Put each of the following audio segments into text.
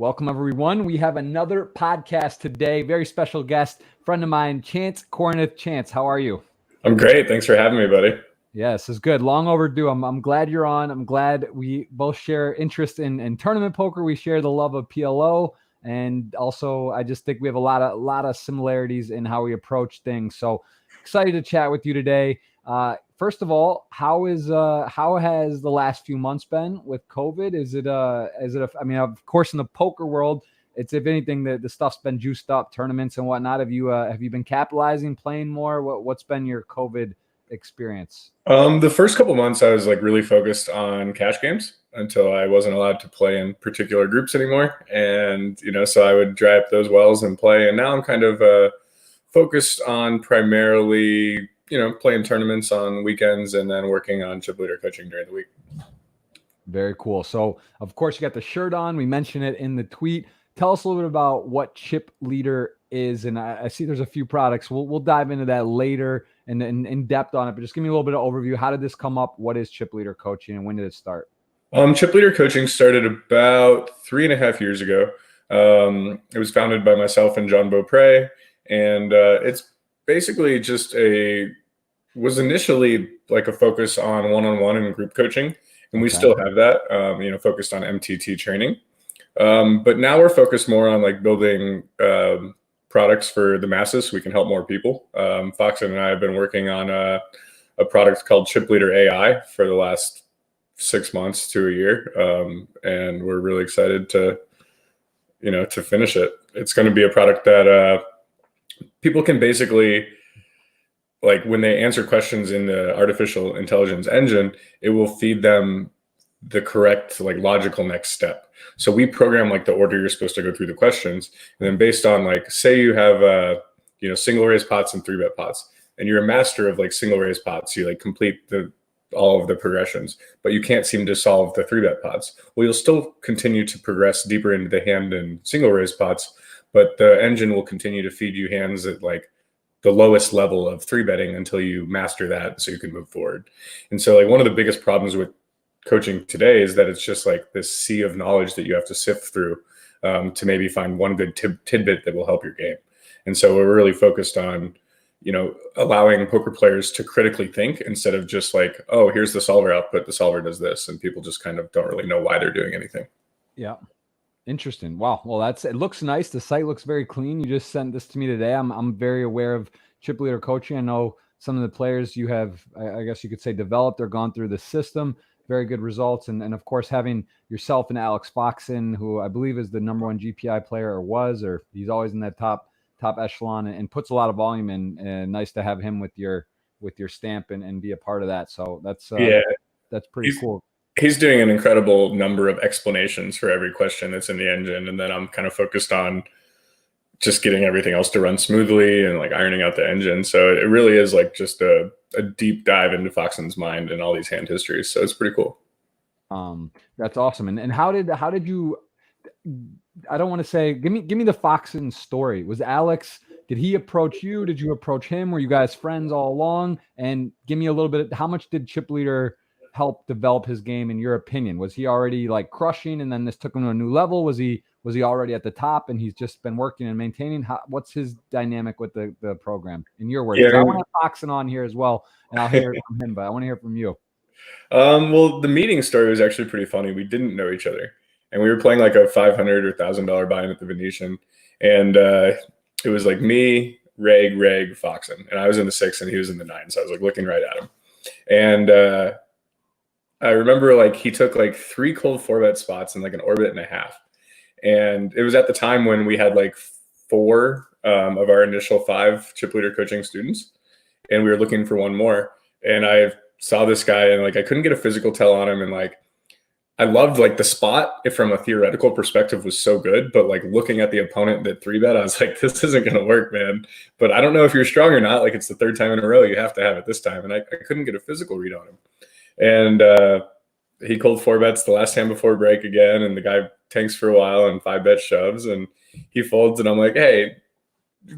Welcome, everyone. We have another podcast today. Very special guest, friend of mine, Chance Kornuth. Chance, how are you? I'm great. Thanks for having me, buddy. Yes, it's good. Long overdue. I'm glad you're on. I'm glad we both share interest in tournament poker. We share the love of PLO, and also I just think we have a lot of similarities in how we approach things. So excited to chat with you today. First of all, how has the last few months been with COVID? I mean, of course, in the poker world, it's, if anything, the stuff's been juiced up, tournaments and whatnot. Have you been capitalizing, playing more? What's been your COVID experience? The first couple months, I was like really focused on cash games until I wasn't allowed to play in particular groups anymore, and so I would dry up those wells and play. And now I'm kind of focused on primarily playing tournaments on weekends and then working on chip leader coaching during the week. Very cool. So of course you got the shirt on. We mentioned it in the tweet. Tell us a little bit about what chip leader is. And I see there's a few products. We'll dive into that later and in depth on it, but just give me a little bit of overview. How did this come up? What is chip leader coaching and when did it start? Chip leader coaching started about 3.5 years ago. It was founded by myself and John Beaupre, and it's basically was initially like a focus on one-on-one and group coaching, and we still have that, focused on MTT training. But now we're focused more on like building products for the masses so we can help more people. Foxen and I have been working on a product called Chip Leader AI for the last 6 months to a year, and we're really excited to finish it. It's going to be a product that people can basically, like, when they answer questions in the artificial intelligence engine, it will feed them the correct, like, logical next step. So we program like the order you're supposed to go through the questions, and then based on, like, say you have single raise pots and 3-bet pots, and you're a master of like single raise pots, you like complete all of the progressions, but you can't seem to solve the 3-bet pots. Well, you'll still continue to progress deeper into the hand and single raise pots, but the engine will continue to feed you hands at like the lowest level of 3-betting until you master that so you can move forward. And so, like, one of the biggest problems with coaching today is that it's just like this sea of knowledge that you have to sift through to maybe find one good tidbit that will help your game. And so we're really focused on allowing poker players to critically think instead of just like, oh, here's the solver output, the solver does this, and people just kind of don't really know why they're doing anything. Yeah. Interesting. Wow. Well, it looks nice. The site looks very clean. You just sent this to me today. I'm very aware of chip leader coaching. I know some of the players you have, I guess you could say, developed or gone through the system. Very good results. And of course, having yourself and Alex Foxen, who I believe is the #1 GPI player, or he's always in that top echelon and puts a lot of volume in. And nice to have him with your stamp and be a part of that. So that's pretty cool. He's doing an incredible number of explanations for every question that's in the engine. And then I'm kind of focused on just getting everything else to run smoothly and like ironing out the engine. So it really is like just a deep dive into Foxen's mind and all these hand histories. So it's pretty cool. That's awesome. And how did you, I don't want to say, give me the Foxen story. Was Alex, did he approach you? Did you approach him? Were you guys friends all along? And give me a little bit, how much did chip leader help develop his game in your opinion? Was he already like crushing and then this took him to a new level? Was he already at the top and he's just been working and maintaining? What's his dynamic with the program in your words? Yeah. I want to have Foxen on here as well, and I'll hear it from him, but I want to hear from you. Well, the meeting story was actually pretty funny. We didn't know each other, and we were playing like a $500 or $1,000 buy-in at the Venetian, and it was like me, Reg, Foxen, and I was in the 6 and he was in the 9, so I was like looking right at him, and I remember like he took like 3 cold 4-bet spots in like an orbit and a half. And it was at the time when we had like 4 of our initial 5 chip leader coaching students, and we were looking for one more. And I saw this guy and like I couldn't get a physical tell on him, and like I loved like the spot from a theoretical perspective was so good, but like looking at the opponent that 3-bet, I was like, this isn't gonna work, man. But I don't know if you're strong or not. Like, it's the 3rd time in a row, you have to have it this time. And I couldn't get a physical read on him. And he cold 4-bets the last hand before break again, and the guy tanks for a while and 5-bet shoves, and he folds, and I'm like, hey,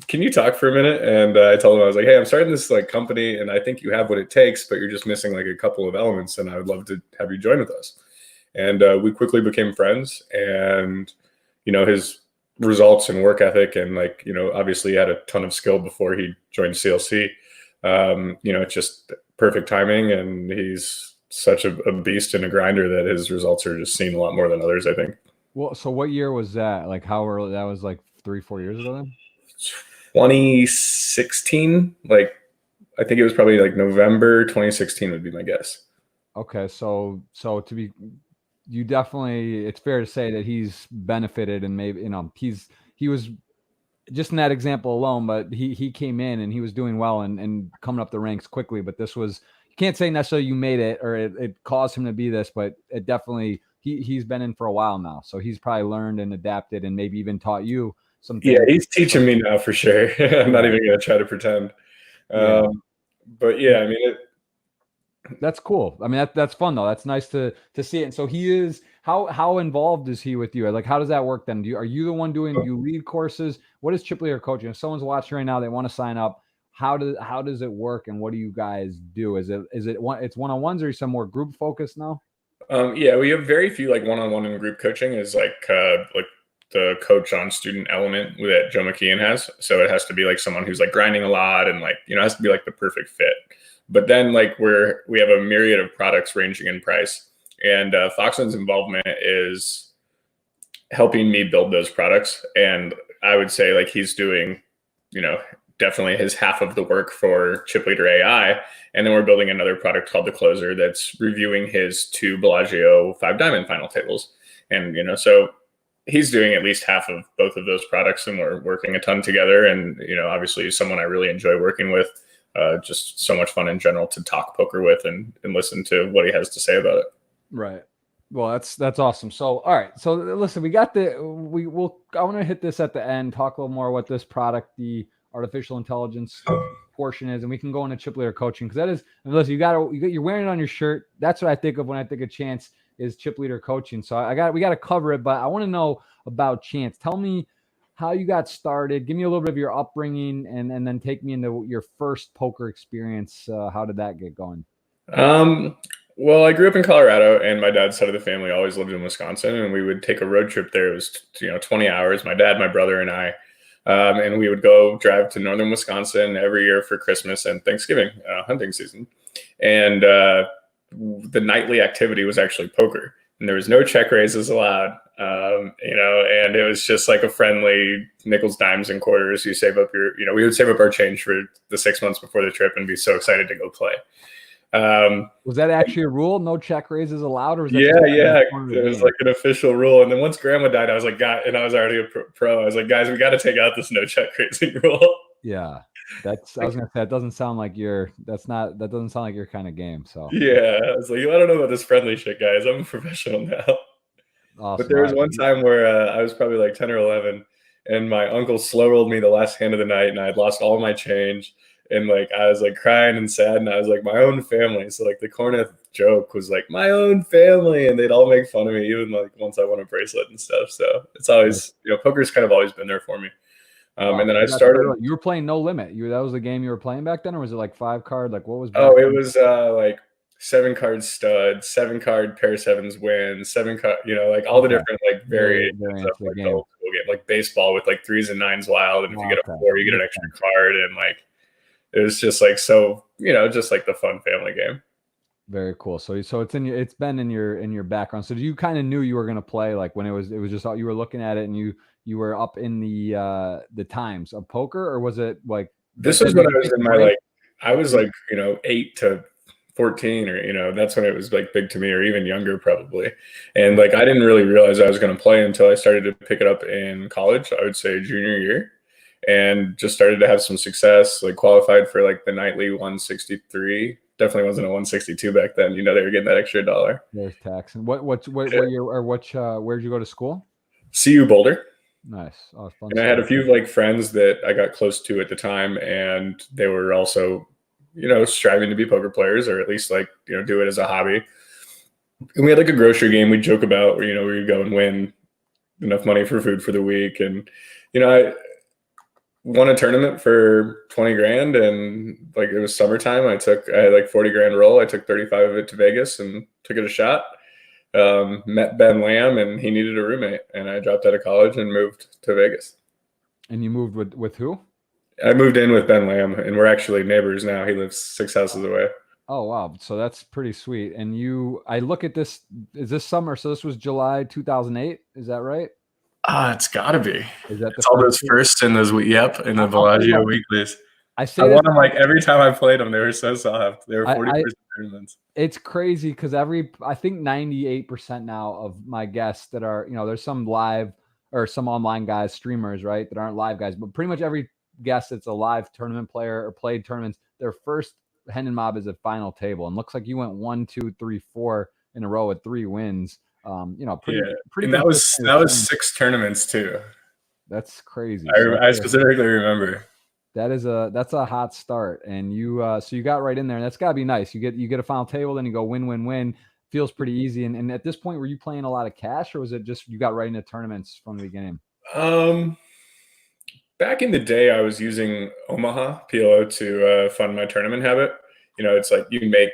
can you talk for a minute? And I told him, I was like, hey, I'm starting this like company, and I think you have what it takes, but you're just missing like a couple of elements, and I would love to have you join with us. And we quickly became friends, and his results and work ethic, and like, obviously he had a ton of skill before he joined CLC. It's just perfect timing, and he's such a beast and a grinder that his results are just seen a lot more than others, I think. Well, so what year was that? Like how early? That was like 3-4 years ago then? 2016. Like, I think it was probably like November 2016 would be my guess. Okay, so you definitely, it's fair to say that he's benefited, and maybe he was just in that example alone, but he came in and he was doing well and coming up the ranks quickly. But this was, you can't say necessarily you made it or it caused him to be this, but it definitely, he's been in for a while now, so he's probably learned and adapted and maybe even taught you some things. Yeah, he's teaching me now for sure. I'm not even gonna try to pretend. But yeah, I mean, that's cool. I mean, that's fun though. That's nice to see it. And so he is, how involved is he with you? Like, how does that work then? Are you the one doing, you lead courses? What is chip leader coaching? If someone's watching right now, they want to sign up, how does it work, and what do you guys do? Is it one-on-ones, or are you some more group focused now? Yeah, we have very few like one-on-one and group coaching is like the coach on student element that Joe McKeon has. So it has to be like someone who's like grinding a lot, and like, it has to be like the perfect fit. But then like we have a myriad of products ranging in price, and Foxman's involvement is helping me build those products. And I would say like he's doing, definitely his half of the work for Chip Leader AI. And then we're building another product called The Closer that's reviewing his 2 Bellagio 5 Diamond final tables. And, so he's doing at least half of both of those products, and we're working a ton together. And, obviously someone I really enjoy working with, just so much fun in general to talk poker with and listen to what he has to say about it. Right. Well, that's awesome. So, all right. So listen, I want to hit this at the end, talk a little more what this product, the artificial intelligence portion is, and we can go into chip leader coaching, because that is, listen, you're wearing it on your shirt. That's what I think of when I think of Chance is chip leader coaching. So we got to cover it, but I want to know about Chance. Tell me how you got started. Give me a little bit of your upbringing, and then take me into your first poker experience. How did that get going? Well, I grew up in Colorado, and my dad's side of the family always lived in Wisconsin, and we would take a road trip there. It was 20 hours, my dad, my brother, and I. And we would go drive to northern Wisconsin every year for Christmas and Thanksgiving, hunting season. And the nightly activity was actually poker, and there was no check raises allowed. And it was just like a friendly nickels, dimes, and quarters. You save up we would save up our change for the 6 months before the trip and be so excited to go play. Was that actually a rule? No check raises allowed, or was that it was like an official rule. And then once grandma died, I was like, and I was already a pro. I was like, guys, we got to take out this no check raising rule. Yeah, I was gonna say, that doesn't sound like your kind of game. So yeah, I was like, I don't know about this friendly shit, guys. I'm a professional now. Awesome. But there was one time where I was probably like 10 or 11, and my uncle slow rolled me the last hand of the night, and I had lost all my change. And like, I was like crying and sad, and I was like, my own family. So like the Kornuth joke was like, my own family. And they'd all make fun of me, even like once I won a bracelet and stuff. So it's always, poker's kind of always been there for me. And then I started. You were playing No Limit. That was the game you were playing back then, or was it like 5 card? Like what was? It was like 7 card stud, 7 card pair sevens win, 7 card, like all the different like variations of like the old school game, like baseball with like 3s and 9s wild. And if you get a 4, you get an extra card. And like, it was just like, so, just like the fun family game. Very cool. So it's been in your background. So you kind of knew you were going to play, like when it was just you were looking at it, and you were up in the times of poker, or was it like this is when I was in my I was 8 to 14, or that's when it was like big to me, or even younger probably. And like I didn't really realize I was going to play until I started to pick it up in college. I would say junior year. And just started to have some success, like qualified for like the nightly 163. Definitely wasn't a 162 back then. They were getting that extra $1. There's tax. And what year, or where'd you go to school? CU Boulder. Nice. Oh, fun. And I had a few like friends that I got close to at the time, and they were also, striving to be poker players, or at least like, do it as a hobby. And we had like a grocery game we'd joke about where, we would go and win enough money for food for the week. And, I won a tournament for 20 grand, and like it was summertime. I had like 40 grand roll. I took 35 of it to Vegas and took it a shot. met Ben Lamb, and he needed a roommate, and I dropped out of college and moved to Vegas. And you moved with who? I moved in with Ben Lamb, and we're actually neighbors now. He lives 6 houses away. Oh, wow. So that's pretty sweet. And I look at this, is this summer? So this was July 2008. Is that right? It's got to be. Is that it's all those firsts and those, yep, in the Bellagio weeklies. I won them like every time I played them. They were so soft. They were 40% tournaments. It's crazy because I think 98% now of my guests that are, there's some live or some online guys, streamers, right, that aren't live guys, but pretty much every guest that's a live tournament player or played tournaments, their first Hendon Mob is a final table, and looks like you went 1, 2, 3, 4 in a row with 3 wins. Pretty. And that was 6 tournaments too. That's crazy. I specifically remember. That's a hot start, and so you got right in there, and that's got to be nice. You get a final table, then you go win. Feels pretty easy. And at this point, were you playing a lot of cash, or was it just you got right into tournaments from the beginning? Back in the day, I was using Omaha PLO to fund my tournament habit. It's like you make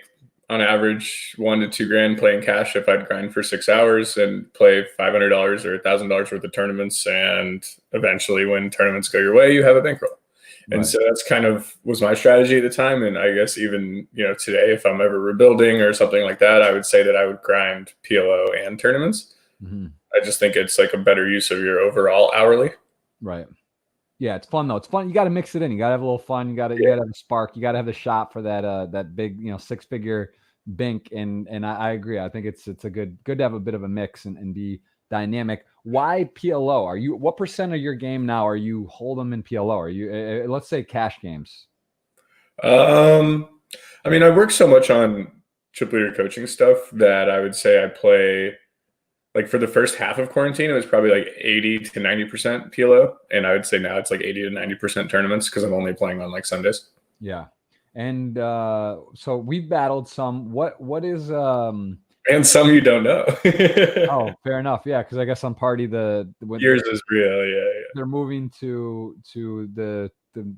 on average $1 to $2 grand playing cash if I'd grind for 6 hours and play $500 or $1,000 worth of tournaments, and eventually, when tournaments go your way, you have a bankroll. And so that's kind of was my strategy at the time. And I guess even, today, if I'm ever rebuilding or something like that, I would say that I would grind PLO and tournaments. Mm-hmm. I just think it's like a better use of your overall hourly. Right. Yeah, it's fun though. It's fun. You got to mix it in. You got to have a little fun. You got to have a spark. You got to have the shot for that big, 6-figure bink. And I agree. I think it's a good to have a bit of a mix and be dynamic. Why PLO? What percent of your game now are you hold'em in PLO? Are you let's say cash games? I work so much on chip leader coaching stuff that I would say I play, like, for the first half of quarantine, it was probably like 80 to 90% PLO, and I would say now it's like 80 to 90% tournaments because I'm only playing on like Sundays. Yeah, and so we've battled some. What is and some you don't know. Oh, fair enough. Yeah, because I guess on Party yours is real. Yeah. They're moving to the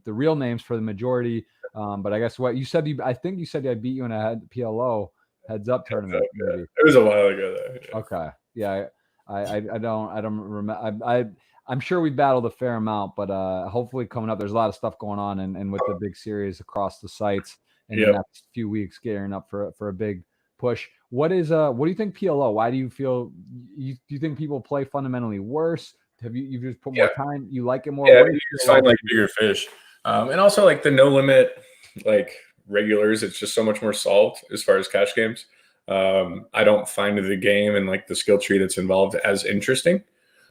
real names for the majority. But I guess what you said, I think you said I beat you in a PLO heads up tournament. Maybe. It was a while ago though. Yeah. Okay. Yeah. I don't remember. I'm sure we battled a fair amount, but hopefully coming up, there's a lot of stuff going on, and with the big series across the sites in the next few weeks, gearing up for a big push. What do you think PLO? Why do you feel do you think people play fundamentally worse? Have you just put more time? You like it more? Yeah, you just find like bigger fish, and also like the no limit like regulars. It's just so much more solved as far as cash games. I don't find the game and like the skill tree that's involved as interesting,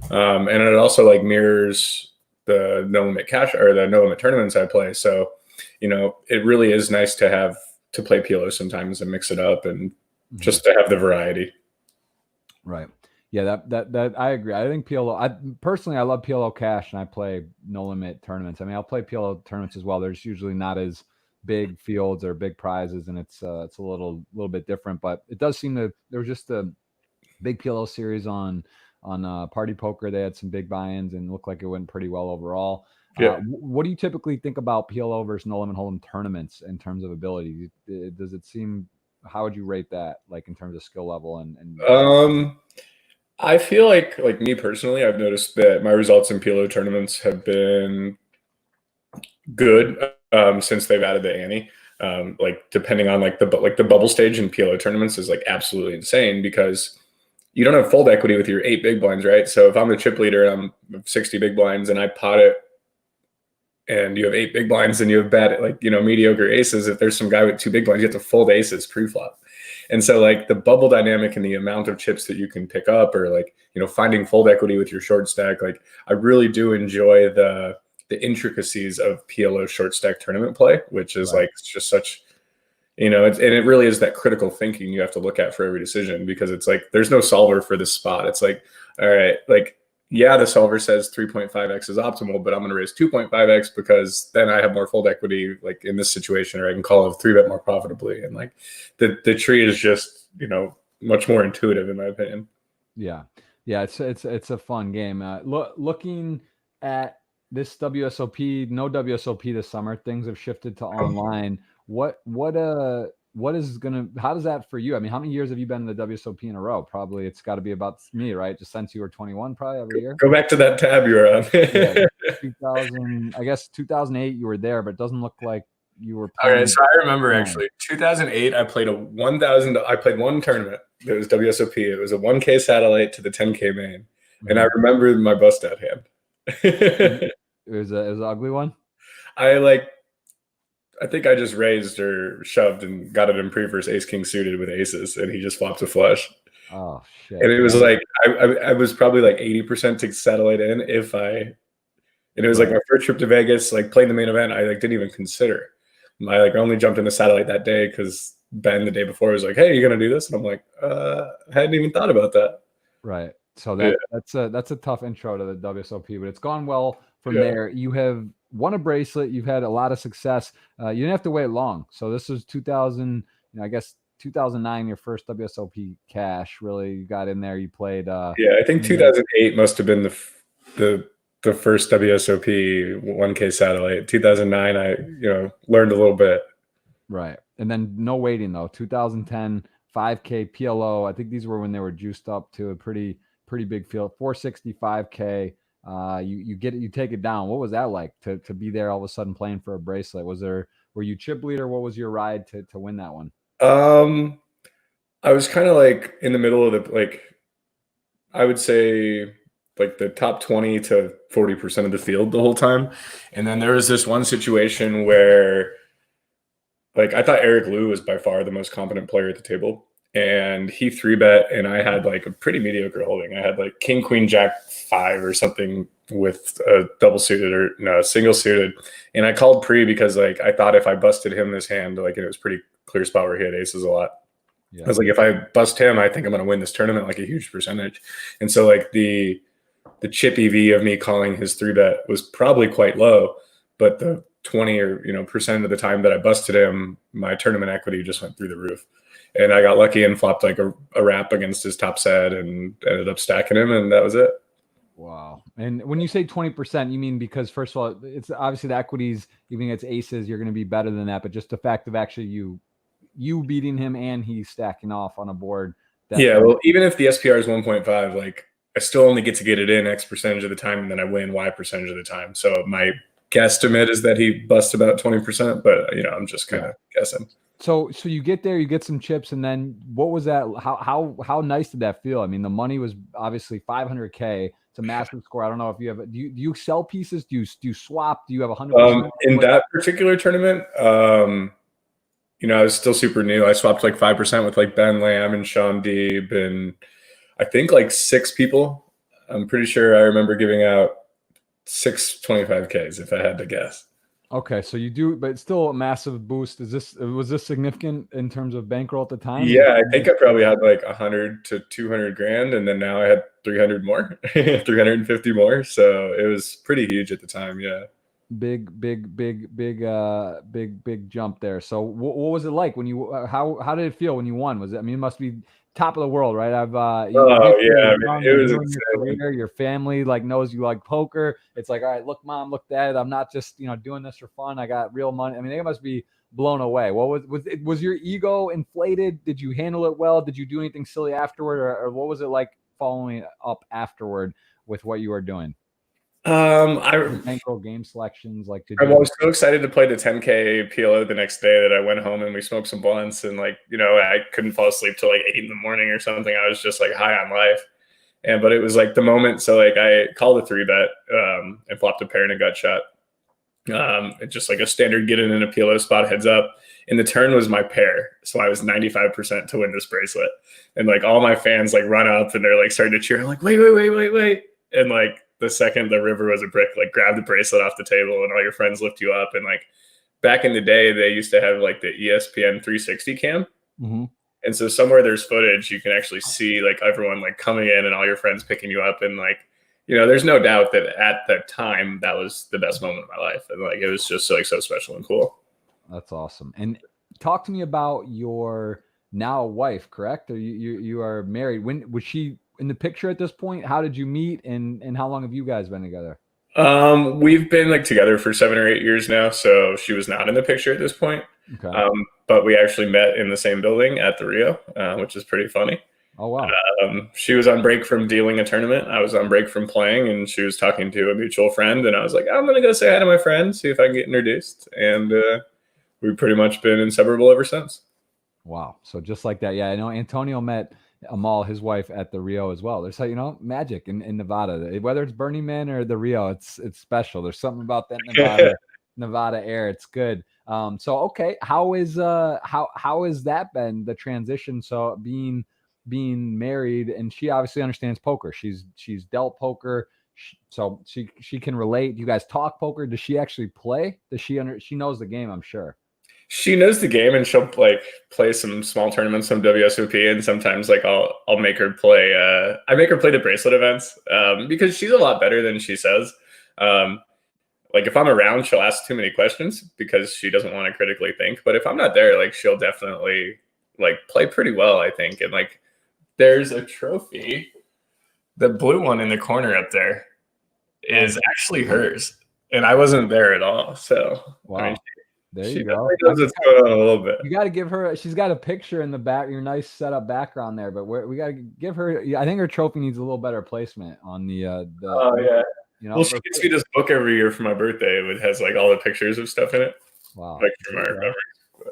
and it also like mirrors the no limit cash or the no limit tournaments I play. So, it really is nice to play PLO sometimes and mix it up and just to have the variety. Right. Yeah, that I agree. I think PLO, I love PLO cash, and I play no limit tournaments. I'll play PLO tournaments as well. There's usually not as big fields or big prizes, and it's a little bit different, but it does seem to, there was just a big PLO series on Party Poker. They had some big buy-ins and looked like it went pretty well overall. Yeah. What do you typically think about PLO versus no limit hold'em tournaments in terms of ability? Does it seem, how would you rate that, like in terms of skill level and I feel like me personally, I've noticed that my results in PLO tournaments have been good since they've added the ante. Like depending on like the bubble stage in PLO tournaments is like absolutely insane because you don't have fold equity with your 8 big blinds, right? So if I'm the chip leader and I'm 60 big blinds and I pot it, and you have 8 big blinds and you have bad, mediocre aces, if there's some guy with 2 big blinds, you have to fold aces pre-flop. And so like the bubble dynamic and the amount of chips that you can pick up, or like, finding fold equity with your short stack, like I really do enjoy the intricacies of PLO short stack tournament play, which is like, it's just such, and it really is that critical thinking you have to look at for every decision, because it's like, there's no solver for this spot. It's like, all right, like, yeah, the solver says 3.5x is optimal, but I'm going to raise 2.5x because then I have more fold equity, like in this situation, or I can call a 3-bet more profitably. And like the tree is just, much more intuitive in my opinion. Yeah. It's a fun game. Looking at this WSOP, no WSOP this summer, things have shifted to online. What how does that for you? I mean, how many years have you been in the WSOP in a row? Probably it's got to be about me, right? Just since you were 21, probably every year. Go back to that tab you were on. Yeah, 2000, I guess 2008 you were there, but it doesn't look like you were All playing. right, so I remember actually 2008. I played I played one tournament. It was WSOP. It was a 1K satellite to the 10K main, and I remember my bust out hand. It was an ugly one. I think I just raised or shoved and got it in pre-verse ace king suited with aces, and he just flopped a flush. Oh shit! And it was like I was probably like 80% to satellite in and it was like my first trip to Vegas, like playing the main event. I like didn't even consider. I like only jumped in the satellite that day because Ben the day before was like, "Hey, you gonna do this?" And I'm like, I hadn't even thought about that. Right. So that's a tough intro to the WSOP, but it's gone well from there. You have won a bracelet. You've had a lot of success. You didn't have to wait long. So this was 2000. I guess 2009, your first WSOP cash. Really, you got in there. You played. I think 2008 must have been the first WSOP 1K satellite. 2009, I learned a little bit. Right, and then no waiting though. 2010 5K PLO. I think these were when they were juiced up to a pretty big field. 465K. You take it down. What was that like to be there all of a sudden playing for a bracelet? Were you chip leader? What was your ride to win that one? I was kind of like in the middle of I would say like the top 20 to 40% of the field the whole time. And then there was this one situation where like I thought Eric Liu was by far the most competent player at the table. And he 3-bet, and I had like a pretty mediocre holding. I had like king, queen, jack 5 or something with a double suited or no, single suited. And I called pre because like I thought if I busted him this hand, like it was pretty clear spot where he had aces a lot. Yeah. I was like, if I bust him, I think I'm going to win this tournament like a huge percentage. And so like the chip EV of me calling his 3-bet was probably quite low, but the 20 or percent of the time that I busted him, my tournament equity just went through the roof. And I got lucky and flopped like a wrap against his top set and ended up stacking him, and that was it. Wow. And when you say 20%, you mean because first of all, it's obviously the equities, even against aces, you're going to be better than that. But just the fact of actually you beating him and he's stacking off on a board. Well, even if the SPR is 1.5, like I still only get to get it in X percentage of the time, and then I win Y percentage of the time. So my guesstimate is that he busts about 20%, but I'm just kind of guessing. So you get there, you get some chips, and then what was that? How nice did that feel? I mean, the money was obviously 500K. It's a massive score. I don't know if you have. Do you sell pieces? Do you swap? Do you have 100%? In that particular tournament, I was still super new. I swapped like 5% with like Ben Lamb and Sean Deeb and I think like 6 people. I'm pretty sure I remember giving out 6 25Ks if I had to guess. Okay, so you do, but it's still a massive boost. Was this significant in terms of bankroll at the time? Yeah, I think I probably had like 100 to 200 grand, and then now I had 300 more, 350 more. So it was pretty huge at the time. Yeah. Big jump there. So what was it like when you? How did it feel when you won? Was it? I mean, it must be top of the world, right? It was your career, your family like knows you like poker. It's like, all right, look, mom, look, dad, I'm not just doing this for fun. I got real money. I mean, they must be blown away. What was your ego inflated? Did you handle it well? Did you do anything silly afterward, or what was it like following up afterward with what you were doing? Bankroll game selections, like I was so excited to play the 10K PLO the next day that I went home and we smoked some blunts and I couldn't fall asleep till like 8 in the morning or something. I was just like high on life, but it was like the moment. So like I called a 3-bet and flopped a pair and a gut shot. It's just like a standard get in a PLO spot heads up, and the turn was my pair, so I was 95% to win this bracelet. And like all my fans like run up and they're like starting to cheer. I'm like wait, and like the second the river was a brick, like grab the bracelet off the table and all your friends lift you up. And like back in the day, they used to have like the ESPN 360 cam. Mm-hmm. And so somewhere there's footage, you can actually see like everyone like coming in and all your friends picking you up. And like, there's no doubt that at that time, that was the best moment of my life. And like, it was just like so special and cool. That's awesome. And talk to me about your now wife, correct? Or you are married. When was she in the picture at this point? How did you meet, and how long have you guys been together? We've been like together for 7 or 8 years now, so she was not in the picture at this point. Okay. but we actually met in the same building at the Rio, which is pretty funny. Oh, wow. She was on break from dealing a tournament. I was on break from playing, and she was talking to a mutual friend. And I was like, I'm going to go say hi to my friend, see if I can get introduced. And we've pretty much been inseparable ever since. Wow. So just like that. Yeah, I know Antonio met Amal, his wife, at the Rio as well. There's, magic in Nevada. Whether it's Burning Man or the Rio, it's special. There's something about that Nevada air. It's good. So okay, how is that been, the transition? So being married, and she obviously understands poker. She's dealt poker, so she can relate. You guys talk poker. Does she actually play? She knows the game, I'm sure. She knows the game, and she'll play some small tournaments, some WSOP, and sometimes I'll make her play. I make her play the Bracelet events because she's a lot better than she says. If I'm around, she'll ask too many questions because she doesn't want to critically think. But if I'm not there, she'll definitely play pretty well, I think. And there's a trophy, the blue one in the corner up there is actually hers, and I wasn't there at all. So wow. I mean, there you go. Knows what's going on a little bit. You got to give her. She's got a picture in the back. Your nice setup background there, but we got to give her. I think her trophy needs a little better placement on the. Oh yeah. Well, she gets me this book every year for my birthday. It has all the pictures of stuff in it. Wow. From my memories.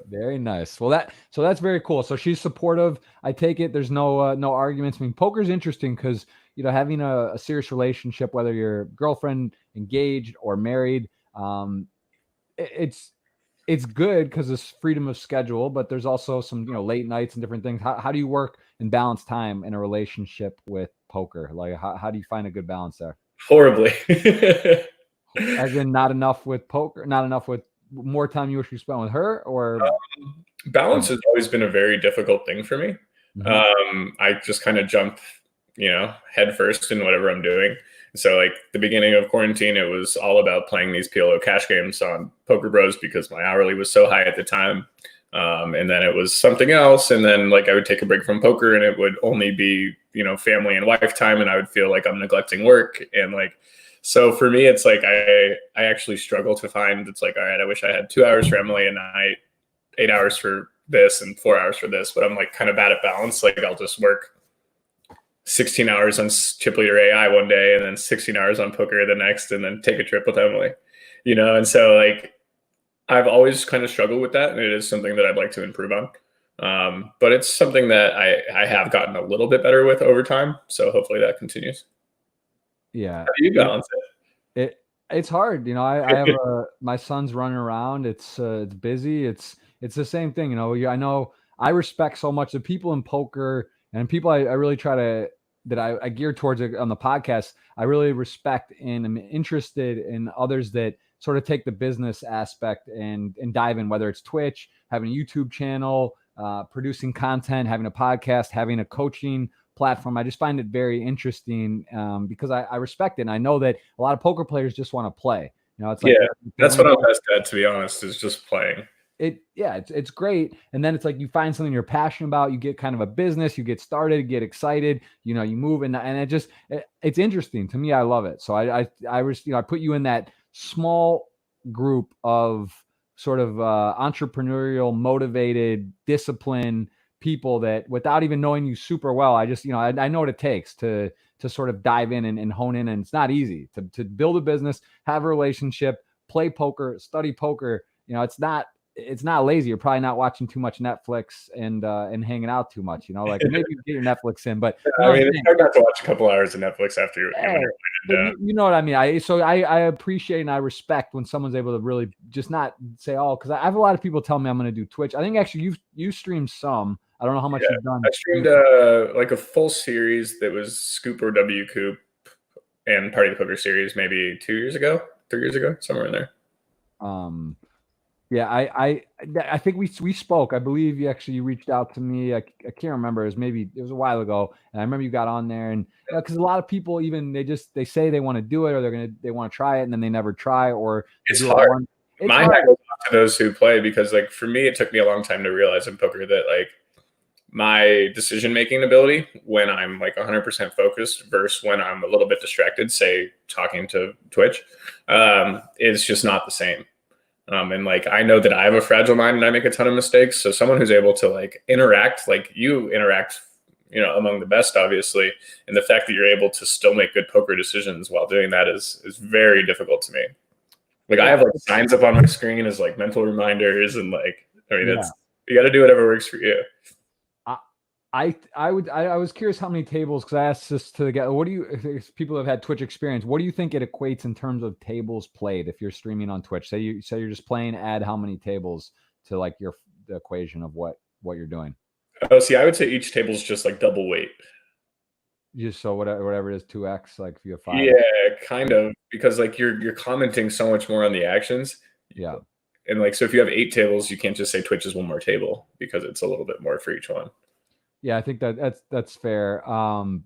Very nice. Well, that's very cool. So she's supportive. I take it there's no arguments. I mean, poker's interesting because having a serious relationship, whether you're girlfriend, engaged, or married, it's good because it's freedom of schedule, but there's also some, late nights and different things. How do you work and balance time in a relationship with poker? How do you find a good balance there? Horribly. As in not enough with poker, not enough with more time you wish you spent with her, or balance has always been a very difficult thing for me. Mm-hmm. I just kind of jump, head first in whatever I'm doing. So the beginning of quarantine, it was all about playing these PLO cash games on Poker Bros because my hourly was so high at the time. And then it was something else. And then I would take a break from poker and it would only be, family and wife time. And I would feel like I'm neglecting work. And so for me, it's I actually struggle to find, it's all right, I wish I had 2 hours for Emily a night, 8 hours for this and 4 hours for this. But I'm kind of bad at balance. I'll just work 16 hours on chip leader AI one day and then 16 hours on poker the next, and then take a trip with Emily, and so I've always kind of struggled with that, and it is something that I'd like to improve on. But it's something that I have gotten a little bit better with over time, so hopefully that continues. Yeah. How do you balance it? It's hard, I have my son's running around. It's busy. It's the same thing, I know I respect so much the people in poker and people I really try to, that I gear towards it on the podcast. I really respect and am interested in others that sort of take the business aspect and dive in, whether it's Twitch, having a YouTube channel, producing content, having a podcast, having a coaching platform. I just find it very interesting because I respect it. And I know that a lot of poker players just want to play. It's that's what I'm best at, to be honest, is just playing. It's great. And then it's you find something you're passionate about, you get kind of a business, you get started, get excited, you move and it's interesting to me. I love it. So I put you in that small group of sort of entrepreneurial, motivated, disciplined people that without even knowing you super well, I just, I know what it takes to sort of dive in and hone in. And it's not easy to build a business, have a relationship, play poker, study poker. It's not lazy. You're probably not watching too much Netflix and hanging out too much, maybe you get your Netflix in, but it's hard not to watch a couple hours of Netflix after you know what I mean? I appreciate and I respect when someone's able to really just not say, because I have a lot of people tell me I'm going to do Twitch. I think actually you streamed some. I don't know how much you've done. I streamed a full series that was Scoop or W Coop and Party of the Poker series maybe 3 years ago, somewhere in there. Yeah, I think we spoke. I believe you reached out to me. I can't remember. It was a while ago, and I remember you got on there, and because a lot of people even they say they want to do it or they want to try it, and then they never try, or it's hard. My hat goes off to those who play because for me it took me a long time to realize in poker that my decision-making ability when I'm 100% focused versus when I'm a little bit distracted, say talking to Twitch, is just not the same. And like, I know that I have a fragile mind and I make a ton of mistakes. So someone who's able to like interact, like you interact, among the best, obviously, and the fact that you're able to still make good poker decisions while doing that is very difficult to me. Like, I have like signs up on my screen as like mental reminders, and like, I mean, it's, you got to do whatever works for you. I was curious how many tables, because I asked this to the guy. What do you, if people have had Twitch experience, what do you think it equates in terms of tables played if you're streaming on Twitch? Say you're just playing, add how many tables to like the equation of what you're doing. Oh, see, I would say each table is just like double weight. Just so whatever it is, 2x, like if you have 5. Yeah, kind of, because like you're commenting so much more on the actions. Yeah. And like, so if you have 8 tables, you can't just say Twitch is one more table, because it's a little bit more for each one. Yeah, I think that's fair.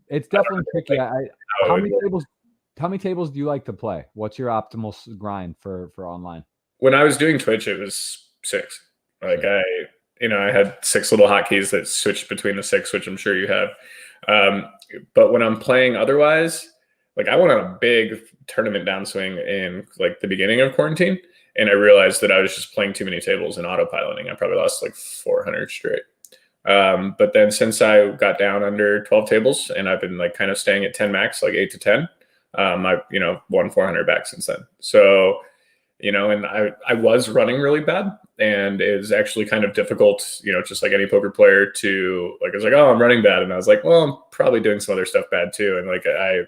It's definitely tricky. How many tables do you like to play? What's your optimal grind for online? When I was doing Twitch, it was 6. Like, I had 6 little hotkeys that switched between the 6, which I'm sure you have. But when I'm playing otherwise, like, I went on a big tournament downswing in like the beginning of quarantine, and I realized that I was just playing too many tables and autopiloting. I probably lost like 400 straight. But then since I got down under 12 tables and I've been like kind of staying at 10 max, like 8 to 10, I've, won 400 back since then. So, and I was running really bad, and it was actually kind of difficult, just like any poker player, to like, I was like, oh, I'm running bad. And I was like, well, I'm probably doing some other stuff bad too. And like, I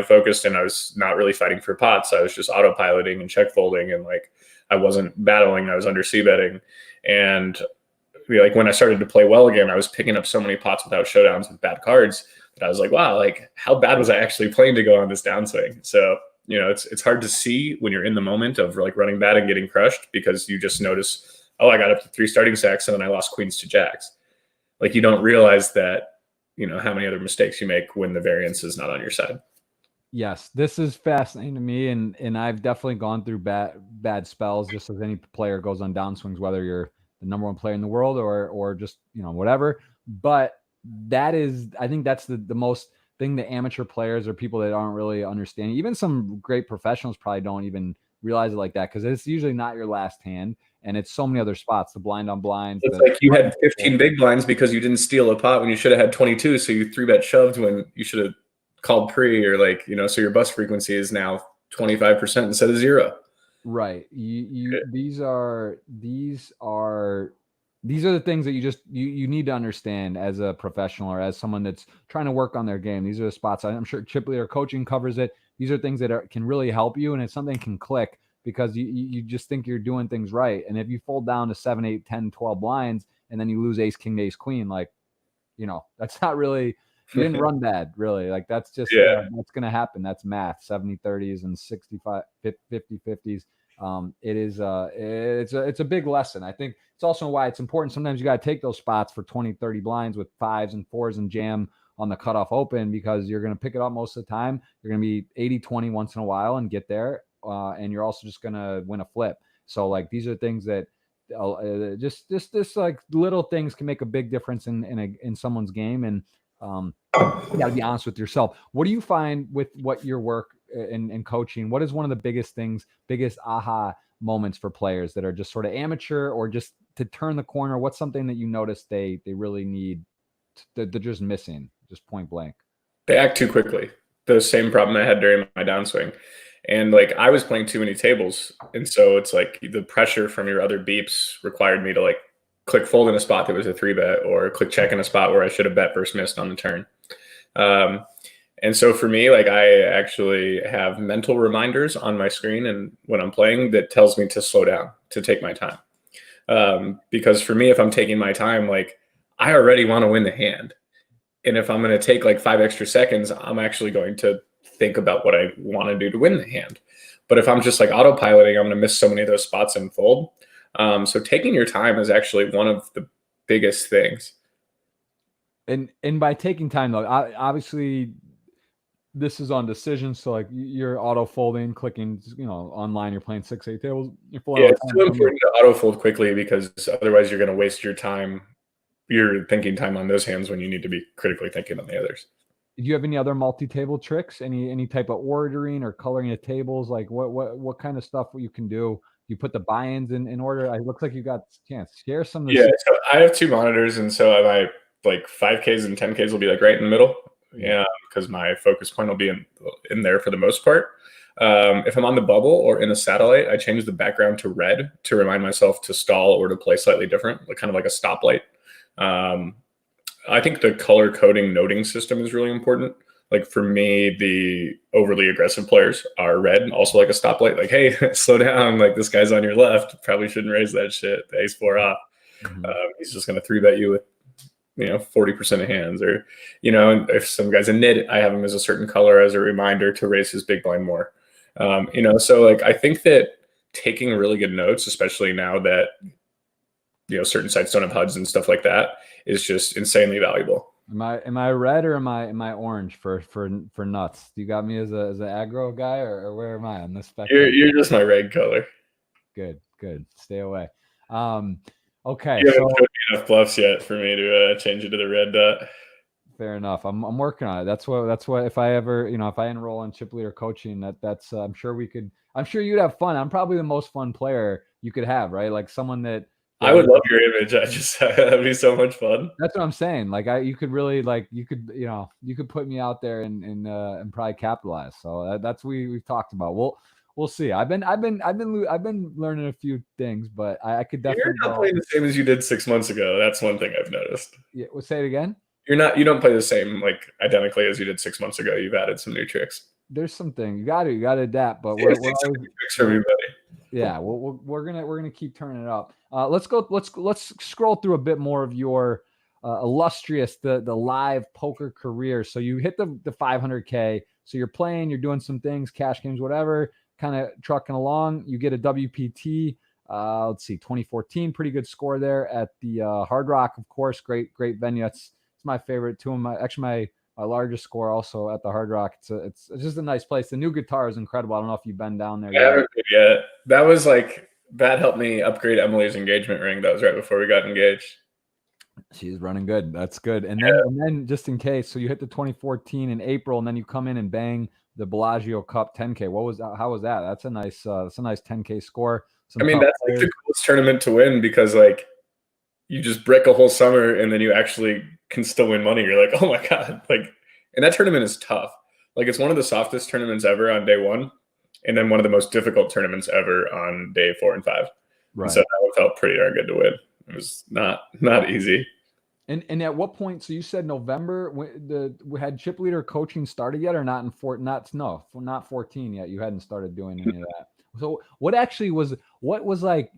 focused, and I was not really fighting for pots. I was just autopiloting and check folding, and like, I wasn't battling. I was under C betting. And like, when I started to play well again, I was picking up so many pots without showdowns with bad cards that I was like, wow, like, how bad was I actually playing to go on this downswing? So, it's hard to see when you're in the moment of like running bad and getting crushed, because you just notice, oh, I got up to 3 starting stacks and then I lost queens to jacks. Like, you don't realize that, how many other mistakes you make when the variance is not on your side. Yes, this is fascinating to me, and I've definitely gone through bad spells, just as any player goes on downswings, whether you're the number 1 player in the world or just whatever. But I think that's the most thing that amateur players or people that aren't really understanding, even some great professionals, probably don't even realize it like that, because it's usually not your last hand, and it's so many other spots, the blind on blind. It's like you had 15 big blinds because you didn't steal a pot when you should have had 22, so you 3-bet shoved when you should have called pre, or like, so your bust frequency is now 25% instead of 0. Right. These are the things that you need to understand as a professional or as someone that's trying to work on their game. These are the spots. I'm sure Chip Leader Coaching covers it. These are things that can really help you, and it's something can click because you just think you're doing things right. And if you fold down to 7, 8, 10, 12 blinds, and then you lose ace, king, ace, queen, like, that's not really, you didn't run bad, really. Like, that's just, that's going to happen. That's math, 70 30s and 65 50 50s. It's a big lesson. I think it's also why it's important. Sometimes you got to take those spots for 20, 30 blinds with 5s and 4s and jam on the cutoff open, because you're going to pick it up most of the time. You're going to be 80-20 once in a while and get there. And you're also just going to win a flip. So like, these are things that just like little things can make a big difference in someone's game. And you got to be honest with yourself. What do you find with what your work in coaching? What is one of the biggest aha moments for players that are just sort of amateur or just to turn the corner? What's something that you notice they really need, they're just missing, just point blank? They act too quickly. The same problem I had during my downswing. And like, I was playing too many tables. And so it's like the pressure from your other beeps required me to like click fold in a spot that was a 3-bet, or click check in a spot where I should have bet versus missed on the turn. And so for me, like, I actually have mental reminders on my screen, and when I'm playing, that tells me to slow down, to take my time. Because for me, if I'm taking my time, like, I already want to win the hand. And if I'm going to take like 5 extra seconds, I'm actually going to think about what I want to do to win the hand. But if I'm just like autopiloting, I'm going to miss so many of those spots and fold. So taking your time is actually one of the biggest things. And by taking time, though, obviously this is on decisions. So like, you're auto folding, clicking, online, you're playing 6, 8 tables. Yeah, it's too important to auto fold quickly, because otherwise you're going to waste your time. You're thinking time on those hands when you need to be critically thinking on the others. Do you have any other multi-table tricks? Any type of ordering or coloring of tables? Like what kind of stuff you can do you put the buy-ins in order? It looks like you got a chance. Share some of the Yeah, so I have 2 monitors, and so my like 5Ks and 10Ks will be like right in the middle. Yeah, because my focus point will be in there for the most part. If I'm on the bubble or in a satellite, I change the background to red to remind myself to stall or to play slightly different, like kind of like a stoplight. I think the color coding noting system is really important. Like for me, the overly aggressive players are red, also like a stoplight. Like, hey, slow down. Like this guy's on your left. Probably shouldn't raise that shit. The ace-4 off. He's just going to 3-bet you with 40% of hands, or and if some guy's a nit, I have him as a certain color as a reminder to raise his big blind more. So like I think that taking really good notes, especially now that certain sites don't have HUDs and stuff like that, is just insanely valuable. Am I red or am I orange for nuts? Do you got me as an aggro guy, or where am I on this spectrum? You're just my red color. Good. Stay away. Okay. You haven't showed me enough bluffs yet for me to change it to the red dot. Fair enough. I'm working on it. That's what if I ever, if I enroll in chip leader coaching, that's I'm sure you'd have fun. I'm probably the most fun player you could have, right? Like someone that I would love your image. That'd be so much fun. That's what I'm saying. Like you could really you could put me out there and probably capitalize. So that's we've talked about. We'll see. I've been learning a few things, but I could definitely. You're not playing the same as you did 6 months ago. That's one thing I've noticed. Yeah, we'll say it again. You don't play the same like identically as you did 6 months ago. You've added some new tricks. There's something you got to adapt, but we're tricks for everybody. Yeah, we're gonna keep turning it up. Let's scroll through a bit more of your illustrious the live poker career. So you hit the 500K. So you're playing, you're doing some things, cash games, whatever, kind of trucking along. You get a WPT. Let's see, 2014, pretty good score there at the Hard Rock, of course. Great venue. It's my favorite. My largest score also at the Hard Rock. It's just a nice place. The new guitar is incredible. I don't know if you've been down there yet. I haven't been yet. That helped me upgrade Emily's engagement ring. That was right before we got engaged. She's running good. That's good. And then just in case, so you hit the 2014 in April, and then you come in and bang the Bellagio Cup 10K. How was that? That's a nice 10K score. That's like the coolest tournament to win, because like you just brick a whole summer and then you actually can still win money. You're like, oh my God. And that tournament is tough. Like it's one of the softest tournaments ever on day 1. And then one of the most difficult tournaments ever on day 4 and 5. Right. And so that one felt pretty darn good to win. It was not easy. And at what point? So you said November. Had chip leader coaching started yet, or not? Not 14 yet. You hadn't started doing any of that. So what was like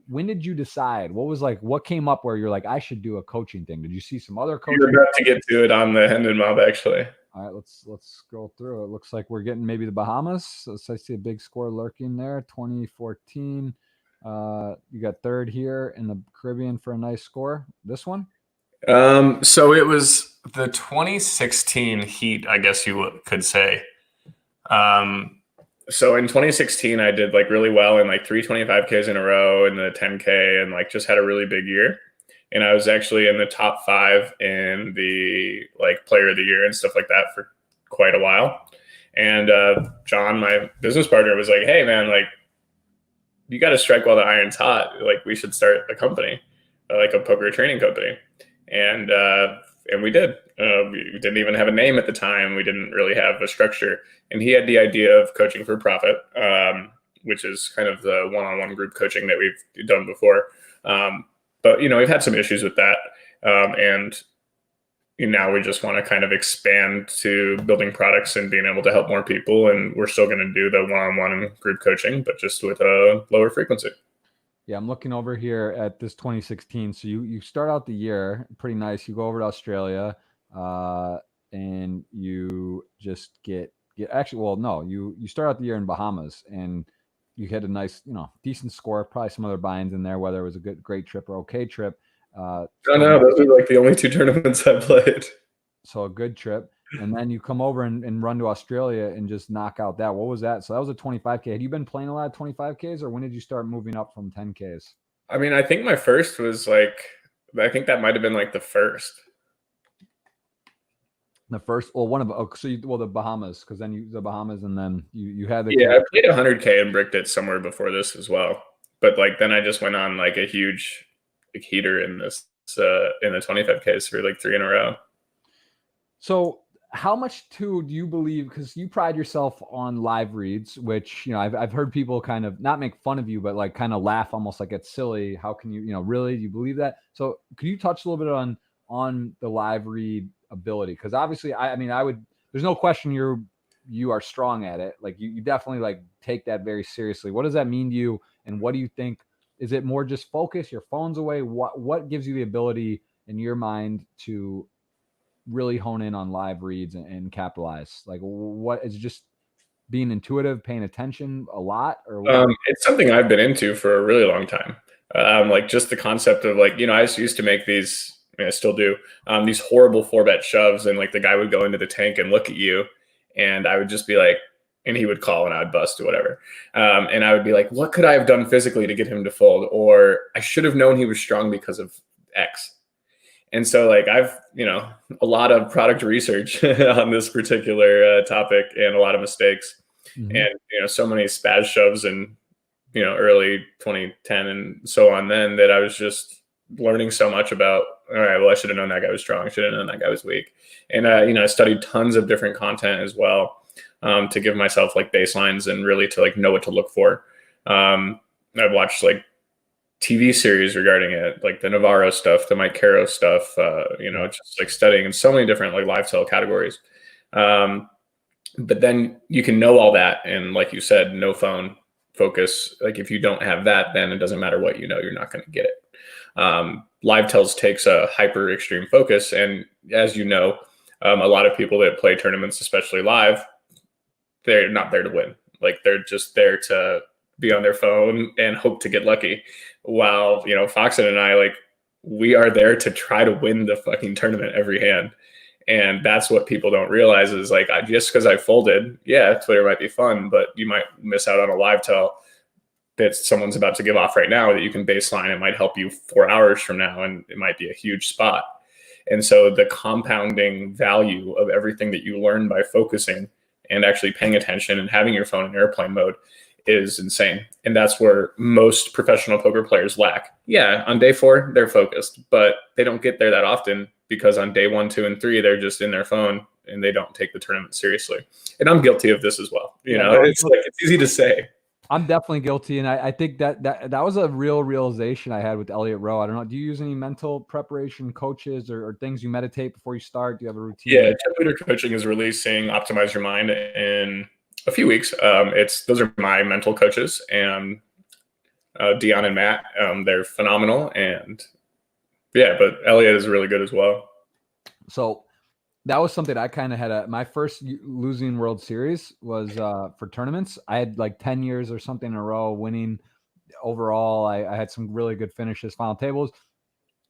when did you decide? What came up where you're like, I should do a coaching thing? Did you see some other coaches? You're about to get to it on the Hendon Mob, actually. All right, let's scroll through. It looks like we're getting maybe the Bahamas. So I see a big score lurking there. 2014. You got third here in the Caribbean for a nice score. This one? So it was the 2016 heat, I guess you could say. So in 2016, I did like really well in like 3 25Ks in a row and the 10K, and like just had a really big year. And I was actually in the top 5 in the like player of the year and stuff like that for quite a while. And John, my business partner, was like, hey man, like you got to strike while the iron's hot. Like we should start a company, like a poker training company. And we did. We didn't even have a name at the time. We didn't really have a structure. And he had the idea of coaching for profit, which is kind of the one-on-one group coaching that we've done before. But, we've had some issues with that. And now we just want to kind of expand to building products and being able to help more people. And we're still going to do the one-on-one and group coaching, but just with a lower frequency. Yeah, I'm looking over here at this 2016. So you start out the year pretty nice. You go over to Australia, and you just get actually. Well, no, you start out the year in Bahamas, and you hit a nice, decent score. Probably some other buy-ins in there, whether it was a great trip or okay trip. No, those are like the only 2 tournaments I played. So a good trip. And then you come over and run to Australia and just knock out that. What was that? So that was a 25K. Had you been playing a lot of 25Ks, or when did you start moving up from 10Ks? I mean, I think my first was I think that might have been like the first. The first, well, one of the Bahamas, because then the Bahamas, and then you had the Yeah, I played 100K and bricked it somewhere before this as well. But like then I just went on like a huge like heater in this in the 25Ks for like 3 in a row. So how much too do you believe, because you pride yourself on live reads, which, you know, I've heard people kind of not make fun of you, but like kind of laugh almost like it's silly. How can you, you know, really, do you believe that? So could you touch a little bit on the live read ability? Because obviously I mean, I would, there's no question you are strong at it. Like you definitely like take that very seriously. What does that mean to you? And what do you think? Is it more just focus, your phone's away? What gives you the ability in your mind to really hone in on live reads and capitalize? Like, what is it, just being intuitive, paying attention a lot, or what? It's something I've been into for a really long time. Like just the concept of like, I used to make these, I mean, I still do, these horrible 4-bet shoves. And like the guy would go into the tank and look at you, and I would just be like, and he would call and I would bust or whatever. And I would be like, what could I have done physically to get him to fold? Or I should have known he was strong because of X. And so like I've, a lot of product research on this particular topic and a lot of mistakes. Mm-hmm. And, so many spaz shoves in, early 2010 and so on then, that I was just learning so much about, all right, well, I should have known that guy was strong. I should have known that guy was weak. And, I studied tons of different content as well, to give myself like baselines and really to like know what to look for. I've watched like TV series regarding it, like the Navarro stuff, the Mike Caro stuff, just like studying in so many different like live tell categories. But then you can know all that. And like you said, no phone, focus. Like if you don't have that, then it doesn't matter what you're not going to get it. Live tells takes a hyper extreme focus. And as you know, a lot of people that play tournaments, especially live, they're not there to win. Like they're just there to be on their phone and hope to get lucky. While, Foxen and I, like, we are there to try to win the fucking tournament every hand. And that's what people don't realize is like, just because I folded, yeah, Twitter might be fun, but you might miss out on a live tell that someone's about to give off right now that you can baseline. It might help you 4 hours from now, and it might be a huge spot. And so the compounding value of everything that you learn by focusing and actually paying attention and having your phone in airplane mode is insane. And that's where most professional poker players lack. Yeah, on day 4, they're focused, but they don't get there that often because on day 1, 2, and 3, they're just in their phone and they don't take the tournament seriously. And I'm guilty of this as well. It's easy to say. I'm definitely guilty. And I think that was a real realization I had with Elliott Rowe. I don't know. Do you use any mental preparation coaches or things you meditate before you start? Do you have a routine? Yeah, Chip Leader Coaching is releasing Optimize Your Mind in a few weeks. Those are my mental coaches, and Dion and Matt, they're phenomenal. And yeah, but Elliot is really good as well. So that was something I kind of had my first losing World Series was for tournaments. I had like 10 years or something in a row winning overall. I had some really good finishes, final tables.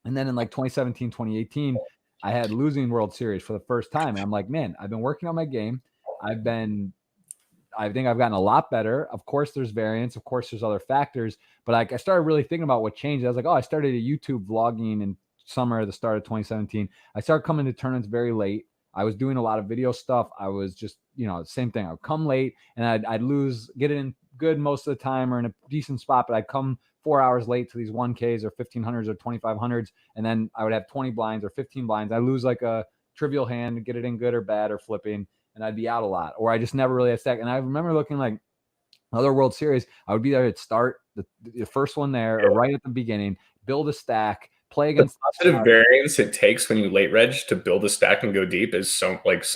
And then in like 2017, 2018, I had losing World Series for the first time. And I'm like, man, I've been working on my game. I think I've gotten a lot better. Of course, there's variance. Of course, there's other factors. But I started really thinking about what changed. I was like, I started a YouTube vlogging in summer, the start of 2017. I started coming to tournaments very late. I was doing a lot of video stuff. I was just, same thing. I would come late and I'd lose, get it in good most of the time or in a decent spot, but I'd come 4 hours late to these 1Ks or 1500s or 2500s. And then I would have 20 blinds or 15 blinds. I lose like a trivial hand, get it in good or bad or flipping. And I'd be out a lot, or I just never really had stack. And I remember looking like other World Series, I would be there at start, the first one there, or right at the beginning, build a stack, play against the positive variance it takes when you late reg to build a stack and go deep is so much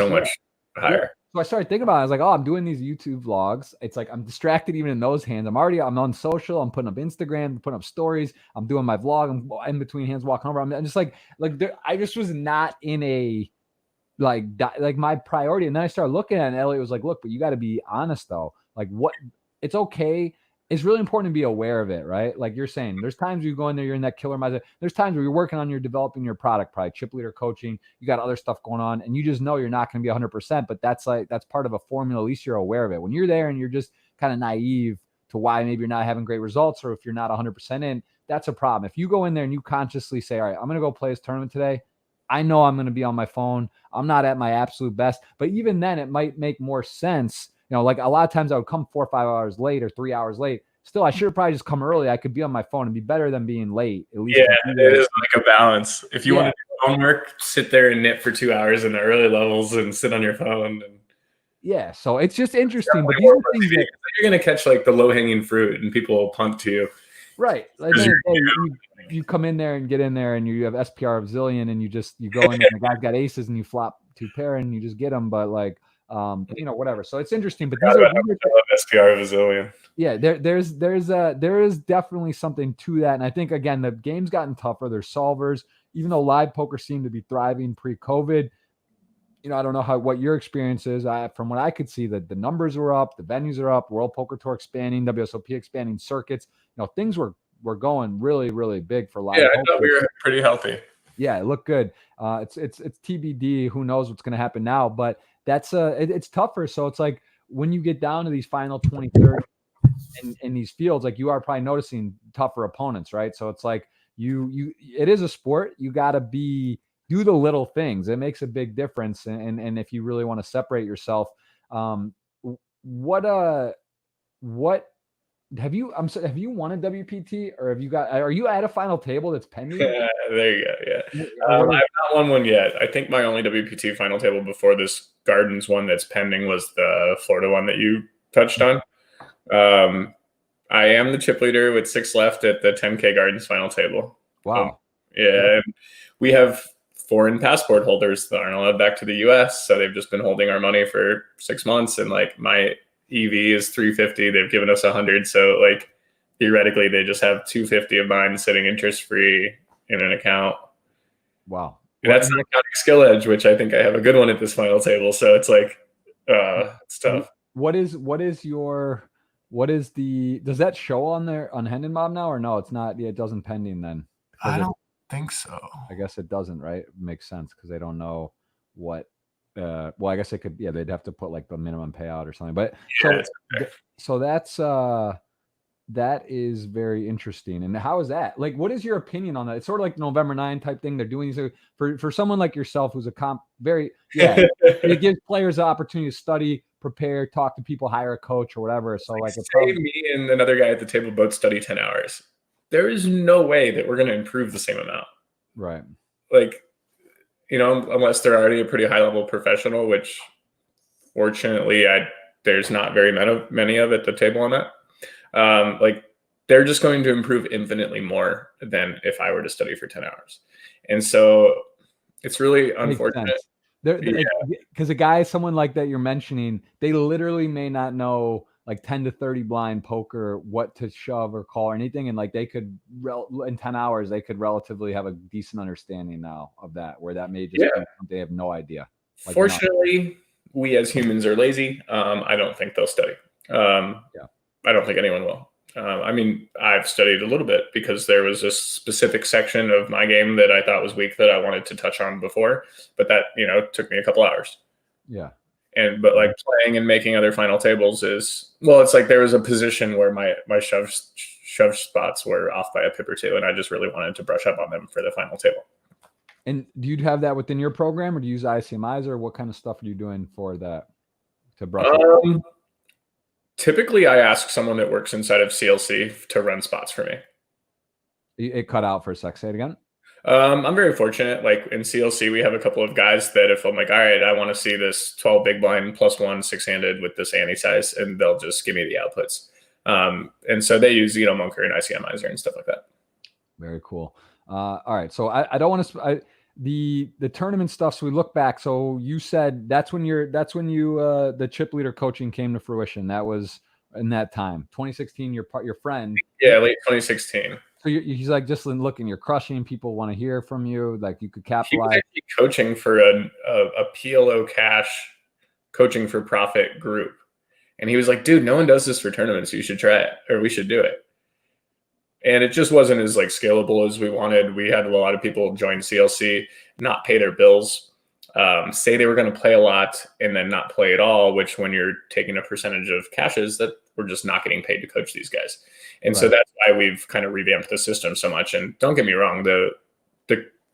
higher. Yeah. So I started thinking about it. I was like, I'm doing these YouTube vlogs. It's like I'm distracted even in those hands. I'm on social. I'm putting up Instagram, putting up stories. I'm doing my vlog. I'm in between hands walking over. I'm just like I just was not in a like my priority. And then I started looking at it, and Elliot was like, look, but you got to be honest though. Like it's okay. It's really important to be aware of it, right? Like you're saying, there's times you go in there, you're in that killer mindset. There's times where you're working on developing your product, probably chip leader coaching. You got other stuff going on, and you just know you're not going to be 100%. But that's part of a formula. At least you're aware of it. When you're there and you're just kind of naive to why maybe you're not having great results, or if you're not 100% in, that's a problem. If you go in there and you consciously say, all right, I'm going to go play this tournament today, I know I'm going to be on my phone. I'm not at my absolute best, but even then it might make more sense. Like a lot of times I would come 4 or 5 hours late or 3 hours late. Still, I should have probably just come early. I could be on my phone and be better than being late. At least, it is like a balance. If you want to do homework, sit there and knit for 2 hours in the early levels and sit on your phone. And so it's just interesting. But these are things that you're going to catch like the low hanging fruit, and people will punt to you. Right. Like you come in there and get in there, and you have SPR of zillion, and you go in there, and the guy's got aces, and you flop 2 pair, and you just get them. But like, whatever. So it's interesting. But these are SPR of a zillion. Yeah, there is definitely something to that. And I think, again, the game's gotten tougher. There's solvers, even though live poker seemed to be thriving pre-COVID. I don't know what your experience is. From what I could see, that the numbers were up, the venues are up, World Poker Tour expanding, WSOP expanding circuits. Things were going really, really big for live. Yeah, I thought we were pretty healthy. Yeah, it looked good. It's TBD. Who knows what's going to happen now? But that's it's tougher. So it's like when you get down to these final 20, 30 in these fields, like you are probably noticing tougher opponents, right? So it's like it is a sport. You got to do the little things. It makes a big difference. And if you really want to separate yourself, what have you won a WPT, or are you at a final table that's pending? Yeah, there you go. Yeah. I've not won one yet. I think my only WPT final table before this Gardens one that's pending was the Florida one that you touched on. I am the chip leader with 6 left at the 10K Gardens final table. Wow. Yeah. And we have foreign passport holders that aren't allowed back to the US. So they've just been holding our money for 6 months. And like my EV is 350. They've given us 100. So like theoretically they just have 250 of mine sitting interest free in an account. Wow. And that's not counting skill edge, which I think I have a good one at this final table. So it's like, it's tough. Does that show on there on Hendon Mob now, or no? It's not. Yeah, it doesn't pending then. I don't think so. I guess it doesn't, right? It makes sense because they don't know what. Well, I guess they could. Yeah, they'd have to put like the minimum payout or something. But so that's that is very interesting. And how is that? Like, what is your opinion on that? It's sort of like November 9 type thing. They're doing these for someone like yourself who's it gives players the opportunity to study, prepare, talk to people, hire a coach or whatever. So like say me and another guy at the table both study 10 hours. There is no way that we're going to improve the same amount. Right. Like, unless they're already a pretty high level professional, which fortunately there's not very many of at the table on that. Like they're just going to improve infinitely more than if I were to study for 10 hours. And so it's really unfortunate. Because someone like that you're mentioning, they literally may not know like 10 to 30 blind poker, what to shove or call or anything. And like they could, in 10 hours, they could relatively have a decent understanding now of that, where that may just be, they have no idea. Like, fortunately, we as humans are lazy. I don't think they'll study. I don't think anyone will. I mean, I've studied a little bit because there was a specific section of my game that I thought was weak that I wanted to touch on before, but that, took me a couple hours. Yeah. But like playing and making other final tables it's like there was a position where my shove spots were off by a pip or two, and I just really wanted to brush up on them for the final table. And do you have that within your program, or do you use ICMIs, or what kind of stuff are you doing for that to brush up? Typically, I ask someone that works inside of CLC to run spots for me. It cut out for a sec. Say it again. I'm very fortunate. Like in CLC, we have a couple of guys that if I'm like, all right, I want to see this 12 big blind +1 6-handed with this ante size, and they'll just give me the outputs. And so they use Munker and ICMizer and stuff like that. Very cool. All right. So I don't want to the tournament stuff. So we look back. So you said that's when you the chip leader coaching came to fruition. That was in that time, 2016. Your friend. Yeah, late 2016. So he's like, just looking, you're crushing. People want to hear from you. Like you could capitalize. He was actually coaching for a PLO cash coaching for profit group, and he was like, "Dude, no one does this for tournaments. You should try it, or we should do it." And it just wasn't as like scalable as we wanted. We had a lot of people join CLC, not pay their bills, say they were going to play a lot, and then not play at all. Which, when you're taking a percentage of cashes, that we're just not getting paid to coach these guys. And so that's why we've kind of revamped the system so much. And don't get me wrong, the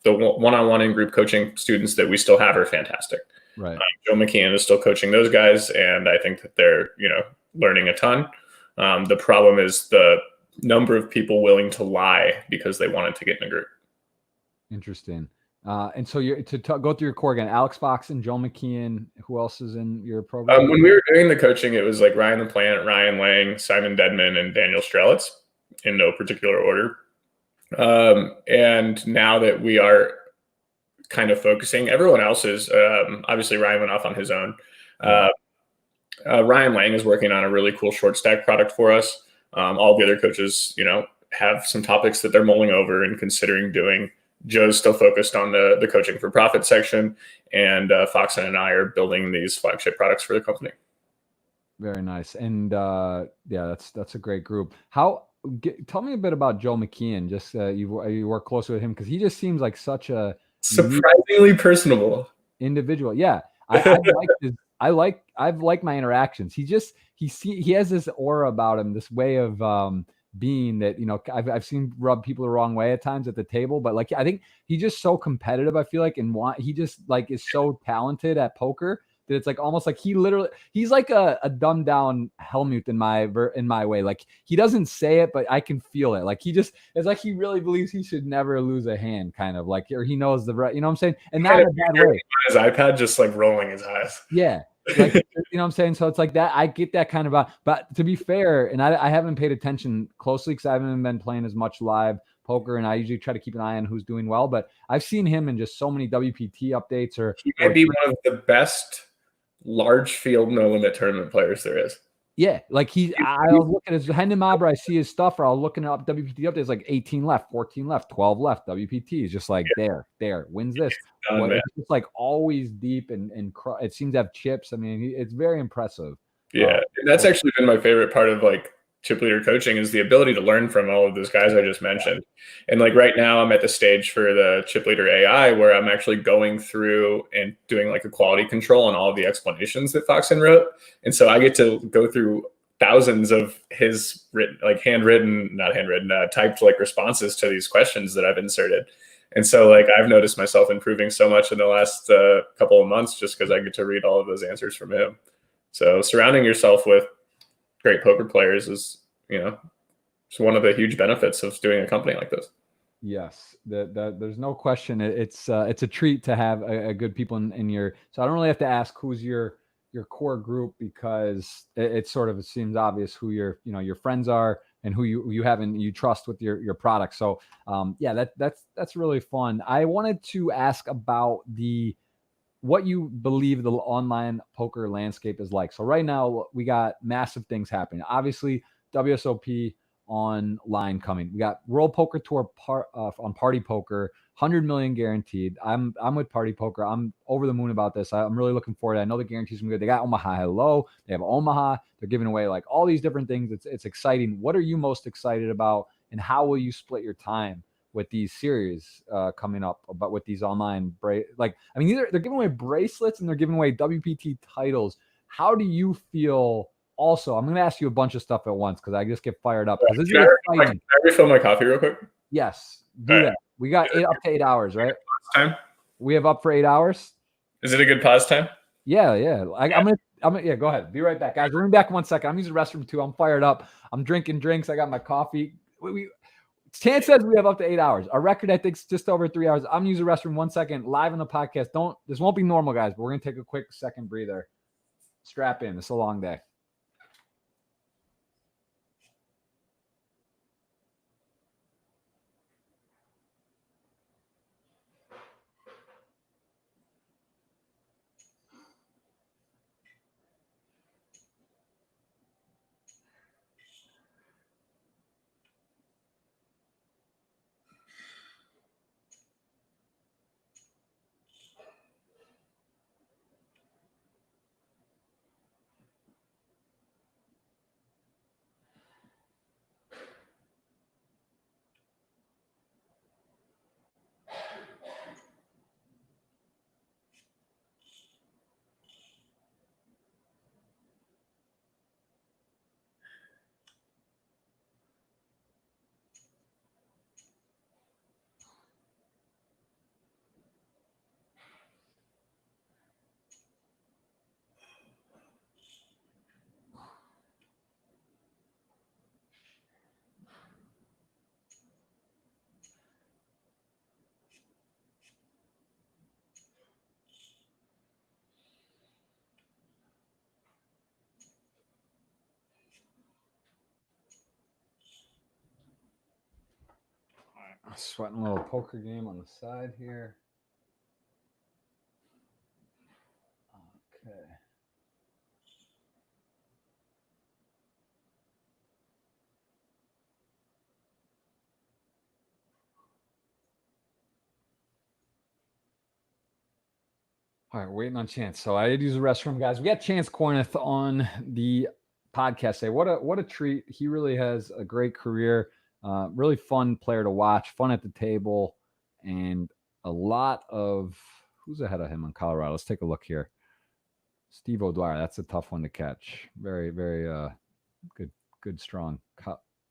the one-on-one and group coaching students that we still have are fantastic. Right. Joe McKeon is still coaching those guys, and I think that they're learning a ton. The problem is the number of people willing to lie because they wanted to get in a group. Interesting. And so you're go through your core again, Alex Fox and Joe McKeon. Who else is in your program? When we were doing the coaching, it was like Ryan the Plant, Ryan Lang, Simon Dedman, and Daniel Strelitz in no particular order. And now that we are kind of focusing, everyone else is obviously Ryan went off on his own. Ryan Lang is working on a really cool short stack product for us. All the other coaches, have some topics that they're mulling over and considering doing. Joe's still focused on the coaching for profit section, and Fox and I are building these flagship products for the company. Very nice. And that's a great group. Tell me a bit about Joe McKeon. Just you work closely with him because he just seems like such a surprisingly personable individual. Yeah, I've liked my interactions. He has this aura about him, this way of being that I've seen rub people the wrong way at times at the table, but like I think he's just so competitive. I feel like, and he just like is so talented at poker that it's like almost like he's like a dumbed down Helmut in my way. Like he doesn't say it, but I can feel it. Like it's like he really believes he should never lose a hand, kind of like, or he knows the right. You know what I'm saying? And not in a bad way. His iPad just like rolling his eyes. Yeah. Like, you know what I'm saying? So it's like that. I get that kind of, but to be fair, and I haven't paid attention closely because I haven't been playing as much live poker, and I usually try to keep an eye on who's doing well, but I've seen him in just so many WPT updates. He might be one of the best large field no limit tournament players there is. Yeah, like I'll look at his Hendon Mabra, I see his stuff, or I'll look up WPT updates, like 18 left, 14 left, 12 left. WPT is just like there, wins this. It's just like always deep and it seems to have chips. I mean, it's very impressive. Yeah, and that's actually been my favorite part of like chip leader coaching is the ability to learn from all of those guys I just mentioned. And like right now I'm at the stage for the chip leader AI where I'm actually going through and doing like a quality control on all of the explanations that Foxen wrote. And so I get to go through thousands of his typed like responses to these questions that I've inserted. And so like I've noticed myself improving so much in the last couple of months just because I get to read all of those answers from him. So surrounding yourself with great poker players is, it's one of the huge benefits of doing a company like this. Yes, there's no question. It's a treat to have a good people in your. So I don't really have to ask who's your core group because it seems obvious who your friends are and who you have and you trust with your product. So that's really fun. I wanted to ask about what you believe the online poker landscape is like. So right now we got massive things happening. Obviously, WSOP online coming. We got World Poker Tour on Party Poker, 100 million guaranteed. I'm with Party Poker. I'm over the moon about this. I'm really looking forward to it. I know the guarantees are good. They got Omaha Hello. They have Omaha. They're giving away like all these different things. It's exciting. What are you most excited about, and how will you split your time with these series coming up, but with these online they're giving away bracelets and they're giving away WPT titles. How do you feel? Also, I'm going to ask you a bunch of stuff at once because I just get fired up. This is exciting. Can I refill my coffee real quick? Yes, do that. We got up to 8 hours, right? Time. We have up for 8 hours. Is it a good pause time? Yeah. I'm gonna go ahead. Be right back, guys. We're gonna be back in 1 second. I'm using the restroom too. I'm fired up. I'm drinking drinks. I got my coffee. Chance says we have up to 8 hours. Our record, I think, is just over 3 hours. I'm using the restroom 1 second live on the podcast. This won't be normal, guys, but we're gonna take a quick second breather. Strap in. It's a long day. Sweating a little poker game on the side here. Okay. All right, waiting on Chance. So I did use the restroom, guys. We got Chance Kornuth on the podcast today. What a treat. He really has a great career. Really fun player to watch, fun at the table, and a lot of who's ahead of him in Colorado. Let's take a look here. Steve O'Dwyer. That's a tough one to catch. Very, very good, strong.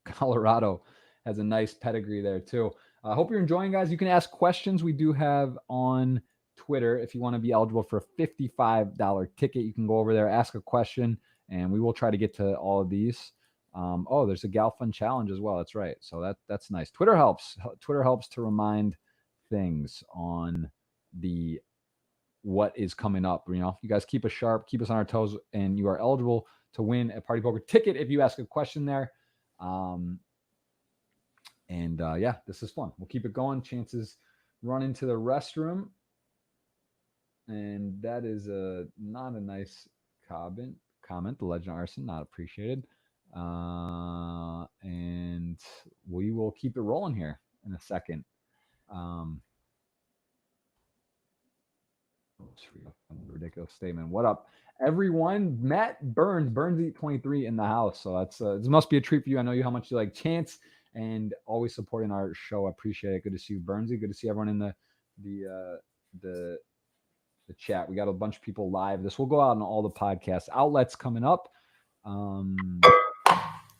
Colorado has a nice pedigree there too. I hope you're enjoying, guys. You can ask questions. We do have on Twitter. If you want to be eligible for a $55 ticket, you can go over there, ask a question, and we will try to get to all of these. There's a Gal Fun challenge as well. That's right. So that's nice. Twitter helps. Twitter helps to remind things on the what is coming up. You guys keep us sharp, keep us on our toes, and you are eligible to win a Party Poker ticket if you ask a question there. This is fun. We'll keep it going. Chances run into the restroom. And that is not a nice comment. The Legend of Arson, not appreciated. And we will keep it rolling here in a second. Ridiculous statement. What up, everyone? Matt Burns23 in the house. So that's this must be a treat for you. I know how much you like Chance and always supporting our show. I appreciate it. Good to see you, Burnsy. Good to see everyone in the chat. We got a bunch of people live. This will go out on all the podcast outlets coming up.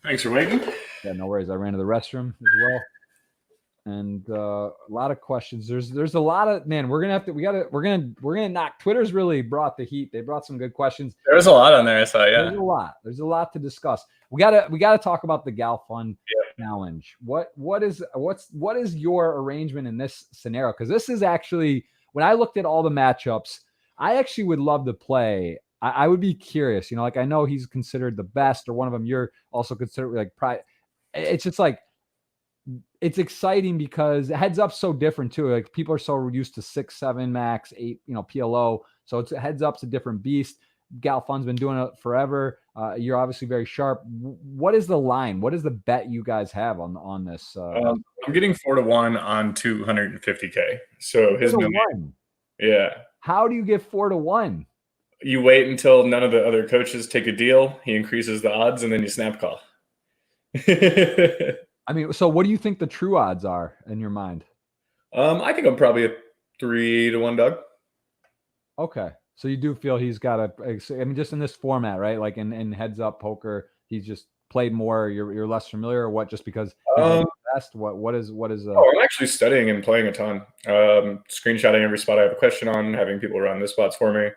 Thanks for waiting. Yeah, no worries. I ran to the restroom as well. And a lot of questions. There's a lot of, man, we're gonna knock. Twitter's really brought the heat. They brought some good questions. There's a lot on there, so yeah. There's a lot to discuss. We gotta talk about the Gal Fun challenge. What is your arrangement in this scenario? Because this is actually, when I looked at all the matchups, I actually would love to play. I would be curious, I know he's considered the best or one of them. You're also considered like pride. It's just like, it's exciting because heads up's so different too. Like people are so used to 6, 7 max, 8, PLO. So it's heads up's a different beast. Gal Fun's been doing it forever. You're obviously very sharp. What is the line? What is the bet you guys have on this? I'm getting 4-1 on 250K. So his million. Yeah. How do you get 4-1? You wait until none of the other coaches take a deal. He increases the odds, and then you snap call. I mean, so what do you think the true odds are in your mind? I think I'm probably a 3-1 dog. Okay. So you do feel he's got just in this format, right? Like in heads up poker, he's just played more. You're less familiar, or what? Just because he's the best. What is? I'm actually studying and playing a ton. Screenshotting every spot I have a question on, having people run the spots for me,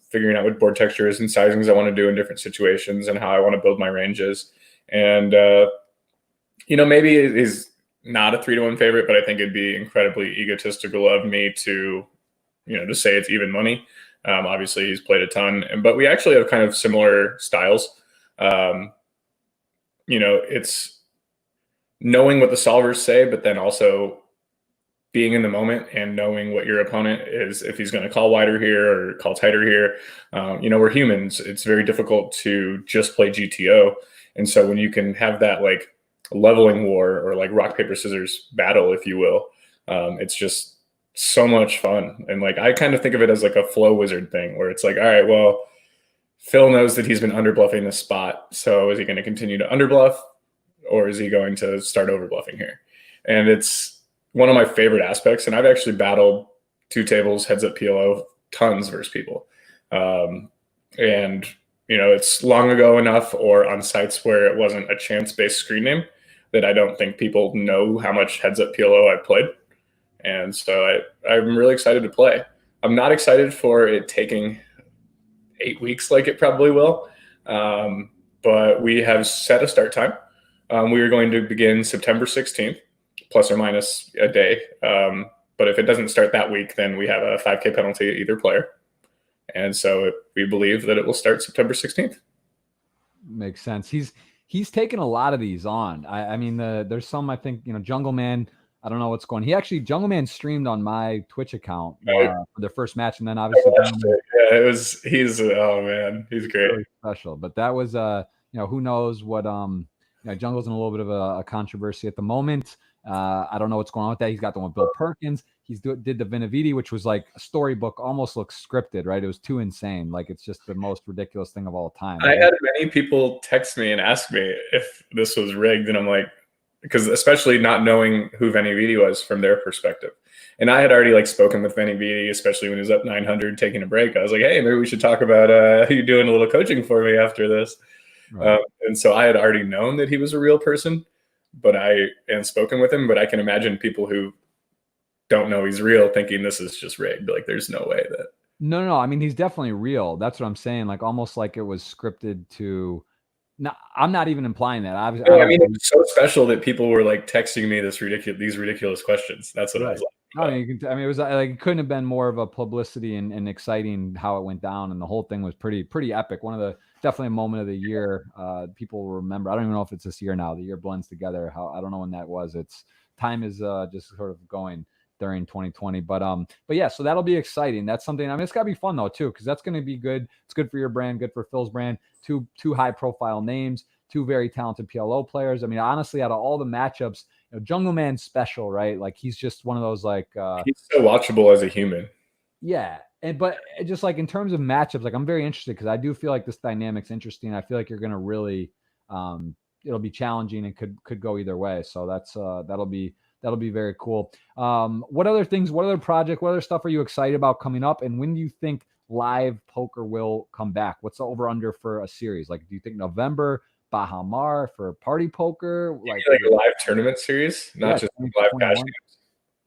figuring out what board textures and sizings I want to do in different situations and how I want to build my ranges. And maybe he's not a 3-1 favorite, but I think it'd be incredibly egotistical of me to say it's even money. Obviously he's played a ton, but we actually have kind of similar styles. It's knowing what the solvers say, but then also being in the moment and knowing what your opponent is, if he's going to call wider here or call tighter here. We're humans. It's very difficult to just play GTO. And so when you can have that like leveling war or like rock, paper, scissors battle, if you will, it's just so much fun. And like, I kind of think of it as like a flow wizard thing where it's like, all right, well, Phil knows that he's been underbluffing this spot. So is he going to continue to underbluff, or is he going to start overbluffing here? And it's one of my favorite aspects. And I've actually battled 2 tables, heads up PLO, tons versus people. It's long ago enough or on sites where it wasn't a chance-based screen name that I don't think people know how much heads up PLO I've played. And so I'm really excited to play. I'm not excited for it taking 8 weeks like it probably will. But we have set a start time. We are going to begin September 16th, plus or minus a day. But if it doesn't start that week, then we have a 5K penalty at either player. And so we believe that it will start September 16th. Makes sense. He's taken a lot of these on. I mean, there's some, I think, Jungle Man I don't know what's going on. He actually, Jungle Man streamed on my Twitch account Right. for their first match. And then I obviously, watched it. Yeah, oh man, he's great. really special. But that was, who knows what, Jungle's in a little bit of a controversy at the moment. I don't know what's going on with that. He's got the one with Bill Perkins. Did the Vinaviti, which was like a storybook, almost looks scripted, right? It was too insane. Like, it's just the most ridiculous thing of all time. I had many people text me and ask me if this was rigged, and I'm like, because especially not knowing who Vinaviti was from their perspective. And I had already like spoken with Vinaviti, especially when he was up 900 taking a break. I was like, hey, maybe we should talk about you doing a little coaching for me after this. Right. And so I had already known that he was a real person, and spoken with him, but I can imagine people who don't know he's real thinking this is just rigged. Like, there's no way that. No. I mean, he's definitely real. That's what I'm saying. Like, almost like it was scripted to. No, I'm not even implying that. I mean, it's so special that people were like texting me these ridiculous questions. That's what I was like. It was like, it couldn't have been more of a publicity and exciting how it went down, and the whole thing was pretty epic. One of the definitely a moment of the year. People will remember. I don't even know if it's this year now. The year blends together. I don't know when that was. It's time is just sort of going during 2020. But yeah, so that'll be exciting. That's something. I mean, it's gotta be fun though too, because that's going to be good. It's good for your brand, good for Phil's brand. Two high profile names, two very talented PLO players. I mean, honestly, out of all the matchups, Jungle Man's special, right? Like, he's just one of those like he's so watchable as a human. Yeah. But just like in terms of matchups, like, I'm very interested because I do feel like this dynamic's interesting. I feel like you're going to really, it'll be challenging and could go either way. So that's that'll be very cool. What other project, what other stuff are you excited about coming up? And when do you think live poker will come back? What's the over under for a series? Like, do you think November, Bahamar for party poker? Like a live tournament series, not just live cash games?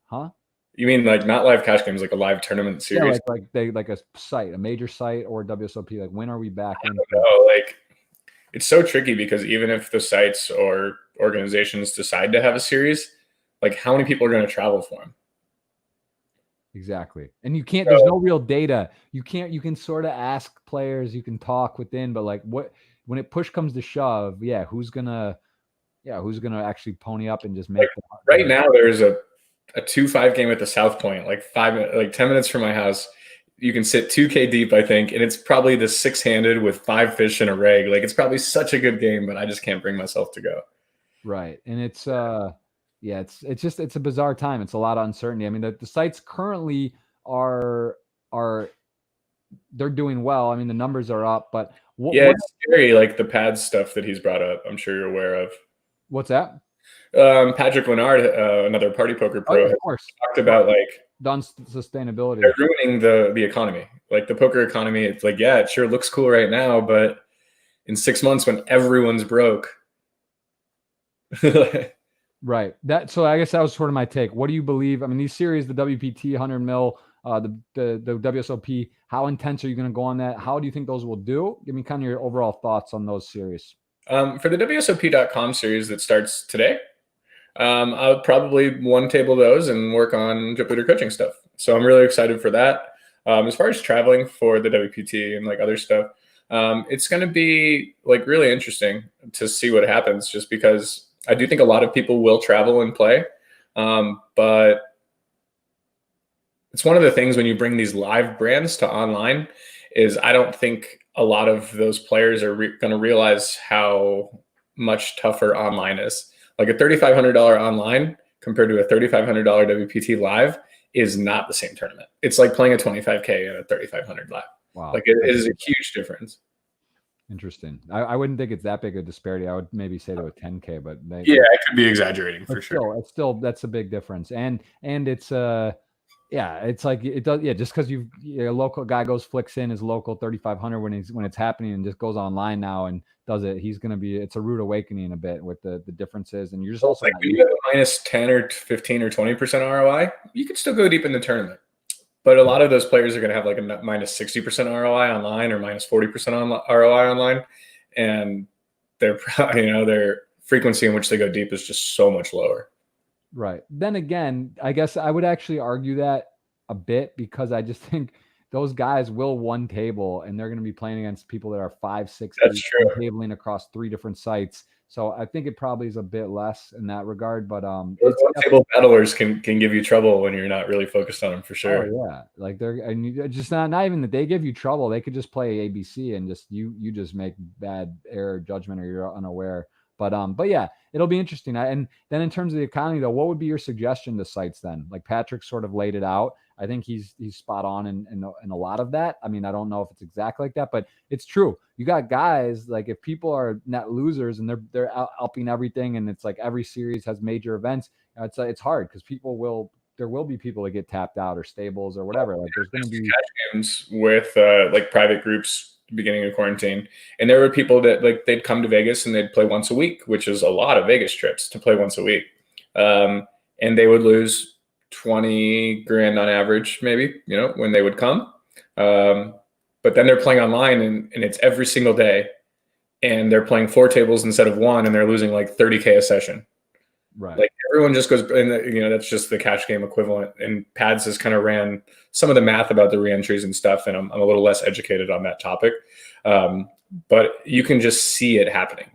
Huh? You mean like not live cash games, like a live tournament series? Yeah, like a site, a major site, or WSOP. Like, when are we back? I don't know. Like, it's so tricky because even if the sites or organizations decide to have a series, like, how many people are going to travel for them? Exactly. And you can't, there's no real data. You can sort of ask players, you can talk within, but like, when it push comes to shove, who's gonna actually pony up and just make right now there's a 2-5 game at the South Point, like 10 minutes from my house. You can sit 2K deep, I think, and it's probably the 6-handed with 5 fish and a reg. Like, it's probably such a good game, but I just can't bring myself to go. Right. And it's it's a bizarre time. It's a lot of uncertainty. I mean, the sites currently are they're doing well. I mean, the numbers are up, but it's scary, like the pad stuff that he's brought up. I'm sure you're aware of. What's that? Patrick Leonard, another party poker pro, talked about like sustainability. They're ruining the economy, like the poker economy. It's like, yeah, it sure looks cool right now, but in 6 months when everyone's broke. Right. So I guess that was sort of my take. What do you believe? I mean, these series, the WPT 100 mil, the WSOP, how intense are you going to go on that? How do you think those will do? Give me kind of your overall thoughts on those series. For the WSOP.com series that starts today, I'll probably one table those and work on Drip Leader coaching stuff. So I'm really excited for that. As far as traveling for the WPT and like other stuff, it's going to be like really interesting to see what happens, just because I do think a lot of people will travel and play. But it's one of the things when you bring these live brands to online is I don't think a lot of those players are going to realize how much tougher online is. Like a $3,500 online compared to a $3,500 WPT live is not the same tournament. It's like playing a 25K and a 3,500 live. Wow. Like it is a huge difference. Interesting. I wouldn't think it's that big a disparity. I would maybe say to a 10K, but it could be exaggerating for sure. It's still that's a big difference, and it's it's like it does. Yeah, just because a local guy flicks in his local 3,500 when it's happening and just goes online now and does it, it's a rude awakening a bit with the differences, and you're just also like when you have a minus 10 or 15 or 20% ROI, you can still go deep in the tournament. But a lot of those players are going to have like a minus 60% ROI online or minus 40% ROI online. And their frequency in which they go deep is just so much lower. Right. Then again, I guess I would actually argue that a bit, because I just think those guys will one table, and they're going to be playing against people that are 5, 6, That's 8, true. tabling across 3 different sites. So I think it probably is a bit less in that regard, but Those it's one-table battlers can give you trouble when you're not really focused on them, for sure. Oh yeah, like they're and just not even that they give you trouble. They could just play ABC and just you just make bad error judgment or you're unaware. But yeah, it'll be interesting. And then in terms of the economy though, what would be your suggestion to sites then? Like Patrick sort of laid it out. I think he's spot on in a lot of that. I mean, I don't know if it's exactly like that, but it's true. You got guys like if people are net losers and they're upping everything and it's like every series has major events, it's hard because there will be people that get tapped out or stables or whatever. Like there's going to be cash games with like private groups beginning of quarantine, and there were people that like they'd come to Vegas and they'd play once a week, which is a lot of Vegas trips to play once a week, and they would lose 20 grand on average, maybe, you know, when they would come. But then they're playing online and it's every single day, and they're playing 4 tables instead of 1, and they're losing like 30K a session. right. Like everyone just goes, and you know, that's just the cash game equivalent. And Pads has kind of ran some of the math about the reentries and stuff, and I'm a little less educated on that topic. But you can just see it happening.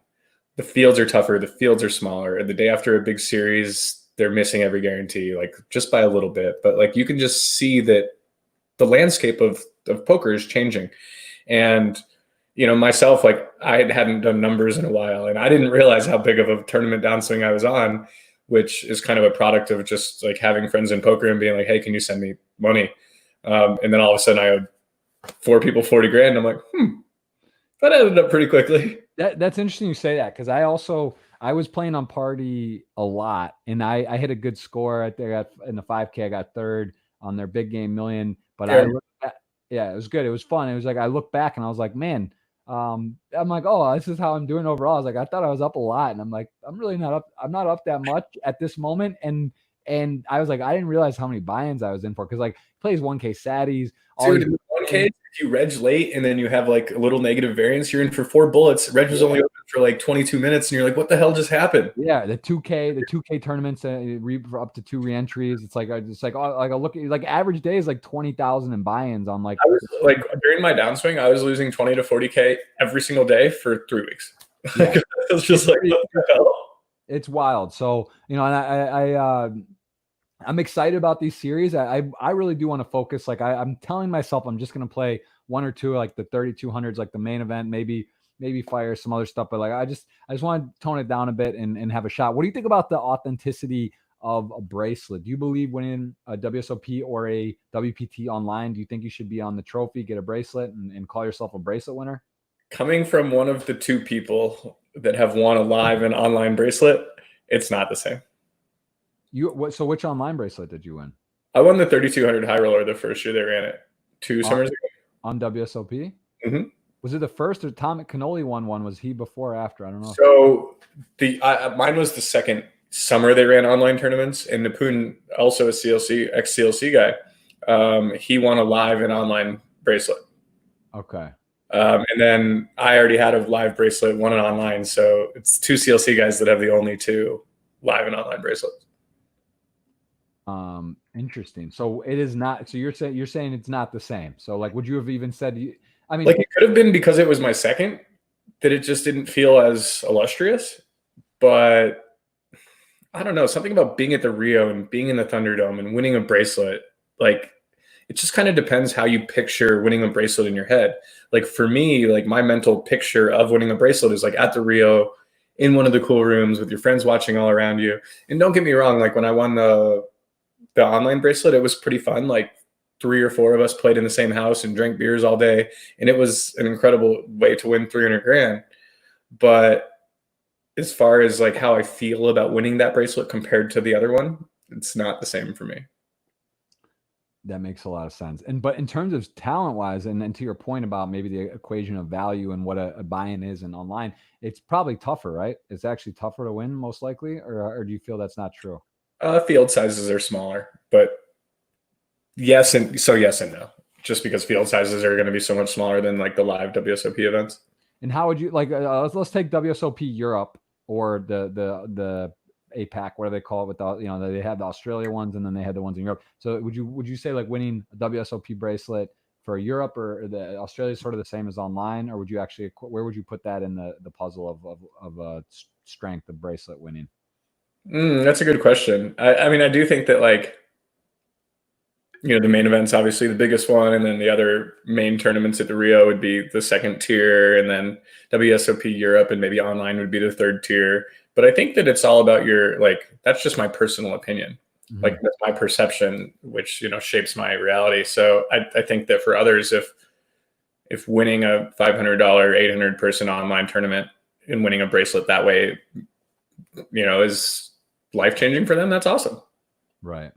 The fields are tougher, the fields are smaller, and the day after a big series, they're missing every guarantee, like just by a little bit. But like you can just see that the landscape of poker is changing. And you know, myself, like I hadn't done numbers in a while, and I didn't realize how big of a tournament downswing I was on, which is kind of a product of just like having friends in poker and being like, hey, can you send me money? And then all of a sudden I owed 4 people 40 grand. I'm like, that ended up pretty quickly. That's interesting you say that because I was playing on Party a lot and I hit a good score at there in the 5K. I got 3rd on their big game million, but yeah, it was good. It was fun. It was like I looked back and I was like, man, I'm like, oh, this is how I'm doing overall. I was like, I thought I was up a lot, and I'm like, I'm really not up. I'm not up that much at this moment. And I was like, I didn't realize how many buy-ins I was in for because like he plays 1K saddies. Dude, 1K, if you reg late and then you have like a little negative variance, you're in for 4 bullets. Reg was only open for like 22 minutes, and you're like, what the hell just happened? Yeah, the 2K tournaments up to 2 reentries. It's like I look at like average day is like 20,000 in buy-ins on like. I was like during my downswing, I was losing 20 to 40K every single day for 3 weeks. Yeah. It was just like, what the hell? It's wild. So you know, and I'm excited about these series. I really do want to focus. Like I'm telling myself I'm just going to play 1 or 2, like the 3200s, like the main event, maybe fire some other stuff. But like, I just want to tone it down a bit and have a shot. What do you think about the authenticity of a bracelet? Do you believe winning a WSOP or a WPT online, do you think you should be on the trophy, get a bracelet and call yourself a bracelet winner? Coming from one of the 2 people that have won a live and online bracelet, it's not the same. So which online bracelet did you win? I won the 3200 high roller the first year they ran it 2 summers ago. On WSOP? Mm-hmm. Was it the first or Tom Canoli won one? Was he before or after? I don't know. So mine was the second summer they ran online tournaments, and Nipun, also a CLC, ex-CLC guy, he won a live and online bracelet. Okay. And then I already had a live bracelet, one and online. So it's 2 CLC guys that have the only 2 live and online bracelets. Interesting. So it is not. So you're saying it's not the same. So like, would you have even said? I mean, like it could have been because it was my second that it just didn't feel as illustrious. But I don't know, something about being at the Rio and being in the Thunderdome and winning a bracelet, like it just kind of depends how you picture winning a bracelet in your head. Like for me, like my mental picture of winning a bracelet is like at the Rio in one of the cool rooms with your friends watching all around you. And don't get me wrong, like when I won the online bracelet, it was pretty fun. Like 3 or 4 of us played in the same house and drank beers all day. And it was an incredible way to win 300 grand. But as far as like how I feel about winning that bracelet compared to the other one, it's not the same for me. That makes a lot of sense. But in terms of talent wise, and to your point about maybe the equation of value and what a buy-in is and online, it's probably tougher, right? It's actually tougher to win most likely, or do you feel that's not true? Field sizes are smaller, but yes and no. Just because field sizes are going to be so much smaller than like the live WSOP events. And how would you like? Let's take WSOP Europe or the APAC, what do they call it? With the, you know, they have the Australia ones and then they had the ones in Europe. So would you say like winning a WSOP bracelet for Europe, or the Australia is sort of the same as online, or would you actually, where would you put that in the puzzle of strength of bracelet winning? That's a good question. I mean, I do think that, like, the main event's obviously the biggest one, and then the other main tournaments at the Rio would be the second tier, and then WSOP Europe and maybe online would be the third tier. But I think that it's all about that's just my personal opinion. Mm-hmm. Like, that's my perception, which, shapes my reality. So I think that for others, if winning a $500, 800 person online tournament and winning a bracelet that way, is life-changing for them, that's awesome. Right.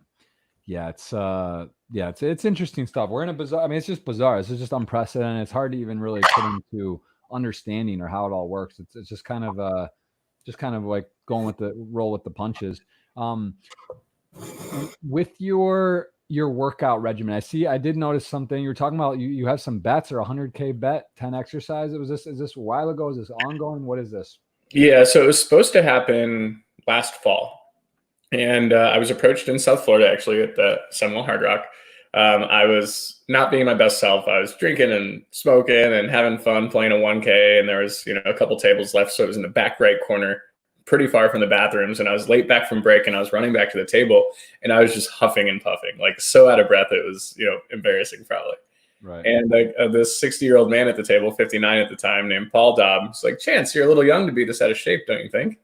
Yeah, it's interesting stuff. We're in a bizarre, I mean, it's just bizarre. It's just unprecedented. It's hard to even really put into understanding or how it all works. It's just kind of like going with the roll with the punches. With your workout regimen, I did notice something. You were talking about you have some bets, or 100K bet, 10 exercises. Is this a while ago? Is this ongoing? What is this? Yeah, so it was supposed to happen last fall. And I was approached in South Florida, actually, at the Seminole Hard Rock. I was not being my best self. I was drinking and smoking and having fun playing a 1K. And there was, a couple tables left. So it was in the back right corner, pretty far from the bathrooms. And I was late back from break, and I was running back to the table, and I was just huffing and puffing, like so out of breath. It was, embarrassing probably. Right. And this 60-year-old man at the table, 59 at the time, named Paul Dobb, was like, "Chance, you're a little young to be this out of shape, don't you think?"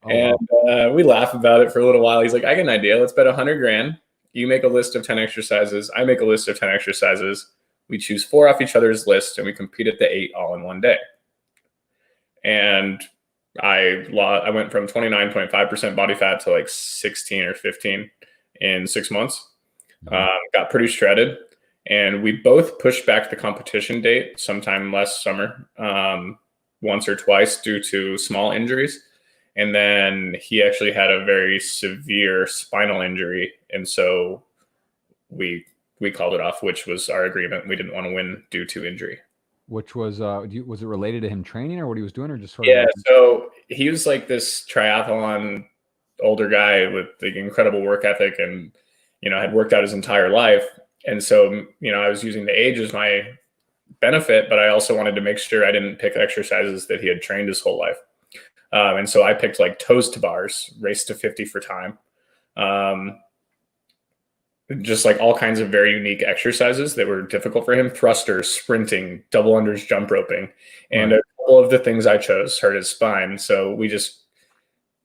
Oh, and wow. We laugh about it for a little while. He's like, "I got an idea. Let's bet 100 grand. You make a list of 10 exercises. I make a list of 10 exercises. We choose 4 off each other's list, and we compete at the 8 all in one day." And I went from 29.5% body fat to like 16 or 15 in 6 months. Got pretty shredded. And we both pushed back the competition date sometime last summer, once or twice due to small injuries. And then he actually had a very severe spinal injury. And so we called it off, which was our agreement. We didn't want to win due to injury. Which was, was it related to him training or what he was doing, or just sort of? Yeah, so he was like this triathlon older guy with the incredible work ethic and, had worked out his entire life. And so, I was using the age as my benefit, but I also wanted to make sure I didn't pick exercises that he had trained his whole life. And so I picked like toes to bars, race to 50 for time. Just like all kinds of very unique exercises that were difficult for him: thrusters, sprinting, double unders, jump roping. And a couple of the things I chose hurt his spine. So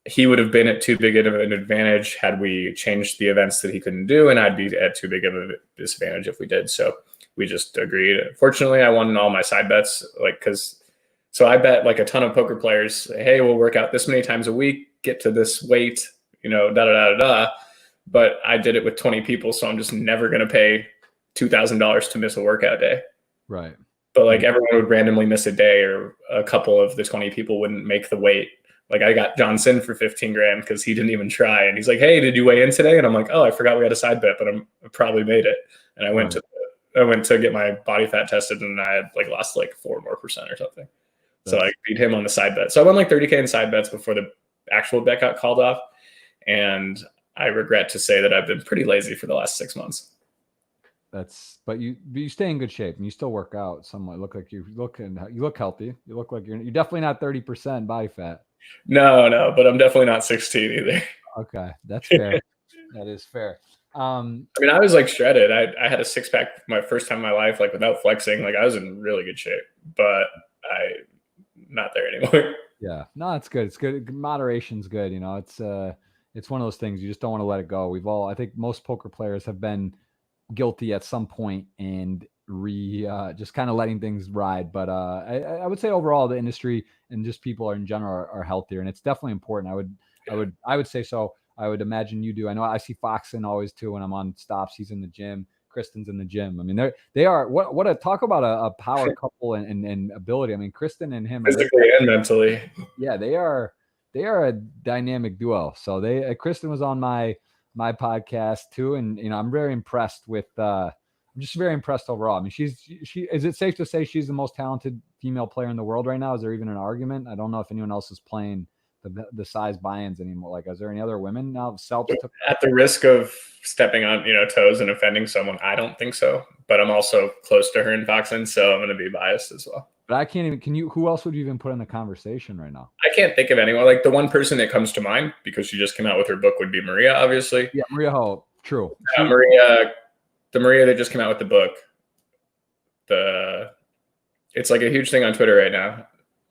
he would have been at too big of an advantage had we changed the events that he couldn't do, and I'd be at too big of a disadvantage if we did. So we just agreed. Fortunately, I won all my side bets, so I bet like a ton of poker players, "Hey, we'll work out this many times a week, get to this weight, da-da-da-da-da." But I did it with 20 people, so I'm just never going to pay $2,000 to miss a workout day. Right. But like everyone would randomly miss a day, or a couple of the 20 people wouldn't make the weight. Like I got Johnson for 15 grand because he didn't even try. And he's like, "Hey, did you weigh in today?" And I'm like, "Oh, I forgot we had a side bet, but I probably made it." And I went to get my body fat tested, and I had lost 4% more or something. So I beat him on the side bet. So I won like 30K in side bets before the actual bet got called off. And I regret to say that I've been pretty lazy for the last 6 months. But you stay in good shape and you still work out somewhat. You look healthy. You look like you're definitely not 30% body fat. No, but I'm definitely not 16 either. Okay, that's fair. That is fair. I mean, I was shredded. I had a 6-pack my first time in my life, without flexing. I was in really good shape, but I'm not there anymore. Yeah, no, it's good. It's good. Moderation's good. It's one of those things you just don't want to let it go. I think most poker players have been guilty at some point and just kind of letting things ride. But I would say overall the industry and just people in general are healthier, and it's definitely important. I would say so. I would imagine you do. I know I see Foxon always too when I'm on stops. He's in the gym. Krsten's in the gym. I mean, they are talk about a power couple and ability. I mean, Kristen and him physically and mentally. Yeah, they are a dynamic duo. So Kristen was on my podcast too, and I'm very impressed with. I'm just very impressed overall. I mean, she is it safe to say she's the most talented female player in the world right now? Is there even an argument? I don't know if anyone else is playing the size buy-ins anymore? Like, is there any other women now? Selps took At the risk of stepping on toes and offending someone, I don't think so. But I'm also close to her in boxing, so I'm going to be biased as well. But I can't even. Can you? Who else would you even put in the conversation right now? I can't think of anyone. Like the one person that comes to mind because she just came out with her book would be Maria, obviously. Yeah, Maria Ho. True. Maria, the Maria that just came out with the book. It's like a huge thing on Twitter right now.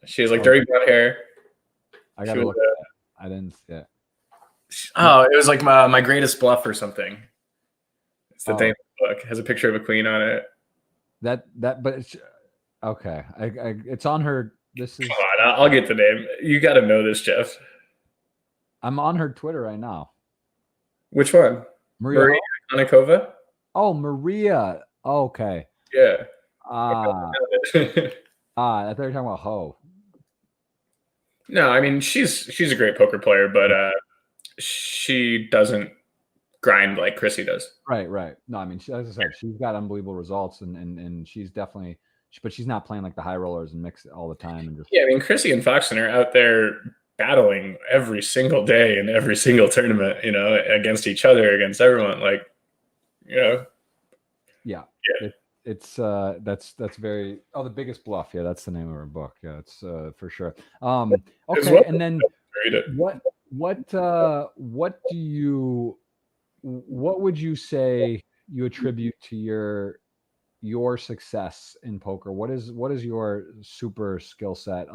She has like dirty blonde hair. I gotta look at that. I didn't see it. Oh, it was like my greatest bluff or something. It's the name of the book. It has a picture of a queen on it. But it's okay. It's on her. This is. Come on, I'll get the name. You got to know this, Jeff. I'm on her Twitter right now. Which one? Maria Konnikova? Oh, Maria. Oh, okay. Yeah. I thought you were talking about Ho. No, I mean she's a great poker player, but she doesn't grind like Chrissy does. Right. No, I mean, as I said, she's got unbelievable results, and she's definitely, but she's not playing like the high rollers and mix it all the time. And just I mean, Chrissy and Foxon are out there battling every single day in every single tournament, against each other, against everyone. Like, yeah. It's that's very The Biggest Bluff. Yeah, that's the name of her book. Yeah, it's for sure. Okay, and then what would you say you attribute to your success in poker? What is your super skill set?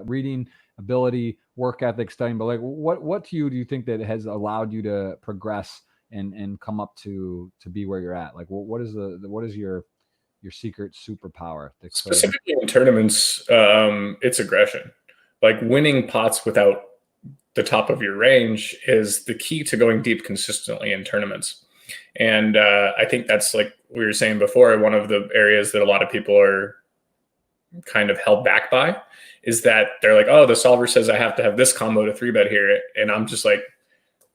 Reading ability, work ethic, studying, but like what do you think that has allowed you to progress and come up to be where you're at? Like what is your secret superpower? Specifically in tournaments, it's aggression. Like winning pots without the top of your range is the key to going deep consistently in tournaments. And I think that's, like we were saying before, one of the areas that a lot of people are kind of held back by is that they're like, oh, the solver says I have to have this combo to 3-bet here. And I'm just like,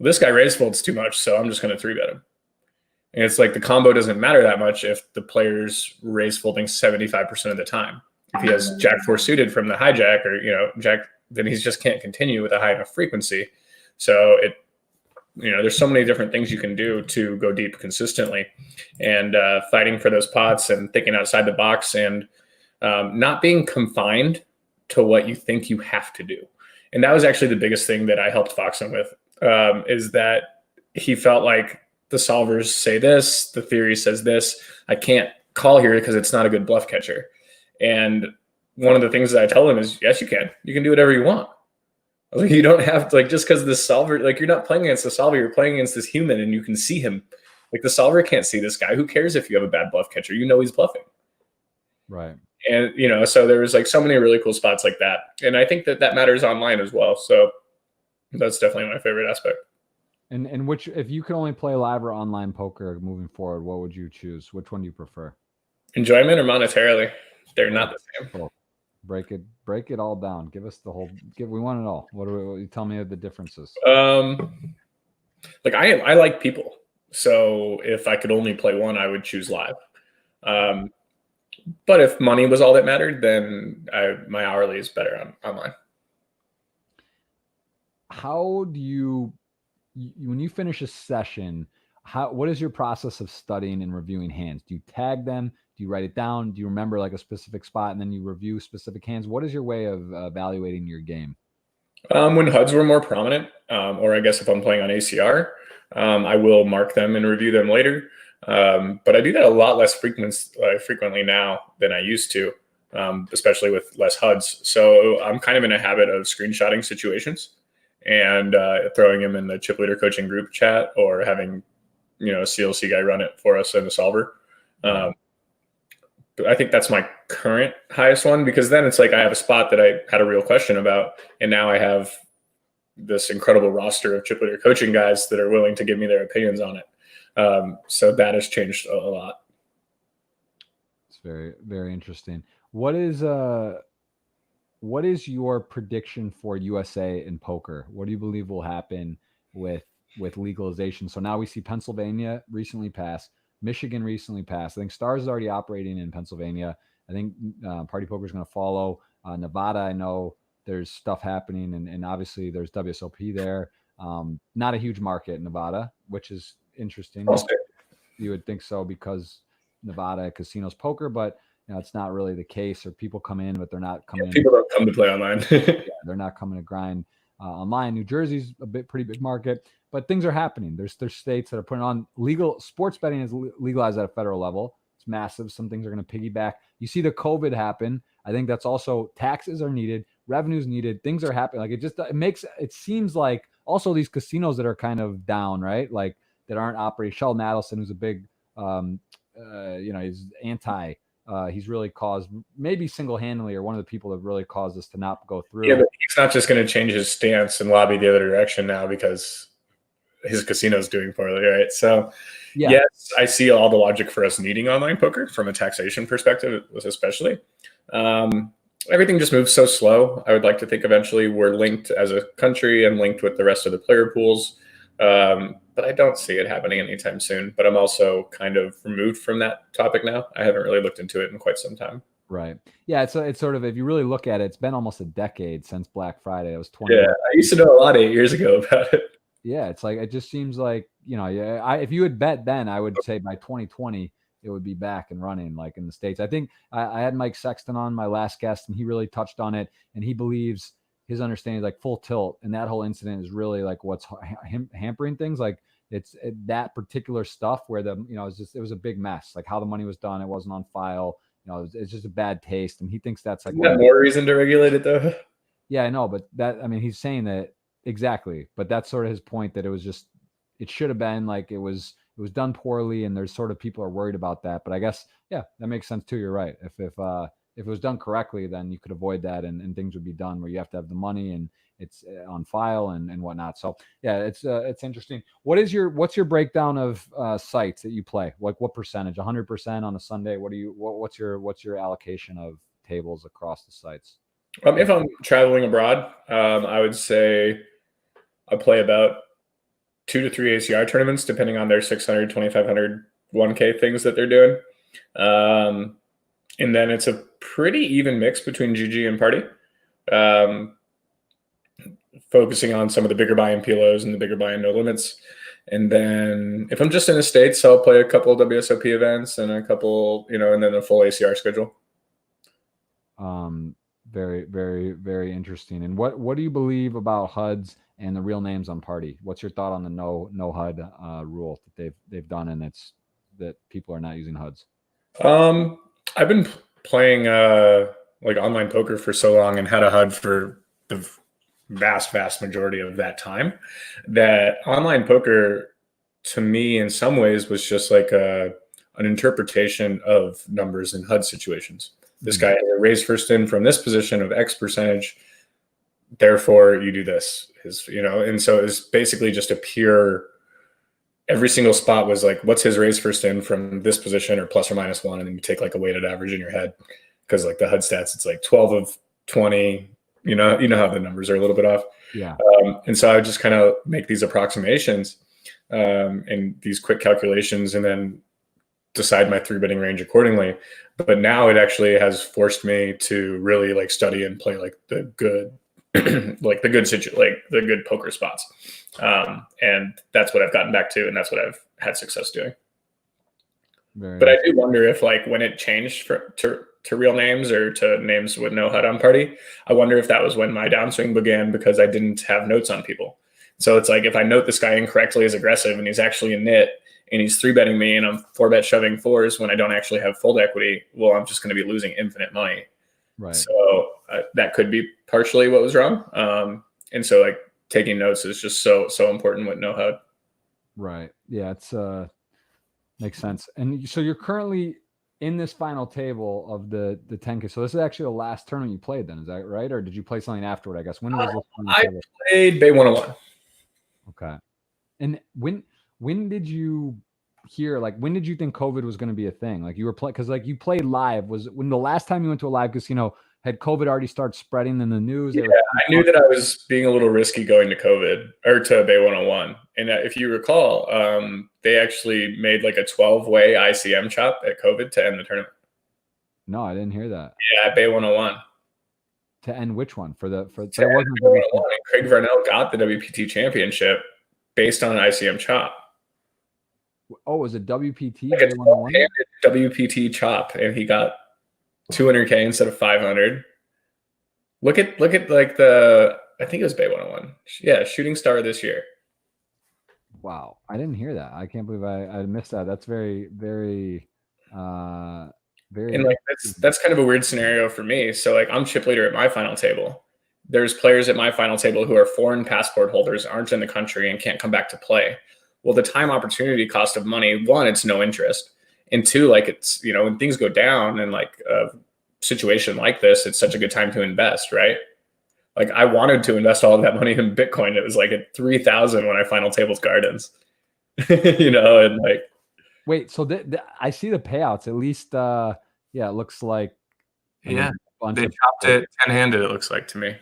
well, this guy raise folds too much, so I'm just going to 3-bet him. And it's like the combo doesn't matter that much if the player's raise folding 75% of the time. If he has Jack 4 suited from the hijack or, Jack, then he just can't continue with a high enough frequency. So there's so many different things you can do to go deep consistently, and fighting for those pots and thinking outside the box and not being confined to what you think you have to do. And that was actually the biggest thing that I helped Foxon with, is that he felt like the solvers say this, the theory says this, I can't call here because it's not a good bluff catcher. And one of the things that I tell him is, yes, you can. You can do whatever you want. Like, you don't have to, like, just because the solver, like, you're not playing against the solver, you're playing against this human and you can see him. Like, the solver can't see this guy. Who cares if you have a bad bluff catcher? He's bluffing. Right. And, so there was like so many really cool spots like that. And I think that matters online as well. So that's definitely my favorite aspect. And if you could only play live or online poker moving forward, what would you choose? Which one do you prefer? Enjoyment or monetarily? They're not the same. Cool. Break it all down. Give us the whole. We want it all. What you tell me the differences? Like I like people. So if I could only play one, I would choose live. But if money was all that mattered, then my hourly is better online. How do you when you finish a session, what is your process of studying and reviewing hands? Do you tag them? Do you write it down? Do you remember like a specific spot and then you review specific hands? What is your way of evaluating your game? When HUDs were more prominent, or I guess if I'm playing on ACR, I will mark them and review them later. But I do that a lot less frequently now than I used to, especially with less HUDs. So I'm kind of in a habit of screenshotting situations and throwing them in the chip leader coaching group chat, or having a CLC guy run it for us in the solver. I think that's my current highest one, because then it's like I have a spot that I had a real question about, and now I have this incredible roster of chip leader coaching guys that are willing to give me their opinions on it. So that has changed a lot. It's very, very interesting. What is your prediction for USA in poker? What do you believe will happen with legalization? So now we see Pennsylvania recently passed, Michigan recently passed. I think Stars is already operating in Pennsylvania. I think Party Poker is going to follow. Nevada, I know there's stuff happening, and obviously there's WSOP there. Not a huge market in Nevada, which is interesting. You would think so because Nevada casinos poker, but it's not really the case. Or people come in, but they're not coming. People don't come to play online. They're not coming to grind online. New Jersey's pretty big market, but things are happening. There's states that are putting on legal sports betting is legalized at a federal level. It's massive. Some things are going to piggyback. You see the COVID happen. I think that's also taxes are needed, revenues needed. Things are happening. Like it seems like also these casinos that are kind of down, right? Like that aren't operating. Sheldon Adelson, who's a big, he's anti. He's really caused, maybe single-handedly, or one of the people that really caused this to not go through. Yeah, but he's not just going to change his stance and lobby the other direction now because his casino's doing poorly, right? So, yes, I see all the logic for us needing online poker from a taxation perspective, especially. Everything just moves so slow. I would like to think eventually we're linked as a country and linked with the rest of the player pools. But I don't see it happening anytime soon. But I'm also kind of removed from that topic now. I haven't really looked into it in quite some time. Right. Yeah. It's sort of, if you really look at it, it's been almost a decade since Black Friday. It was 20. Yeah. I used to know a lot 8 years ago about it. Yeah. It's like, it just seems like, if you had bet then, I would say by 2020, it would be back and running like in the States. I think I had Mike Sexton on, my last guest, and he really touched on it. And he believes his understanding is like Full Tilt. And that whole incident is really like what's hampering things. Like that particular stuff where it was a big mess, like how the money was done. It wasn't on file. It's just a bad taste. And he thinks that's like more reason to regulate it though. Yeah, I know. But he's saying that exactly, but that's sort of his point, that it should have been like, it was done poorly. And there's sort of people are worried about that, but I guess, yeah, that makes sense too. You're right. If it was done correctly, then you could avoid that and things would be done where you have to have the money and it's on file and whatnot. So yeah, it's interesting. What's your breakdown of sites that you play? Like what percentage? 100% on a Sunday? What's your allocation of tables across the sites? If I'm traveling abroad, I would say I play about 2 to 3 ACR tournaments, depending on their 600, 2,500, 1K things that they're doing. And then it's a pretty even mix between GG and party, focusing on some of the bigger buy-in PLOs and the bigger buy-in no limits. And then if I'm just in the States, I'll play a couple of WSOP events and a couple, and then a full ACR schedule. Very, very, very interesting. And what do you believe about HUDs and the real names on party? What's your thought on the no HUD rule that they've done, and that people are not using HUDs? I've been playing like online poker for so long and had a HUD for the vast majority of that time, that online poker to me in some ways was just like an interpretation of numbers in HUD situations. This guy raised first in from this position of X percentage, therefore you do this, and so it's basically just a pure, every single spot was like, what's his raise first in from this position, or plus or minus 1, and then you take like a weighted average in your head, because like the HUD stats, it's like 12 of 20. You know how the numbers are a little bit off. Yeah. And so I would just kind of make these approximations and these quick calculations, and then decide my 3-betting range accordingly. But now it actually has forced me to really like study and play like the good, like the good poker spots. And that's what I've gotten back to, and that's what I've had success doing. But I do wonder if like when it changed to real names or to names with no HUD on party, I wonder if that was when my downswing began, because I didn't have notes on people. So it's like, if I note this guy incorrectly as aggressive and he's actually a nit and he's 3-betting me and I'm 4-bet shoving 4s when I don't actually have fold equity, well, I'm just going to be losing infinite money. Right. So that could be partially what was wrong. And so like taking notes is just so important with no HUD. Right. Yeah, it's makes sense. And so you're currently in this final table of the 10K. So this is actually the last tournament you played then, is that right? Or did you play something afterward, I guess? When was this? I played Bay 101. Okay. And when did you hear, like, when did you think COVID was going to be a thing? Like you were playing, because like you played live, was when the last time you went to a live casino, had COVID already started spreading in the news? Yeah, I knew that I was being a little risky going to COVID or to Bay 101. And if you recall, they actually made like a 12-way ICM chop at COVID to end the tournament. No, I didn't hear that. Yeah, at Bay 101. end which one for there wasn't a WSOP. Craig Varnell got the WPT championship based on an ICM chop. Oh, was it WPT? Like a WPT chop, and he got 200K instead of 500. Look at like I think it was Bay 101. Yeah, shooting star this year. Wow, I didn't hear that. I can't believe I missed that. That's very, very, very. And like that's kind of a weird scenario for me. So like I'm chip leader at my final table. There's players at my final table who are foreign passport holders, aren't in the country, and can't come back to play. Well, the time opportunity cost of money, one, it's no interest. And two, like it's, you know, when things go down and like a situation like this, it's such a good time to invest, right? Like I wanted to invest all of that money in Bitcoin. It was like at 3,000 when I final tables Gardens, you know, and like. Wait, so I see the payouts at least. Yeah, it looks like. Yeah, they chopped it 10-handed. It looks like to me.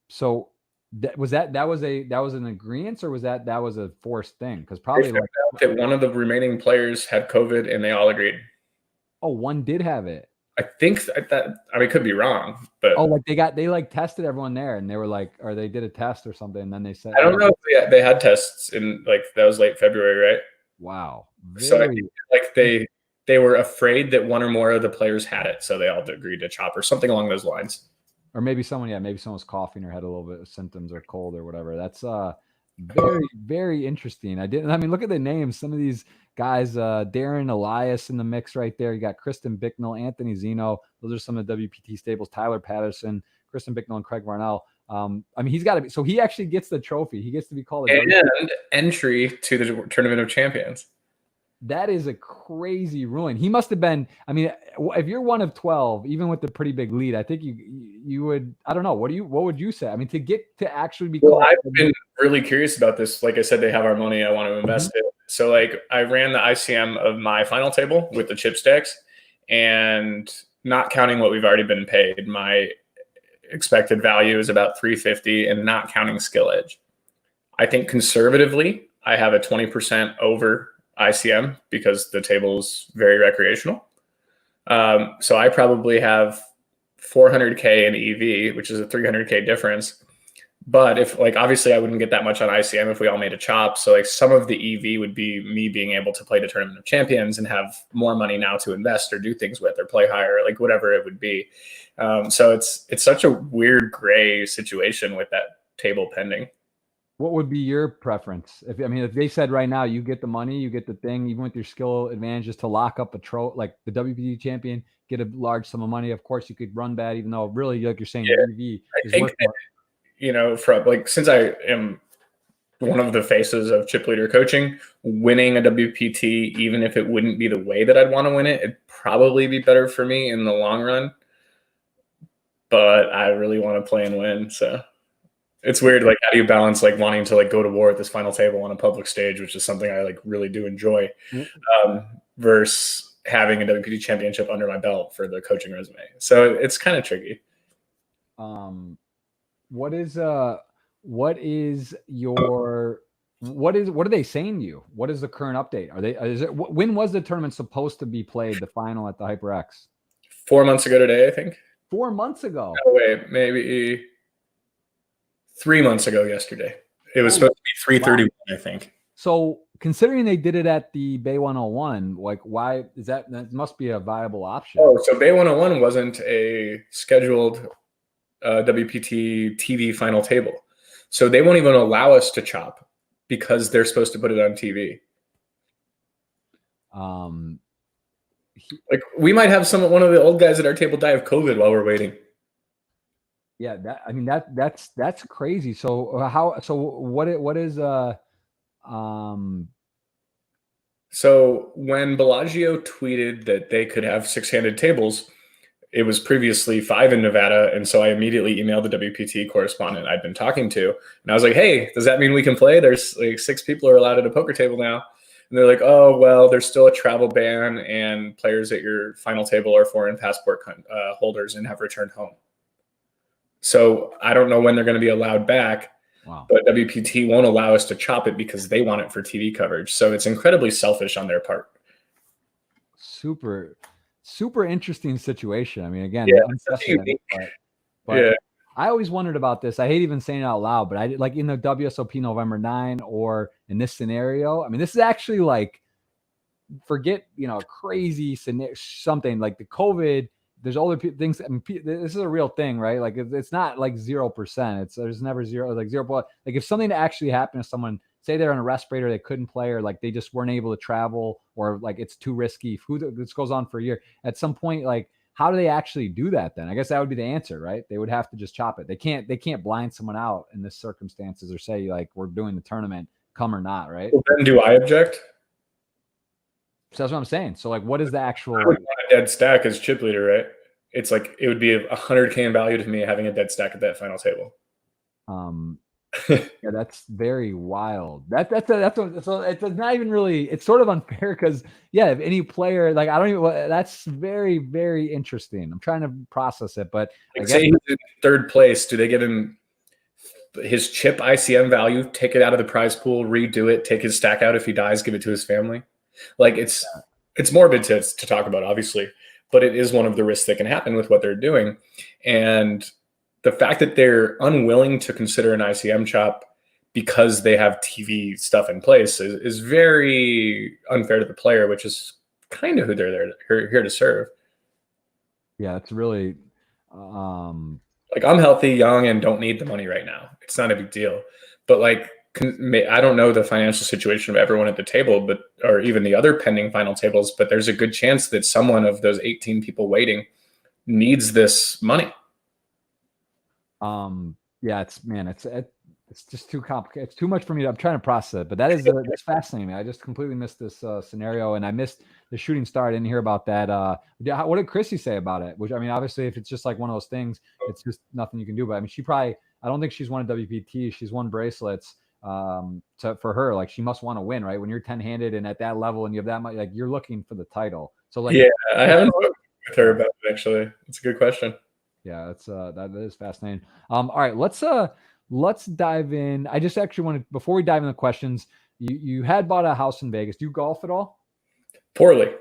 So was an agreement, or was that was a forced thing? Because probably like that one of the remaining players had COVID and they all agreed. Oh, one did have it. I think that I mean, could be wrong, but like they tested everyone there, and they were like, or they did a test or something, and then they said I don't know if they had tests in like that was late February, right? Wow. So I think like they were afraid that one or more of the players had it, so they all agreed to chop or something along those lines. Or maybe someone was coughing or had a little bit of symptoms or cold or whatever. That's very, very interesting. I mean, look at the names. Some of these guys, Darren Elias in the mix right there. You got Kristen Bicknell, Anthony Zeno. Those are some of the WPT stables. Tyler Patterson, Kristen Bicknell, and Craig Varnell. I mean, he's got to be. So he actually gets the trophy. He gets to be called and entry to the Tournament of Champions. That is a crazy ruin. He must have been. I mean, if you're one of 12, even with the pretty big lead, I think you would. I don't know. What would you say? I mean, to get to actually be called. I've been really curious about this. Like I said, they have our money. I want to invest it. So like I ran the ICM of my final table with the chip stacks, and not counting what we've already been paid, my expected value is about 350, and not counting skill edge. I think conservatively, I have a 20% over ICM because the table is very recreational. So I probably have 400K in EV, which is a 300K difference. But if like, obviously I wouldn't get that much on ICM if we all made a chop. So like some of the EV would be me being able to play the Tournament of Champions and have more money now to invest or do things with or play higher, like whatever it would be. So it's such a weird gray situation with that table pending. What would be your preference? If they said right now you get the money, you get the thing, even with your skill advantages to lock up like the WPT champion, get a large sum of money. Of course, you could run bad, even though really, like you're saying, EV is worth more. You know, from like since I am one of the faces of chip leader coaching, winning a WPT, even if it wouldn't be the way that I'd want to win it, it'd probably be better for me in the long run. But I really want to play and win, so. It's weird, like how do you balance like wanting to like go to war at this final table on a public stage, which is something I like really do enjoy, versus having a WPT championship under my belt for the coaching resume. So it's kind of tricky. What are they saying to you? What is the current update? When was the tournament supposed to be played, the final at the HyperX? 4 months ago today, I think. 4 months ago. No way, maybe 3 months ago yesterday. It was supposed to be 3:31, I think. So considering they did it at the Bay 101, like why is that must be a viable option? Oh, so Bay 101 wasn't a scheduled WPT TV final table. So they won't even allow us to chop because they're supposed to put it on TV. Like we might have one of the old guys at our table die of COVID while we're waiting. Yeah, that's crazy. So what is So when Bellagio tweeted that they could have 6-handed tables, it was previously 5 in Nevada, and so I immediately emailed the WPT correspondent I'd been talking to, and I was like, "Hey, does that mean we can play? There's like 6 people are allowed at a poker table now." And they're like, "Oh, well, there's still a travel ban, and players at your final table are foreign passport holders and have returned home." So I don't know when they're going to be allowed back, but WPT won't allow us to chop it because they want it for TV coverage. So it's incredibly selfish on their part. Super, super interesting situation. I mean, again, But Yeah. I always wondered about this. I hate even saying it out loud, but I like in the WSOP November 9 or in this scenario. I mean, this is actually like, forget, a crazy something like the COVID. There's other things. I mean, this is a real thing, right? Like it's not like 0%. There's never zero, like 0. Like if something actually happened to someone, say they're on a respirator, they couldn't play, or like they just weren't able to travel, or like it's too risky. This goes on for a year. At some point, like how do they actually do that? Then I guess that would be the answer, right? They would have to just chop it. They can't blind someone out in this circumstances or say like we're doing the tournament, come or not, right? Well, then do I object? So that's what I'm saying. So like, what is the actual? I would want a dead stack as chip leader, right? It's like it would be 100K in value to me having a dead stack at that final table. Yeah, that's very wild. That's so it's not even really. It's sort of unfair because if any player like I don't even. That's very very interesting. I'm trying to process it, but like say he's in third place, do they give him his chip ICM value, take it out of the prize pool, redo it, take his stack out if he dies, give it to his family? Like it's morbid to talk about, obviously, but it is one of the risks that can happen with what they're doing. And the fact that they're unwilling to consider an ICM chop because they have TV stuff in place is very unfair to the player, which is kind of who they're here to serve. Yeah, it's really like I'm healthy, young, and don't need the money right now. It's not a big deal. But like, I don't know the financial situation of everyone at the table, or even the other pending final tables, but there's a good chance that someone of those 18 people waiting needs this money. Yeah, it's just too complicated. It's too much for me. I'm trying to process it, but that's fascinating. I just completely missed this scenario, and I missed the shooting star. I didn't hear about that. What did Chrissy say about it? Which, I mean, obviously, if it's just like one of those things, it's just nothing you can do. But I mean, I don't think she's won a WPT. She's won bracelets. For her, like she must want to win, right? When you're 10-handed and at that level, and you have that much, like you're looking for the title. So like, yeah, I haven't spoken with her about it actually. It's a good question. Yeah, that is fascinating. All right, let's dive in. I just actually wanted, before we dive into the questions, you had bought a house in Vegas. Do you golf at all? Poorly.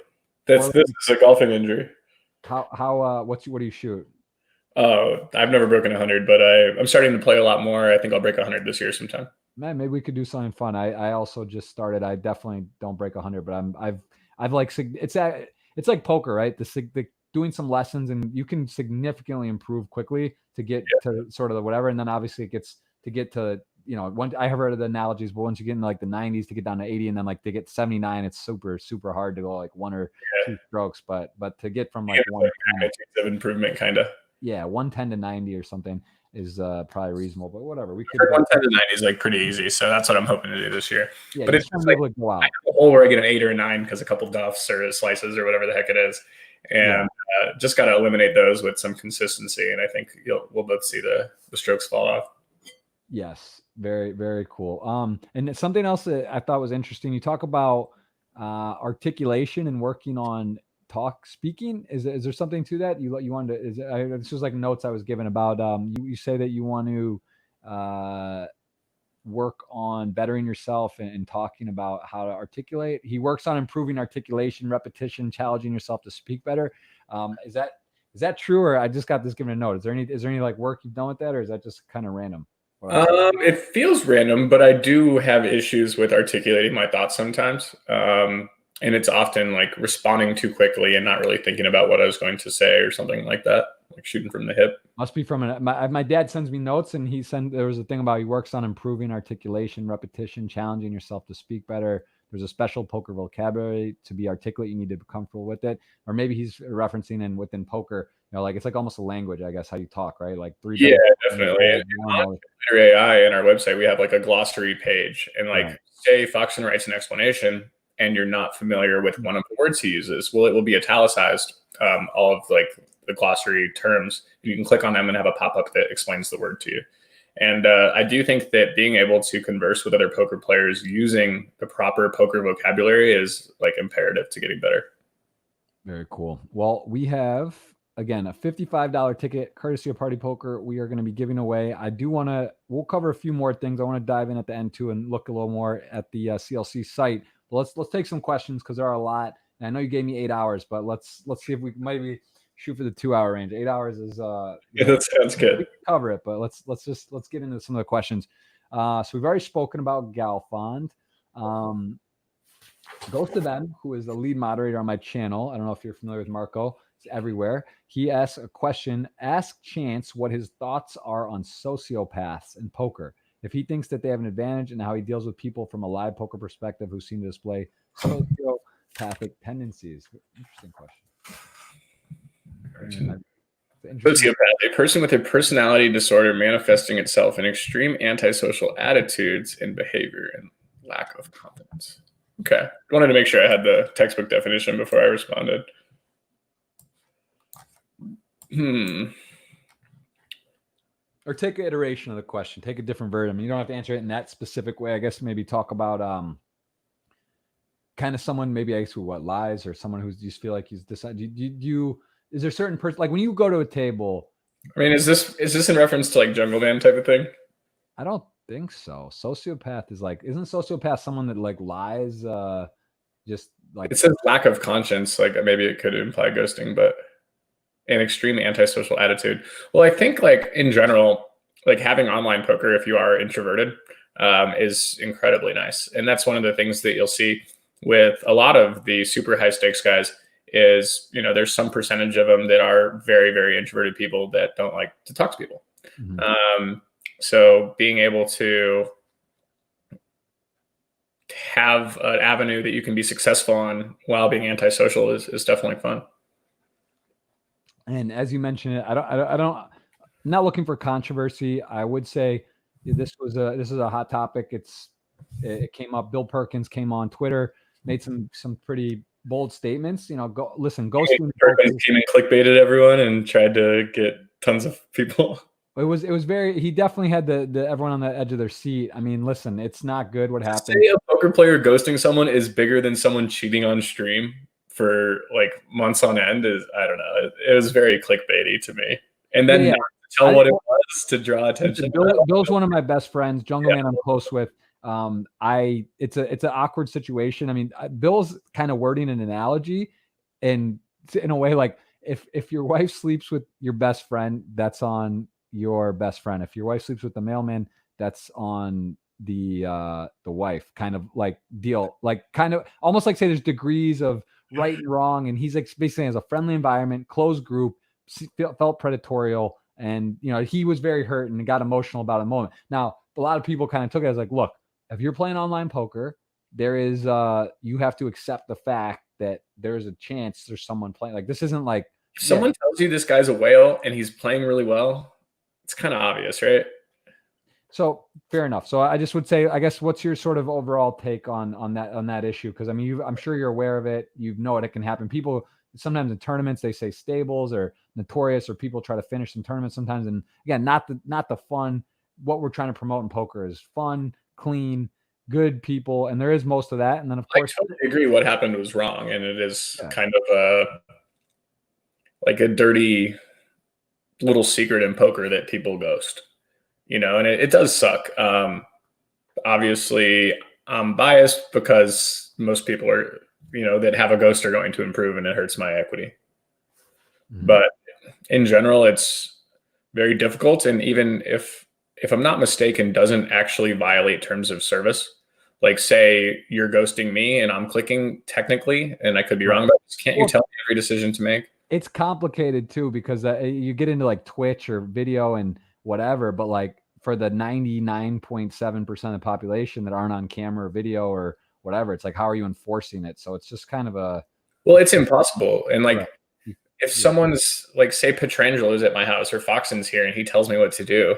This is a golfing injury. What do you shoot? Oh, I've never broken 100, but I'm starting to play a lot more. I think I'll break 100 this year sometime. Man, maybe we could do something fun. I also just started. I definitely don't break 100, but I've like, it's like poker, right? The doing some lessons, and you can significantly improve quickly to get to sort of the whatever. And then obviously it gets to get to, I have heard of the analogies, but once you get in like the 90s to get down to 80 and then like to get 79, it's super, super hard to go like one or two strokes. But to get from like one of improvement kind of. Yeah, 110 to 90 or something is probably reasonable, but whatever. We could 110 to 90 is like pretty easy. So that's what I'm hoping to do this year. Yeah, but it's like go out. I have a hole where I get an 8 or a 9 because a couple duffs or slices or whatever the heck it is. And just got to eliminate those with some consistency. And I think we'll both see the strokes fall off. Yes. Very, very cool. And something else that I thought was interesting, you talk about articulation and working on speaking. Is there something to that you wanted to, this was like notes I was given about, you say that you want to work on bettering yourself and talking about how to articulate. He works on improving articulation, repetition, challenging yourself to speak better. Is that true, or I just got this given a note? Is there any like work you've done with that, or is that just kind of random? It feels random, but I do have issues with articulating my thoughts sometimes. And it's often like responding too quickly and not really thinking about what I was going to say or something like that, like shooting from the hip. Must be from my dad sends me notes, and there was a thing about he works on improving articulation, repetition, challenging yourself to speak better. There's a special poker vocabulary to be articulate. You need to be comfortable with it. Or maybe he's referencing within poker, like it's like almost a language, I guess, how you talk, right? Like three. Yeah, definitely. On AI and our website, we have like a glossary page, and like say Foxon writes an explanation and you're not familiar with one of the words he uses, well, it will be italicized, all of like the glossary terms. You can click on them and have a pop-up that explains the word to you. And I do think that being able to converse with other poker players using the proper poker vocabulary is like imperative to getting better. Very cool. Well, we have, again, a $55 ticket courtesy of Party Poker. We are going to be giving away. We'll cover a few more things. I want to dive in at the end too and look a little more at the CLC site. But let's take some questions because there are a lot. And I know you gave me 8 hours, but let's see if we maybe shoot for the 2-hour range. 8 hours is Yeah, that sounds we good. can cover it, but let's get into some of the questions. So we've already spoken about Galfond. Goes to them, who is the lead moderator on my channel. I don't know if you're familiar with Marco. It's everywhere. He asks a question. Ask Chance what his thoughts are on sociopaths in poker. If he thinks that they have an advantage and how he deals with people from a live poker perspective who seem to display sociopathic tendencies. Interesting question. Sociopath, a person with a personality disorder manifesting itself in extreme antisocial attitudes and behavior and lack of confidence. Okay. I wanted to make sure I had the textbook definition before I responded. Or take an iteration of the question. Take a different version. I mean, you don't have to answer it in that specific way. I guess maybe talk about kind of someone maybe I guess who lies, or someone who's just feel like he's decided. Is there certain person, like when you go to a table? I mean, is this in reference to like Jungle Man type of thing? I don't think so. Sociopath is like, isn't sociopath someone that like lies? Just like it says lack of conscience. Like maybe it could imply ghosting, but an extreme antisocial attitude. Well, I think like in general, like having online poker, if you are introverted, is incredibly nice. And that's one of the things that you'll see with a lot of the super high stakes guys is, you know, there's some percentage of them that are very, very introverted people that don't like to talk to people. Mm-hmm. So being able to have an avenue that you can be successful on while being antisocial is definitely fun. And as you mentioned it, I'm not looking for controversy. I would say this is a hot topic. It came up. Bill Perkins came on Twitter, made some pretty bold statements. You know, ghosting. Perkins came and clickbaited everyone and tried to get tons of people. It was very. He definitely had the everyone on the edge of their seat. I mean, listen, it's not good what happened. Say a poker player ghosting someone is bigger than someone cheating on stream for like months on end is, I don't know. It was very clickbaity to me. And then not to tell what it was to draw attention. Bill's one of my best friends. Jungle Man I'm close with. It's an awkward situation. I mean, Bill's kind of wording an analogy, and in a way, like if your wife sleeps with your best friend, that's on your best friend. If your wife sleeps with the mailman, that's on the wife, kind of like deal, like kind of almost like say there's degrees of right and wrong. And he's like basically has a friendly environment, closed group, felt predatorial. And, you know, he was very hurt and got emotional about it in the moment. Now, a lot of people kind of took it as like, look, if you're playing online poker, there is, you have to accept the fact that there's a chance there's someone playing. Like, this isn't like. If someone tells you this guy's a whale and he's playing really well, it's kind of obvious, right? So fair enough. So I just would say, I guess, what's your sort of overall take on that issue? Because I mean, I'm sure you're aware of it. You know it can happen. People sometimes in tournaments they say stables or notorious, or people try to finish some tournaments sometimes. And again, not the fun. What we're trying to promote in poker is fun, clean, good people, and there is most of that. And then of course, I totally agree. What happened was wrong, and it is kind of like a dirty little secret in poker that people ghost. You know, and it does suck. Obviously, I'm biased because most people are, you know, that have a ghost are going to improve, and it hurts my equity. Mm-hmm. But in general, it's very difficult. And even if I'm not mistaken, doesn't actually violate terms of service. Like, say you're ghosting me and I'm clicking technically, and I could be wrong, but can't you tell me every decision to make? It's complicated too, because you get into like Twitch or video and whatever, but like for the 99.7% of the population that aren't on camera or video or whatever, it's like, how are you enforcing it? So it's just kind of well, it's impossible. And like, if someone's like, say Petrangelo is at my house or Foxen's here and he tells me what to do,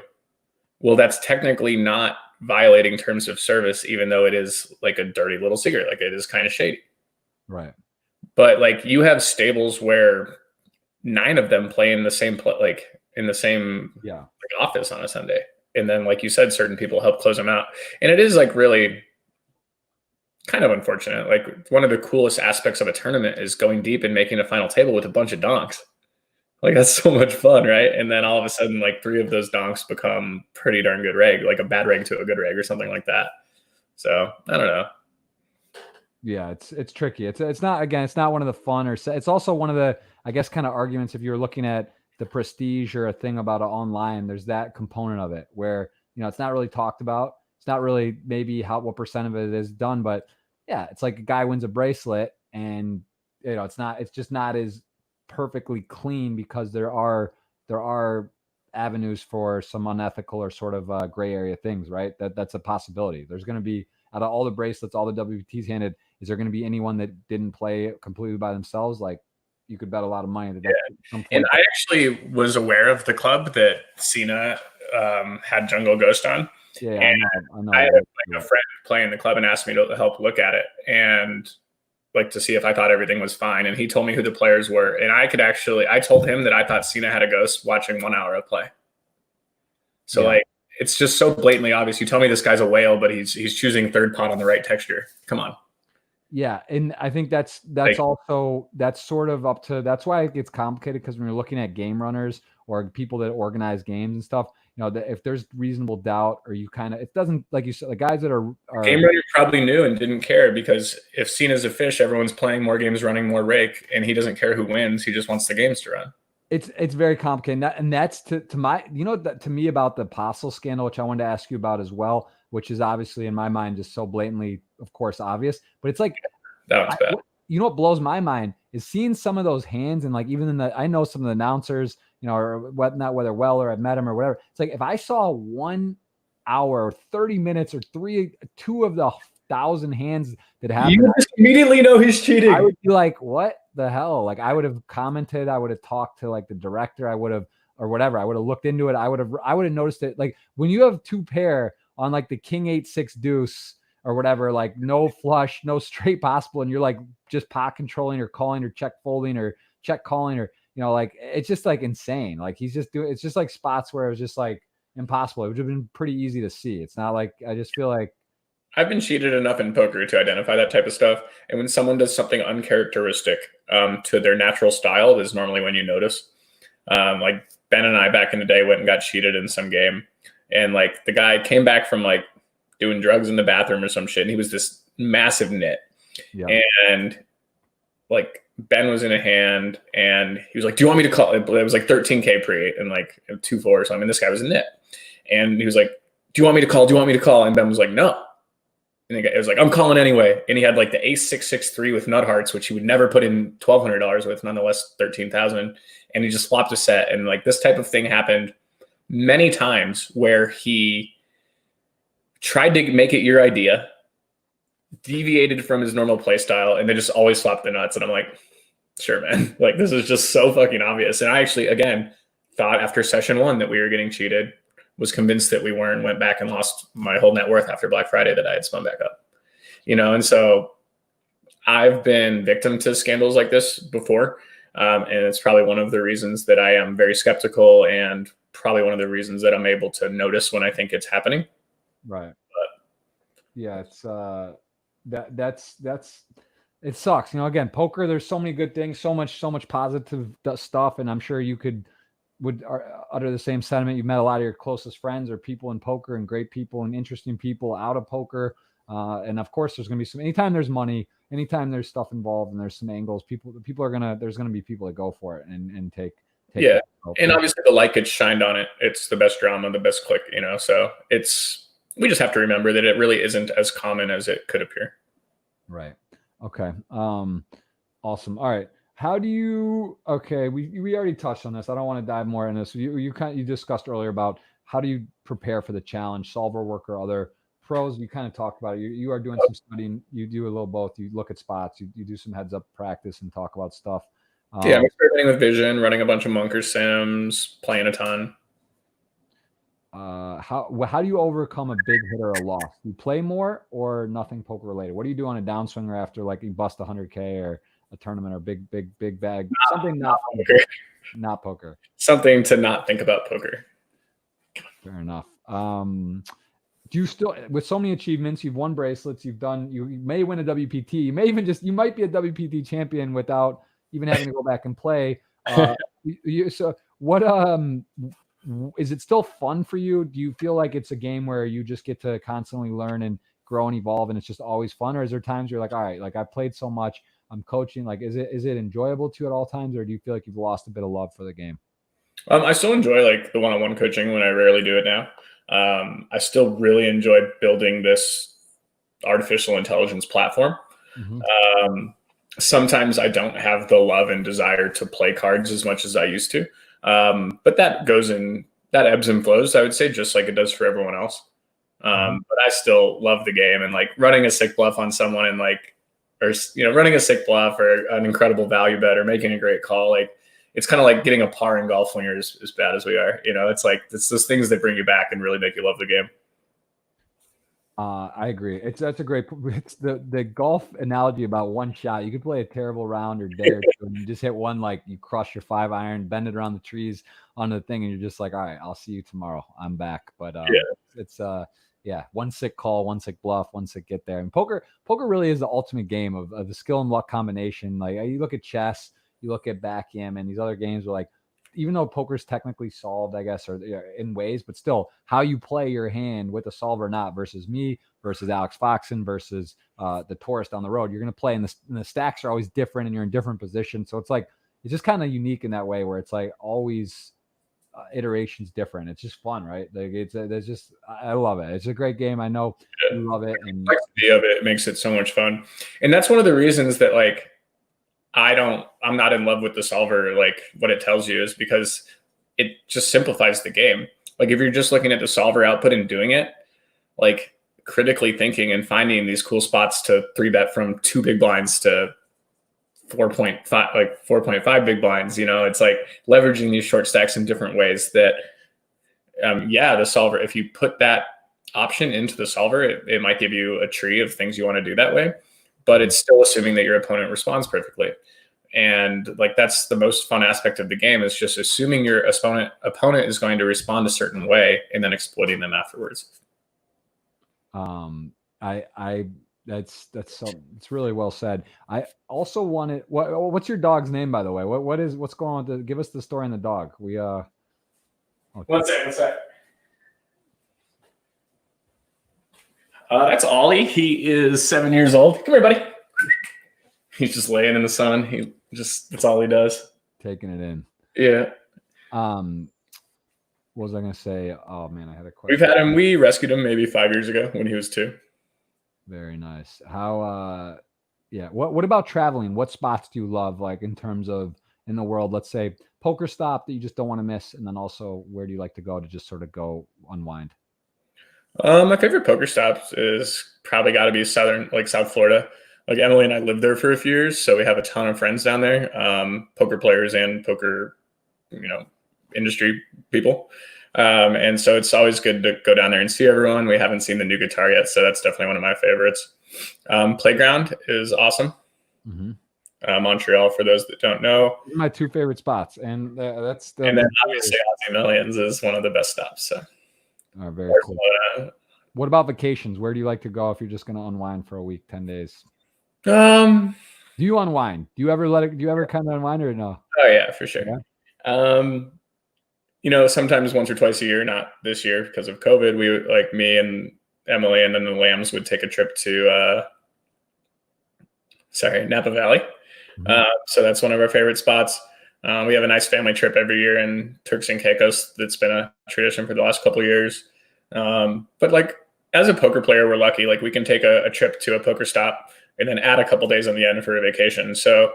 well, that's technically not violating terms of service, even though it is like a dirty little secret. Like, it is kind of shady. Right. But like, you have stables where 9 of them play in the same like office on a Sunday. And then, like you said, certain people help close them out. And it is like really kind of unfortunate. Like, one of the coolest aspects of a tournament is going deep and making a final table with a bunch of donks. Like, that's so much fun, right? And then all of a sudden, like 3 of those donks become pretty darn good reg, like a bad reg to a good reg or something like that. So I don't know. Yeah, it's tricky. It's not, again, it's not one of the fun, or it's also one of the, I guess, kind of arguments. If you're looking at the prestige or a thing about it online, there's that component of it where, it's not really talked about. It's not really maybe what percent of it is done, but yeah, it's like a guy wins a bracelet and, it's just not as perfectly clean because there are avenues for some unethical or sort of gray area things, right? That's a possibility. There's going to be, out of all the bracelets, all the WPTs handed, is there going to be anyone that didn't play completely by themselves? Like, you could bet a lot of money that at some point. And I actually was aware of the club that Cena had Jungle Ghost on. Yeah, and I know. I had a friend playing the club and asked me to help look at it and like to see if I thought everything was fine. And he told me who the players were. And I told him that I thought Cena had a ghost watching 1 hour of play. So like, it's just so blatantly obvious. You tell me this guy's a whale, but he's choosing third pot on the right texture. Come on. Yeah, and I think that's also sort of up to, that's why it gets complicated, because when you're looking at game runners or people that organize games and stuff, if there's reasonable doubt, or you kind of, it doesn't, like you said, the guys that are game runner probably knew and didn't care, because if Cena's a fish, everyone's playing more games, running more rake, and he doesn't care who wins. He just wants the games to run. It's very complicated, and that's to my, to me about the Apostle scandal, which I wanted to ask you about as well, which is obviously in my mind just so blatantly, of course, obvious. But it's like, that was bad. What blows my mind is seeing some of those hands, and like even I know some of the announcers, or whatnot, whether or I've met them or whatever. It's like, if I saw 1 hour or 30 minutes or 2 of the 1,000 hands that happened, you would just immediately know he's cheating. I would be like, what the hell? Like, I would have commented, I would have talked to like the director, I would have, or whatever, I would have looked into it. I would have noticed it. Like, when you have 2 pair on like the King 8-6 deuce or whatever, like no flush, no straight possible, and you're like just pot controlling or calling or check folding or check calling, or like, it's just like insane. Like, he's just doing, it's just like spots where it was just like impossible. It would have been pretty easy to see. It's not like, I just feel like I've been cheated enough in poker to identify that type of stuff. And when someone does something uncharacteristic to their natural style, is normally when you notice. Like Ben and I back in the day went and got cheated in some game. And like the guy came back from like doing drugs in the bathroom or some shit. And he was this massive nit. Yeah. And like Ben was in a hand and he was like, do you want me to call? It was like 13K pre and like 2-4 or something. And this guy was a nit. And he was like, do you want me to call? Do you want me to call? And Ben was like, no. And it was like, I'm calling anyway. And he had like the ace-6-6-3 with nut hearts, which he would never put in $1,200 with, nonetheless 13,000. And he just flopped a set. And like this type of thing happened many times where he tried to make it your idea, deviated from his normal play style, and then just always flopped the nuts. And I'm like, sure, man. Like, this is just so fucking obvious. And I actually, again, thought after session 1 that we were getting cheated. Was convinced that we weren't, went back and lost my whole net worth after Black Friday that I had spun back up, and so I've been victim to scandals like this before. And it's probably one of the reasons that I am very skeptical, and probably one of the reasons that I'm able to notice when I think it's happening. Right. But yeah, it's that's it sucks. Again, poker, there's so many good things, so much positive stuff. And I'm sure you would utter the same sentiment. You've met a lot of your closest friends or people in poker, and great people and interesting people out of poker. And of course there's going to be anytime there's money, anytime there's stuff involved and there's some angles, there's going to be people that go for it and take yeah. And obviously the light gets shined on it. It's the best drama, the best click, so we just have to remember that it really isn't as common as it could appear. Right. Okay. Awesome. All right. How do you? Okay, we already touched on this. I don't want to dive more in this. You discussed earlier about how do you prepare for the challenge, solver work or other pros. You kind of talked about it. You are doing some studying. You do a little both. You look at spots. You do some heads up practice and talk about stuff. Yeah, I'm experimenting with vision, running a bunch of Munker sims, playing a ton. How do you overcome a big hit or a loss? Do you play more or nothing poker related? What do you do on a downswinger after like you bust 100K or a tournament or big bag? Something not poker. Not poker. Something to not think about poker. Fair enough. Do you still, with so many achievements, you've won bracelets, you may win a WPT, you might be a WPT champion without even having to go back and play. So what, is it still fun for you? Do you feel like it's a game where you just get to constantly learn and grow and evolve and it's just always fun? Or is there times you're like, all right, like I played so much, I'm coaching? Like, is it enjoyable to you at all times, or do you feel like you've lost a bit of love for the game? I still enjoy like the one-on-one coaching when I rarely do it now. I still really enjoy building this artificial intelligence platform. Sometimes I don't have the love and desire to play cards as much as I used to. But that ebbs and flows, I would say, just like it does for everyone else. But I still love the game, and like running a sick bluff on someone and like, or, running a sick bluff or an incredible value bet or making a great call. Like, it's kind of like getting a par in golf when you're as bad as we are. It's like, it's those things that bring you back and really make you love the game. I agree. That's a great. It's the golf analogy about one shot. You could play a terrible round or day or two, and you just hit one, like you crush your 5-iron, bend it around the trees onto the thing, and you're just like, all right, I'll see you tomorrow. I'm back. But it's one sick call, one sick bluff, one sick get there. And poker really is the ultimate game of the skill and luck combination. Like, you look at chess, you look at backgammon, these other games are like, even though poker's technically solved, I guess, or in ways, but still how you play your hand with a solve or not versus me, versus Alex Foxen, versus the tourist down the road. You're going to play, and the stacks are always different, and you're in different positions. So it's like, it's just kind of unique in that way, where it's like always iterations different. It's just fun, right? Like, there's just, I love it. It's a great game. I know you love it. And the complexity of it makes it so much fun. And that's one of the reasons that, like, I'm not in love with the solver. Like, what it tells you is because it just simplifies the game. Like, if you're just looking at the solver output and doing it, like critically thinking and finding these cool spots to 3-bet from 2 big blinds to 4.5, like 4.5 big blinds, it's like leveraging these short stacks in different ways that, the solver, if you put that option into the solver, it might give you a tree of things you want to do that way. But it's still assuming that your opponent responds perfectly. And like, that's the most fun aspect of the game, is just assuming your opponent is going to respond a certain way and then exploiting them afterwards. It's really well said. I also wanted, what's your dog's name, by the way? What's going on? Give us the story on the dog. Okay. One sec. That's Ollie. He is 7 years old. Come here, buddy. He's just laying in the sun. That's all he does. Taking it in. Yeah. What was I going to say? Oh man, I had a question. We've had him. We rescued him maybe 5 years ago when he was 2. Very nice. How, what about traveling? What spots do you love, like, in terms of in the world? Let's say poker stop that you just don't want to miss. And then also, where do you like to go to just sort of go unwind? My favorite poker stops is probably got to be South Florida. Like, Emily and I lived there for a few years, so we have a ton of friends down there, poker players and poker, industry people. And so it's always good to go down there and see everyone. We haven't seen the new guitar yet, so that's definitely one of my favorites. Playground is awesome. Montreal, for those that don't know. My 2 favorite spots, and that's and then obviously Aussie Millions is one of the best stops. So. Very cool. What about vacations? Where do you like to go if you're just going to unwind for a week, 10 days? Do you unwind? Do you ever kind of unwind, or no? Oh yeah, for sure. Yeah. Sometimes once or twice a year, not this year because of COVID, we, like, me and Emily and then the Lambs would take a trip to Napa Valley. So that's one of our favorite spots. We have a nice family trip every year in Turks and Caicos. That's been a tradition for the last couple of years. But like, as a poker player, we're lucky. Like, we can take a trip to a poker stop and then add a couple days on the end for a vacation. So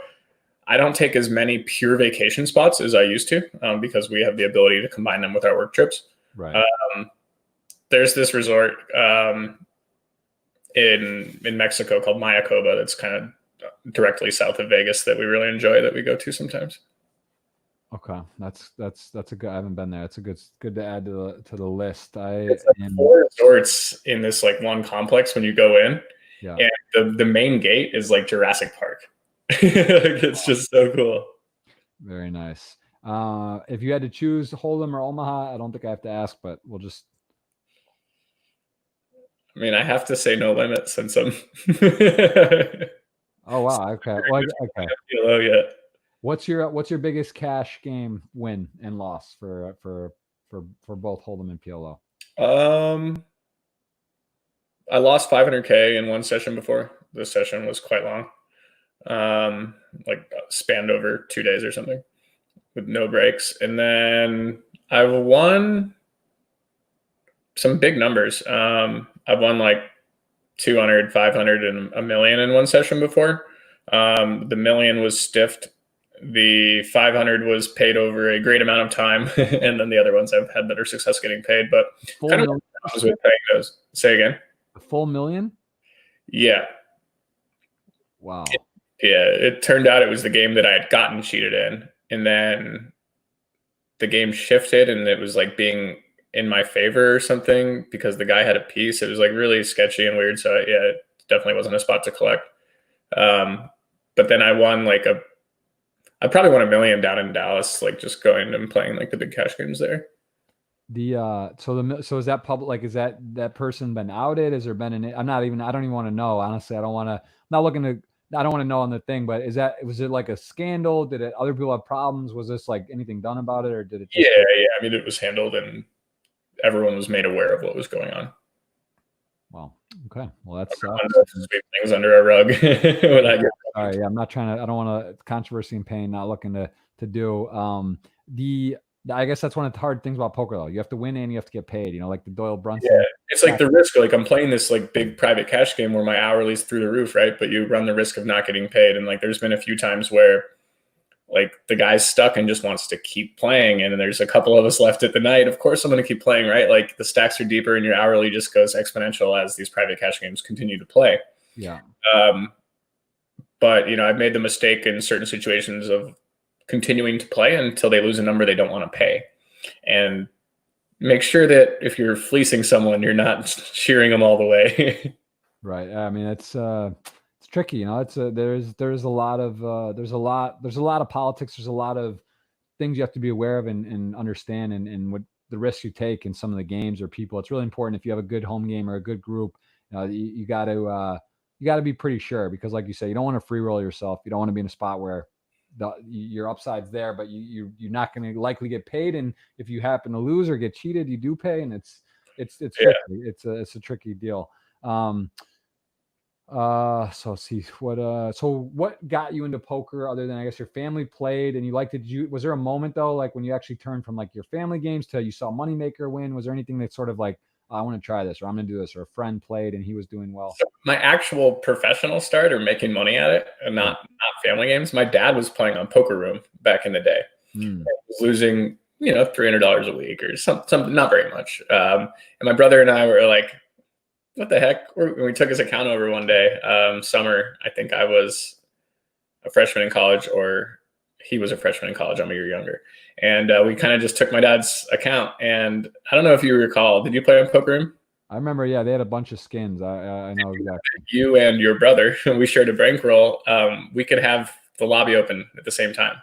I don't take as many pure vacation spots as I used to, because we have the ability to combine them with our work trips. Right. There's this resort in Mexico called Mayacoba that's kind of directly south of Vegas that we really enjoy, that we go to sometimes. Okay, that's a good. I haven't been there. It's a good to add to the list. It's like 4 resorts in this like one complex when you go in, and the main gate is like Jurassic Park. It's just so cool. Very nice. If you had to choose Hold'em or Omaha, I don't think I have to ask, but we'll just. I mean, I have to say No Limit since I'm. Oh wow! Okay. Well, okay. Hello, yeah. What's your biggest cash game win and loss for both Hold'em and PLO? I lost $500K in one session before. This session was quite long. like spanned over 2 days or something with no breaks. And then I've won some big numbers. I've won like 200, 500, and a million in one session before. The million was stiffed. The 500 was paid over a great amount of time. And then the other ones I've had better success getting paid, but kind of with paying those. Say again. A full million? Yeah. Wow. Yeah. It turned out it was the game that I had gotten cheated in. And then the game shifted and it was like being in my favor or something because the guy had a piece. It was like really sketchy and weird. So yeah, it definitely wasn't a spot to collect. But then I won like I probably won $1 million down in Dallas, like just going and playing like the big cash games there. So is that public? Like, is that person been outed? Has there been I don't even want to know. Honestly, I don't want to know on the thing, but was it like a scandal? Did other people have problems? Was this like anything done about it or did it? Yeah. I mean, it was handled and everyone was made aware of what was going on. Wow. Okay. Well, that's sweep things under a rug. When I get sorry. I'm not trying to. I don't want to controversy and pain. Not looking to do. I guess that's one of the hard things about poker, though. You have to win and you have to get paid. You know, like the Doyle Brunson. Yeah, it's like the risk. Like I'm playing this like big private cash game where my hourly's through the roof, right? But you run the risk of not getting paid. And like, there's been a few times where like the guy's stuck and just wants to keep playing. And then there's a couple of us left at the night. Of course, I'm going to keep playing, right? Like the stacks are deeper and your hourly just goes exponential as these private cash games continue to play. Yeah. But, you know, I've made the mistake in certain situations of continuing to play until they lose a number they don't want to pay. And make sure that if you're fleecing someone, you're not cheering them all the way. Right. I mean, it's tricky, you know. There's a lot of politics. There's a lot of things you have to be aware of and understand, and what the risks you take in some of the games or people. It's really important if you have a good home game or a good group. You got to be pretty sure, because, like you say, you don't want to free roll yourself. You don't want to be in a spot where your upside's there, but you're not going to likely get paid. And if you happen to lose or get cheated, you do pay, and it's tricky. It's a tricky deal. So see what got you into poker other than, I guess, your family played and you liked it? Was there a moment though, like when you actually turned from like your family games to you saw Moneymaker win? Was there anything that sort of like, I want to try this, or I'm going to do this, or a friend played and he was doing well? So my actual professional start or making money at it, and not family games. My dad was playing on Poker Room back in the day. He was losing, you know, $300 a week or something, not very much. And my brother and I were like, what the heck? We took his account over one day, summer. I think I was a freshman in college, or he was a freshman in college. I'm a year younger. And we kind of just took my dad's account. And I don't know if you recall, did you play on Poker Room? I remember, yeah, they had a bunch of skins. I know exactly. You and your brother, we shared a bankroll. We could have the lobby open at the same time.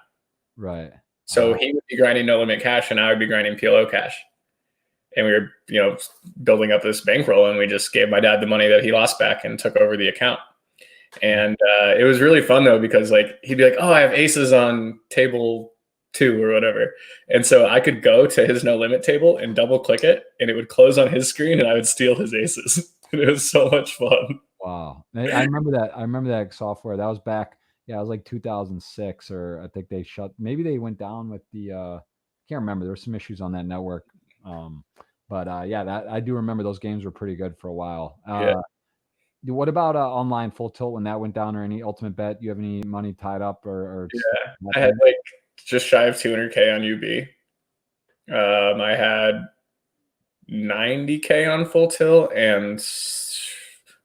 Right. So he would be grinding no limit cash and I would be grinding PLO cash. And we were, you know, building up this bankroll, and we just gave my dad the money that he lost back and took over the account. And it was really fun though, because like he'd be like, "Oh, I have aces on table 2 or whatever," and so I could go to his no limit table and double click it, and it would close on his screen, and I would steal his aces. And it was so much fun. Wow, I remember that. I remember that software. That was back. Yeah, it was like 2006, or I think they shut. Maybe they went down with the. I can't remember. There were some issues on that network. But yeah, that I do remember those games were pretty good for a while. What about online Full Tilt when that went down, or any Ultimate Bet? Do you have any money tied up or yeah, I had like just shy of 200K on UB. I had 90K on Full Tilt, and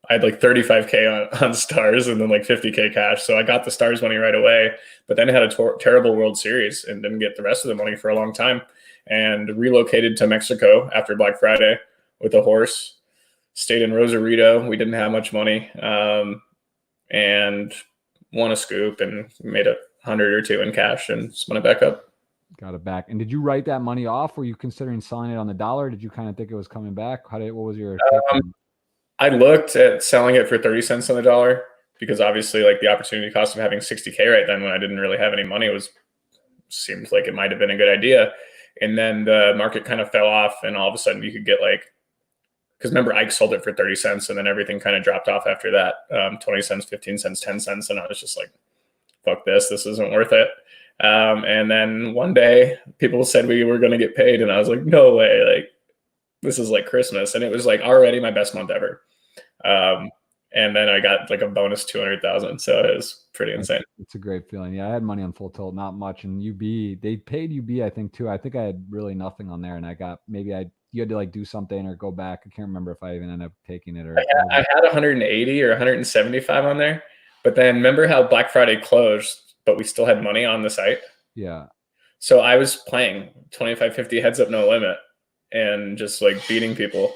I had like 35K on stars, and then like 50K cash. So I got the stars money right away, but then had a terrible World Series and didn't get the rest of the money for a long time. And relocated to Mexico after Black Friday with a horse, stayed in Rosarito. We didn't have much money, and won a scoop and made 100 or 2 in cash and spun it back up. Got it back. And did you write that money off? Were you considering selling it on the dollar? Did you kind of think it was coming back? What was your I looked at selling it for 30 cents on the dollar, because obviously like the opportunity cost of having 60K right then when I didn't really have any money seemed like it might have been a good idea. And then the market kind of fell off, and all of a sudden you could get like, because remember Ike sold it for 30 cents, and then everything kind of dropped off after that, 20 cents, 15 cents, 10 cents. And I was just like, fuck this isn't worth it. And then one day people said we were going to get paid, and I was like, no way, like this is like Christmas. And it was like already my best month ever. And then I got like a bonus 200,000. So it was pretty insane. It's a great feeling. Yeah, I had money on Full Tilt, not much. And UB, they paid UB, I think, too. I think I had really nothing on there, and I got you had to like do something or go back. I can't remember if I even ended up taking it or. I had 180 or 175 on there, but then remember how Black Friday closed, but we still had money on the site. Yeah. So I was playing 25-50 heads up no limit and just like beating people.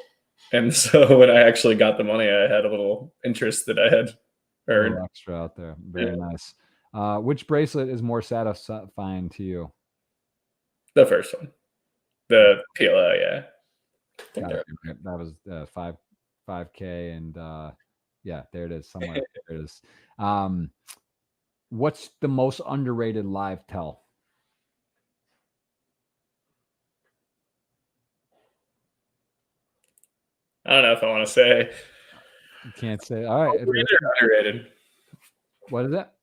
And so when I actually got the money, I had a little interest that I had earned. Extra out there. Very nice. Which bracelet is more satisfying to you? The first one, the PLO, yeah. That was 5K, and yeah, there it is somewhere. There it is. What's the most underrated live tell? I don't know if I want to say. You can't say. All right. Overrated or underrated? What is that?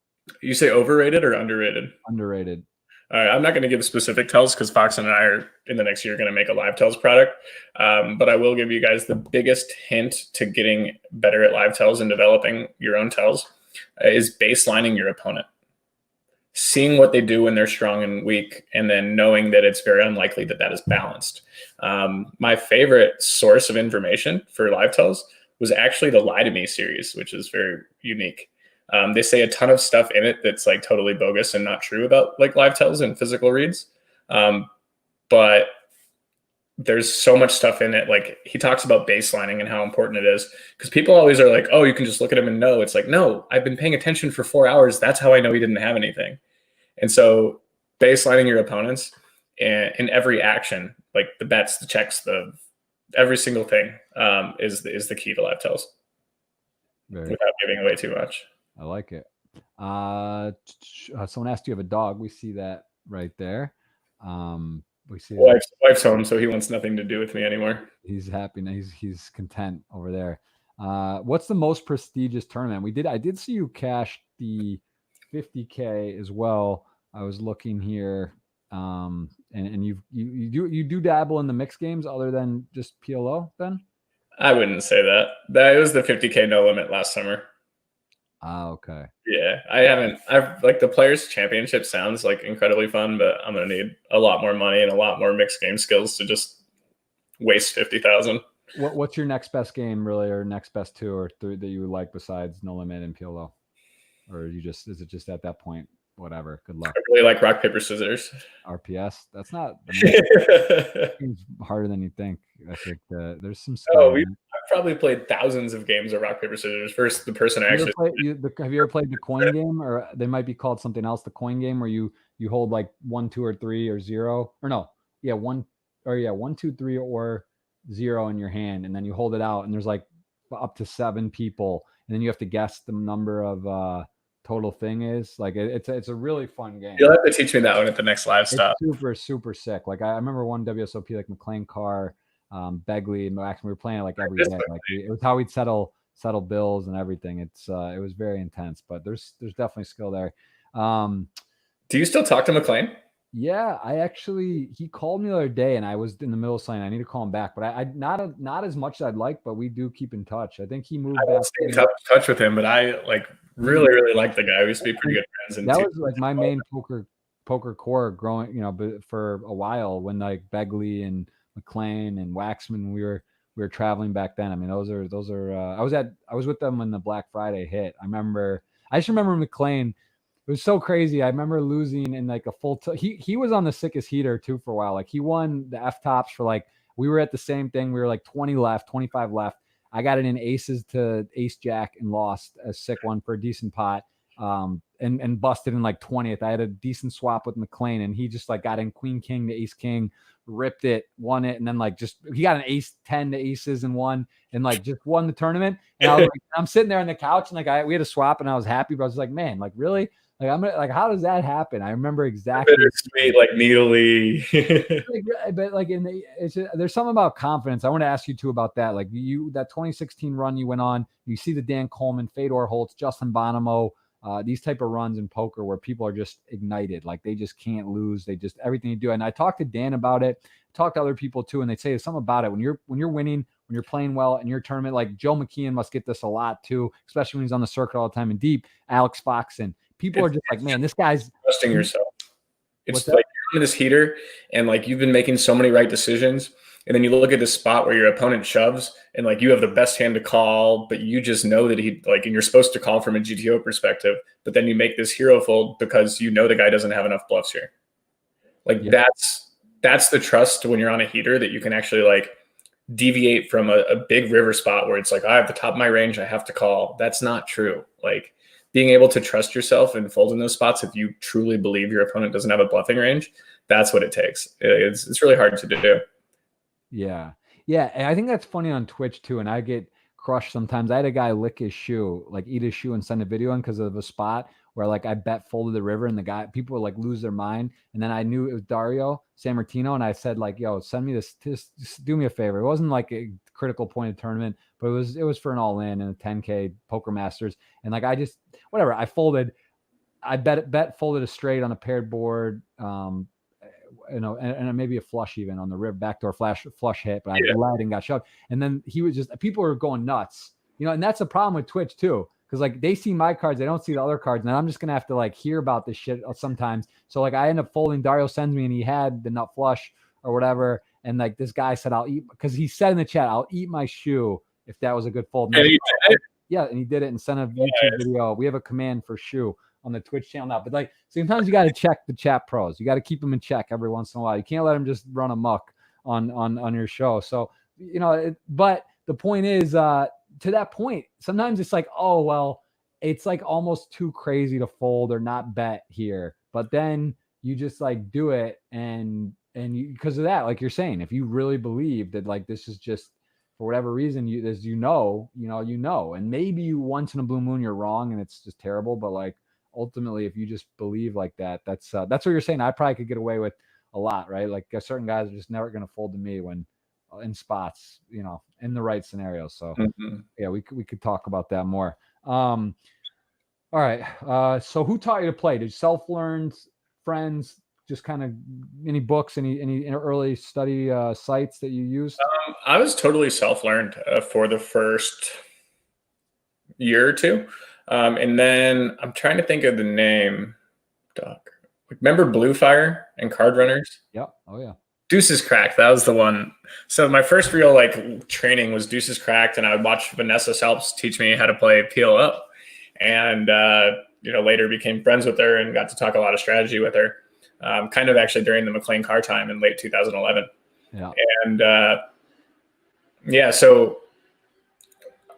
You say overrated or underrated? Underrated. All right. I'm not going to give specific tells because Fox and I are in the next year going to make a live tells product. But I will give you guys the biggest hint to getting better at live tells and developing your own tells is baselining your opponent. Seeing what they do when they're strong and weak, and then knowing that it's very unlikely that that is balanced. My favorite source of information for live tells was actually the Lie to Me series, which is very unique. They say a ton of stuff in it that's like totally bogus and not true about like live tells and physical reads. But there's so much stuff in it. Like he talks about baselining and how important it is, because people always are like, oh, you can just look at him and know. It's like, no, I've been paying attention for 4 hours. That's how I know he didn't have anything. And so baselining your opponents in every action, like the bets, the checks, every single thing is the key to live tells without giving away too much. I like it. Someone asked, do you have a dog? We see that right there. We see wife's home, so he wants nothing to do with me anymore. He's happy now. He's content over there. What's the most prestigious tournament? I did see you cash the 50K as well. I was looking here, and you do dabble in the mixed games other than just PLO then? I wouldn't say that. That was the 50K no limit last summer. Okay. Yeah, I've like the Players Championship sounds like incredibly fun, but I'm gonna need a lot more money and a lot more mixed game skills to just waste 50,000. What's your next best game really, or next best 2 or 3 that you would like besides no limit and PLO? Or is it just at that point, whatever, good luck? I really like rock, paper, scissors. RPS. That's not it's harder than you think. I think there's some skill. I've probably played thousands of games of rock, paper, scissors. First, the person have you ever played the coin game, or they might be called something else, the coin game, where you hold like 1, 2, or 3 or 0, or no, 1, 2, 3 or 0 in your hand, and then you hold it out, and there's like up to 7 people, and then you have to guess the number of total thing is. Like it's a really fun game. You'll have to teach me that one at the next live stop. Super, super sick. Like I remember one WSOP, like McLean Carr, Begley, and Max. We were playing it like every day. Like it was how we'd settle bills and everything. It was very intense, but there's definitely skill there. Do you still talk to McLean? Yeah, he called me the other day, and I was in the middle of saying I need to call him back, but I not as much as I'd like, but we do keep in touch. I think he moved back. Stay in touch with him, but I like really like the guy. We used to be pretty good friends. And that was like my main poker core growing, but for a while when like Begley and McLean and Waxman, we were traveling back then. I mean, those are I was with them when the Black Friday hit. I just remember McLean. It was so crazy. I remember losing in like a full he was on the sickest heater too for a while. Like he won the F tops for like, we were at the same thing. We were like 20 left, 25 left. I got it in aces to ace jack and lost a sick one for a decent pot. And busted in like 20th. I had a decent swap with McLean, and he just like got in queen king to ace king, ripped it, won it, and then like he got an ace 10 to aces and won, and like just won the tournament. And I was like, I'm sitting there on the couch, and like we had a swap, and I was happy, but I was like, man, like really. Like I'm like, how does that happen? I remember exactly. Bittersweet, like needly. But like there's something about confidence. I want to ask you too about that. Like that 2016 run you went on, you see the Dan Coleman, Fedor Holtz, Justin Bonomo, these type of runs in poker where people are just ignited, like they just can't lose. They just everything you do. And I talked to Dan about it, talked to other people too, and they say something about it when you're winning, when you're playing well in your tournament. Like Joe McKeon must get this a lot too, especially when he's on the circuit all the time and deep. Alex Foxen, people are just like, man, this guy's trusting yourself. It's like you're in this heater and like you've been making so many right decisions. And then you look at this spot where your opponent shoves and like you have the best hand to call, but you just know that he like, and you're supposed to call from a GTO perspective, but then you make this hero fold because you know the guy doesn't have enough bluffs here. Like that's the trust when you're on a heater that you can actually like deviate from a big river spot where it's like, I have the top of my range, I have to call. That's not true. Like being able to trust yourself and fold in those spots if you truly believe your opponent doesn't have a bluffing range, that's what it takes. It's really hard to do. Yeah. Yeah. And I think that's funny on Twitch too. And I get crushed sometimes. I had a guy lick his shoe, like eat his shoe and send a video in because of a spot where like I bet folded the river and the guy, people would like lose their mind. And then I knew it was Dario Sammartino. And I said like, yo, send me this, just do me a favor. It wasn't like a critical point of tournament, but it was for an all in and a 10K Poker Masters. And like, I just, whatever, I folded, I folded a straight on a paired board, and maybe a flush even on the river backdoor flush hit, but I led and got shoved. And then he was just, people were going nuts, and that's the problem with Twitch too. Cause like they see my cards, they don't see the other cards. And I'm just going to have to like hear about this shit sometimes. So like I end up folding, Dario sends me and he had the nut flush or whatever. And like this guy said, cause he said in the chat, I'll eat my shoe if that was a good fold. And and he did it and sent a YouTube video. We have a command for shoe on the Twitch channel now, but like sometimes you got to check the chat pros. You got to keep them in check every once in a while. You can't let them just run amok on your show. So, but the point is, to that point, sometimes it's like, oh, well, it's like almost too crazy to fold or not bet here. But then you just like do it. And you, because of that, like you're saying, if you really believe that like, this is just for whatever reason, and maybe once in a blue moon, you're wrong and it's just terrible. But like, ultimately, if you just believe like that, that's what you're saying. I probably could get away with a lot, right? Like certain guys are just never going to fold to me when in spots, in the right scenario. So yeah, we could talk about that more. All right. So who taught you to play? Did you self-learn, friends, just kind of any books, any early study sites that you used? I was totally self-learned for the first year or two. And then I'm trying to think of the name. Doc. Remember Blue Fire and Card Runners? Yep. Oh yeah. Deuces Cracked. That was the one. So my first real like training was Deuces Cracked, and I would watch Vanessa Selps teach me how to play PLO, and later became friends with her and got to talk a lot of strategy with her. Kind of actually during the McLean car time in late 2011. Yeah. And so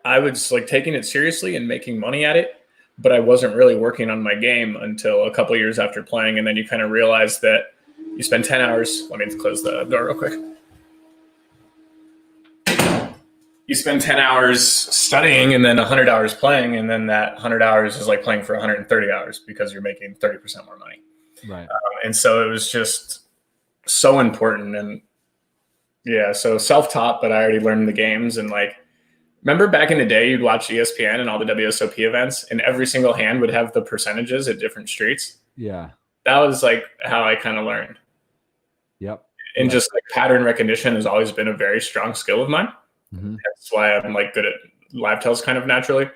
I was like taking it seriously and making money at it, but I wasn't really working on my game until a couple of years after playing. And then you kind of realize that you spend 10 hours. Let me close the door real quick. You spend 10 hours studying and then 100 hours playing. And then that 100 hours is like playing for 130 hours because you're making 30% more money. Right. And so it was just so important. And yeah, so self-taught, but I already learned the games. And like, remember back in the day, you'd watch ESPN and all the WSOP events, and every single hand would have the percentages at different streets. Yeah. That was like how I kind of learned. Yep. And just like pattern recognition has always been a very strong skill of mine. Mm-hmm. That's why I'm like good at live tells kind of naturally.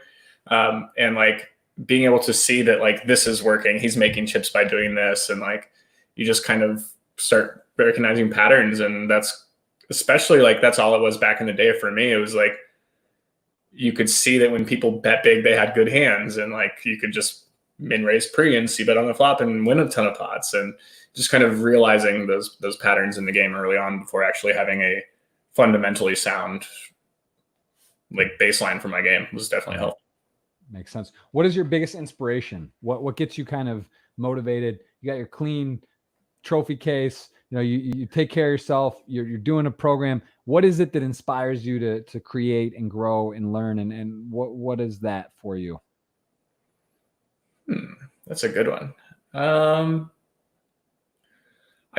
And like being able to see that like this is working, he's making chips by doing this. And like, you just kind of start recognizing patterns. And that's especially like, that's all it was back in the day for me. It was like, you could see that when people bet big, they had good hands, and like you could just min raise pre and see bet on the flop and win a ton of pots, and just kind of realizing those patterns in the game early on before actually having a fundamentally sound like baseline for my game was definitely helpful. Makes sense. What is your biggest inspiration? What gets you kind of motivated? You got your clean trophy case. You take care of yourself. You're doing a program. What is it that inspires you to create and grow and learn? And what is that for you? That's a good one. I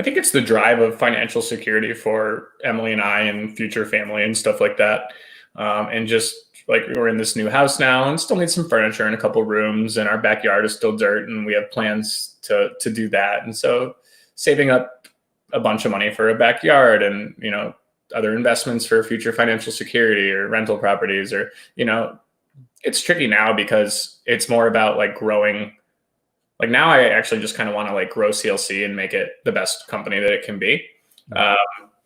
think it's the drive of financial security for Emily and I and future family and stuff like that. And just like we're in this new house now and still need some furniture and a couple rooms, and our backyard is still dirt, and we have plans to do that. And so saving up a bunch of money for a backyard and, you know, other investments for future financial security or rental properties, or, you know, it's tricky now because it's more about like growing. Like now I actually just kind of want to like grow CLC and make it the best company that it can be.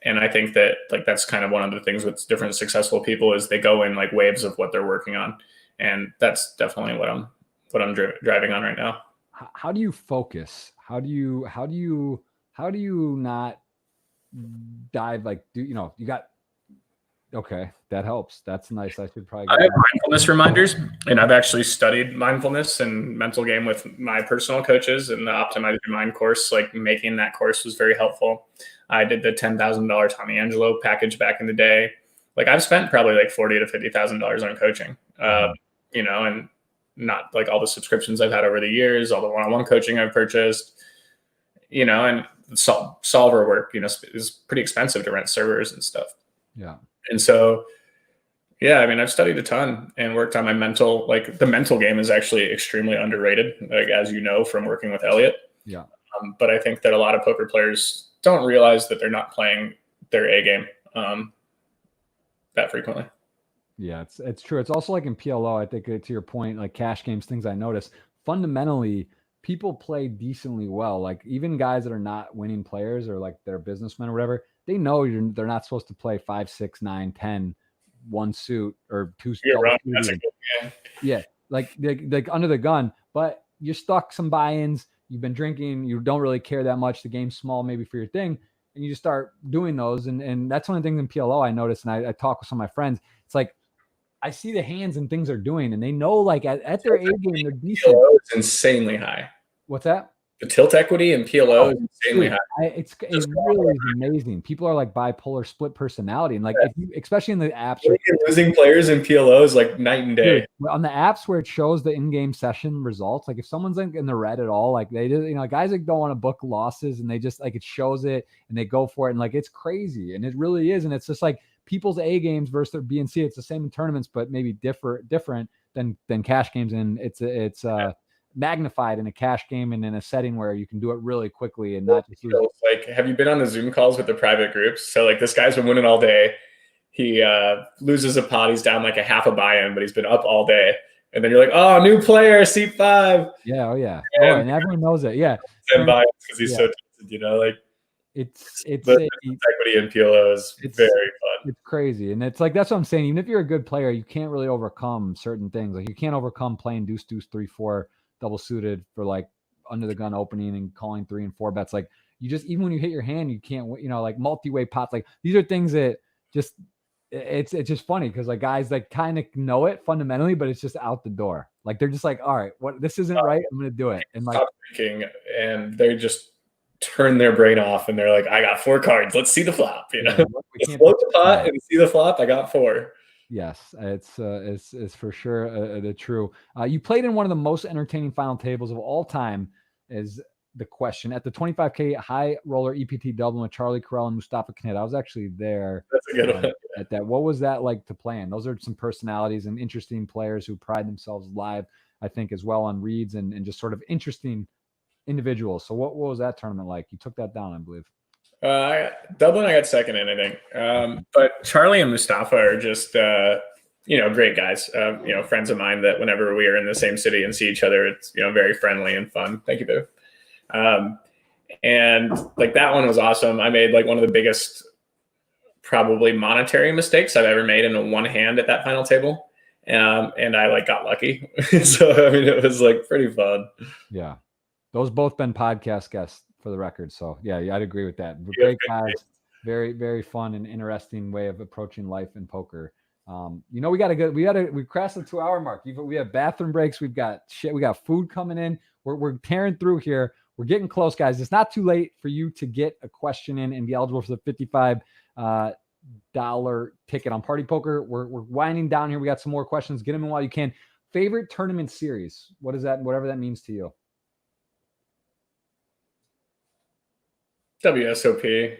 And I think that like that's kind of one of the things with different successful people is they go in like waves of what they're working on, and that's definitely what I'm driving on right now. How do you focus? How do you not dive like you got okay, that helps. That's nice. I should probably I have mindfulness reminders, and I've actually studied mindfulness and mental game with my personal coaches, and the Optimize Your Mind course, like making that course was very helpful. I did the $10,000 Tommy Angelo package back in the day. Like I've spent probably like $40,000 to $50,000 on coaching, you know, and not like all the subscriptions I've had over the years, all the one-on-one coaching I've purchased, you know, and solver work, you know, is pretty expensive to rent servers and stuff. Yeah. And so, yeah, I mean, I've studied a ton and worked on my mental, like the mental game is actually extremely underrated, like, as you know, from working with Elliot. Yeah. But I think that a lot of poker players don't realize that they're not playing their A game that frequently. Yeah, it's true. It's also like in PLO, I think to your point, like cash games, things I notice, fundamentally, people play decently well. Like even guys that are not winning players or like they're businessmen or whatever, they know they're not supposed to play 5, 6, 9, 10, one suit or two. Yeah, like under the gun, but you're stuck some buy-ins. You've been drinking. You don't really care that much. The game's small, maybe for your thing, and you just start doing those. And that's one of the things in PLO I noticed, and I talk with some of my friends. It's like I see the hands and things they're doing, and they know like at their A game they're decent. PLO is insanely high. What's that? The tilt equity in PLO is insanely high. It really is amazing. People are like bipolar split personality. And like, if you, especially in the apps, losing players in PLO is like night and day. Dude, on the apps where it shows the in-game session results, like if someone's like in the red at all, like they just, guys like don't want to book losses and they just like, it shows it and they go for it. And like, it's crazy. And it really is. And it's just like people's A games versus their B and C. It's the same in tournaments, but maybe different than cash games. And it's magnified in a cash game and in a setting where you can do it really quickly and not just lose. Like, have you been on the Zoom calls with the private groups? So like this guy's been winning all day. He loses a pot. He's down like a half a buy-in, but he's been up all day. And then you're like, oh, new player, C5. Yeah, oh yeah. And everyone knows it. Yeah. 10 buy-ins because he's so talented, like it's equity in PLO is very fun. It's crazy. And it's like, that's what I'm saying. Even if you're a good player, you can't really overcome certain things. Like you can't overcome playing deuce, 3-4 double suited for like under the gun opening and calling 3 and 4 bets. Like you just, even when you hit your hand, you can't, like multi-way pots. Like these are things that just, it's just funny because like guys like kind of know it fundamentally, but it's just out the door. Like they're just like, all right, what, this isn't right. I'm going to do it. And like thinking, and they just turn their brain off and they're like, I got 4 cards. Let's see the flop. Let's float the pot and see the flop. I got 4. Yes, it's for sure the true. You played in one of the most entertaining final tables of all time, is the question, at the 25K high roller EPT Dublin with Charlie Carell and Mustafa Knet. I was actually there. That's a good one. At that. What was that like to play in? Those are some personalities and interesting players who pride themselves live, I think, as well on reads and just sort of interesting individuals. So what was that tournament like? You took that down, I believe. Dublin, I got second in, I think. But Charlie and Mustafa are just, great guys. Friends of mine that whenever we are in the same city and see each other, it's, very friendly and fun. Thank you, Boo. And like that one was awesome. I made like one of the biggest, probably monetary mistakes I've ever made in a one hand at that final table. And I like got lucky. So, I mean, it was like pretty fun. Yeah. Those both been podcast guests for the record. So yeah, I'd agree with that. Great guys, very, very fun and interesting way of approaching life in poker. We crossed the 2-hour mark. We have bathroom breaks. We've got shit. We got food coming in. We're tearing through here. We're getting close, guys. It's not too late for you to get a question in and be eligible for the $55 ticket on Party Poker. We're winding down here. We got some more questions. Get them in while you can. Favorite tournament series? What is that? Whatever that means to you. WSOP.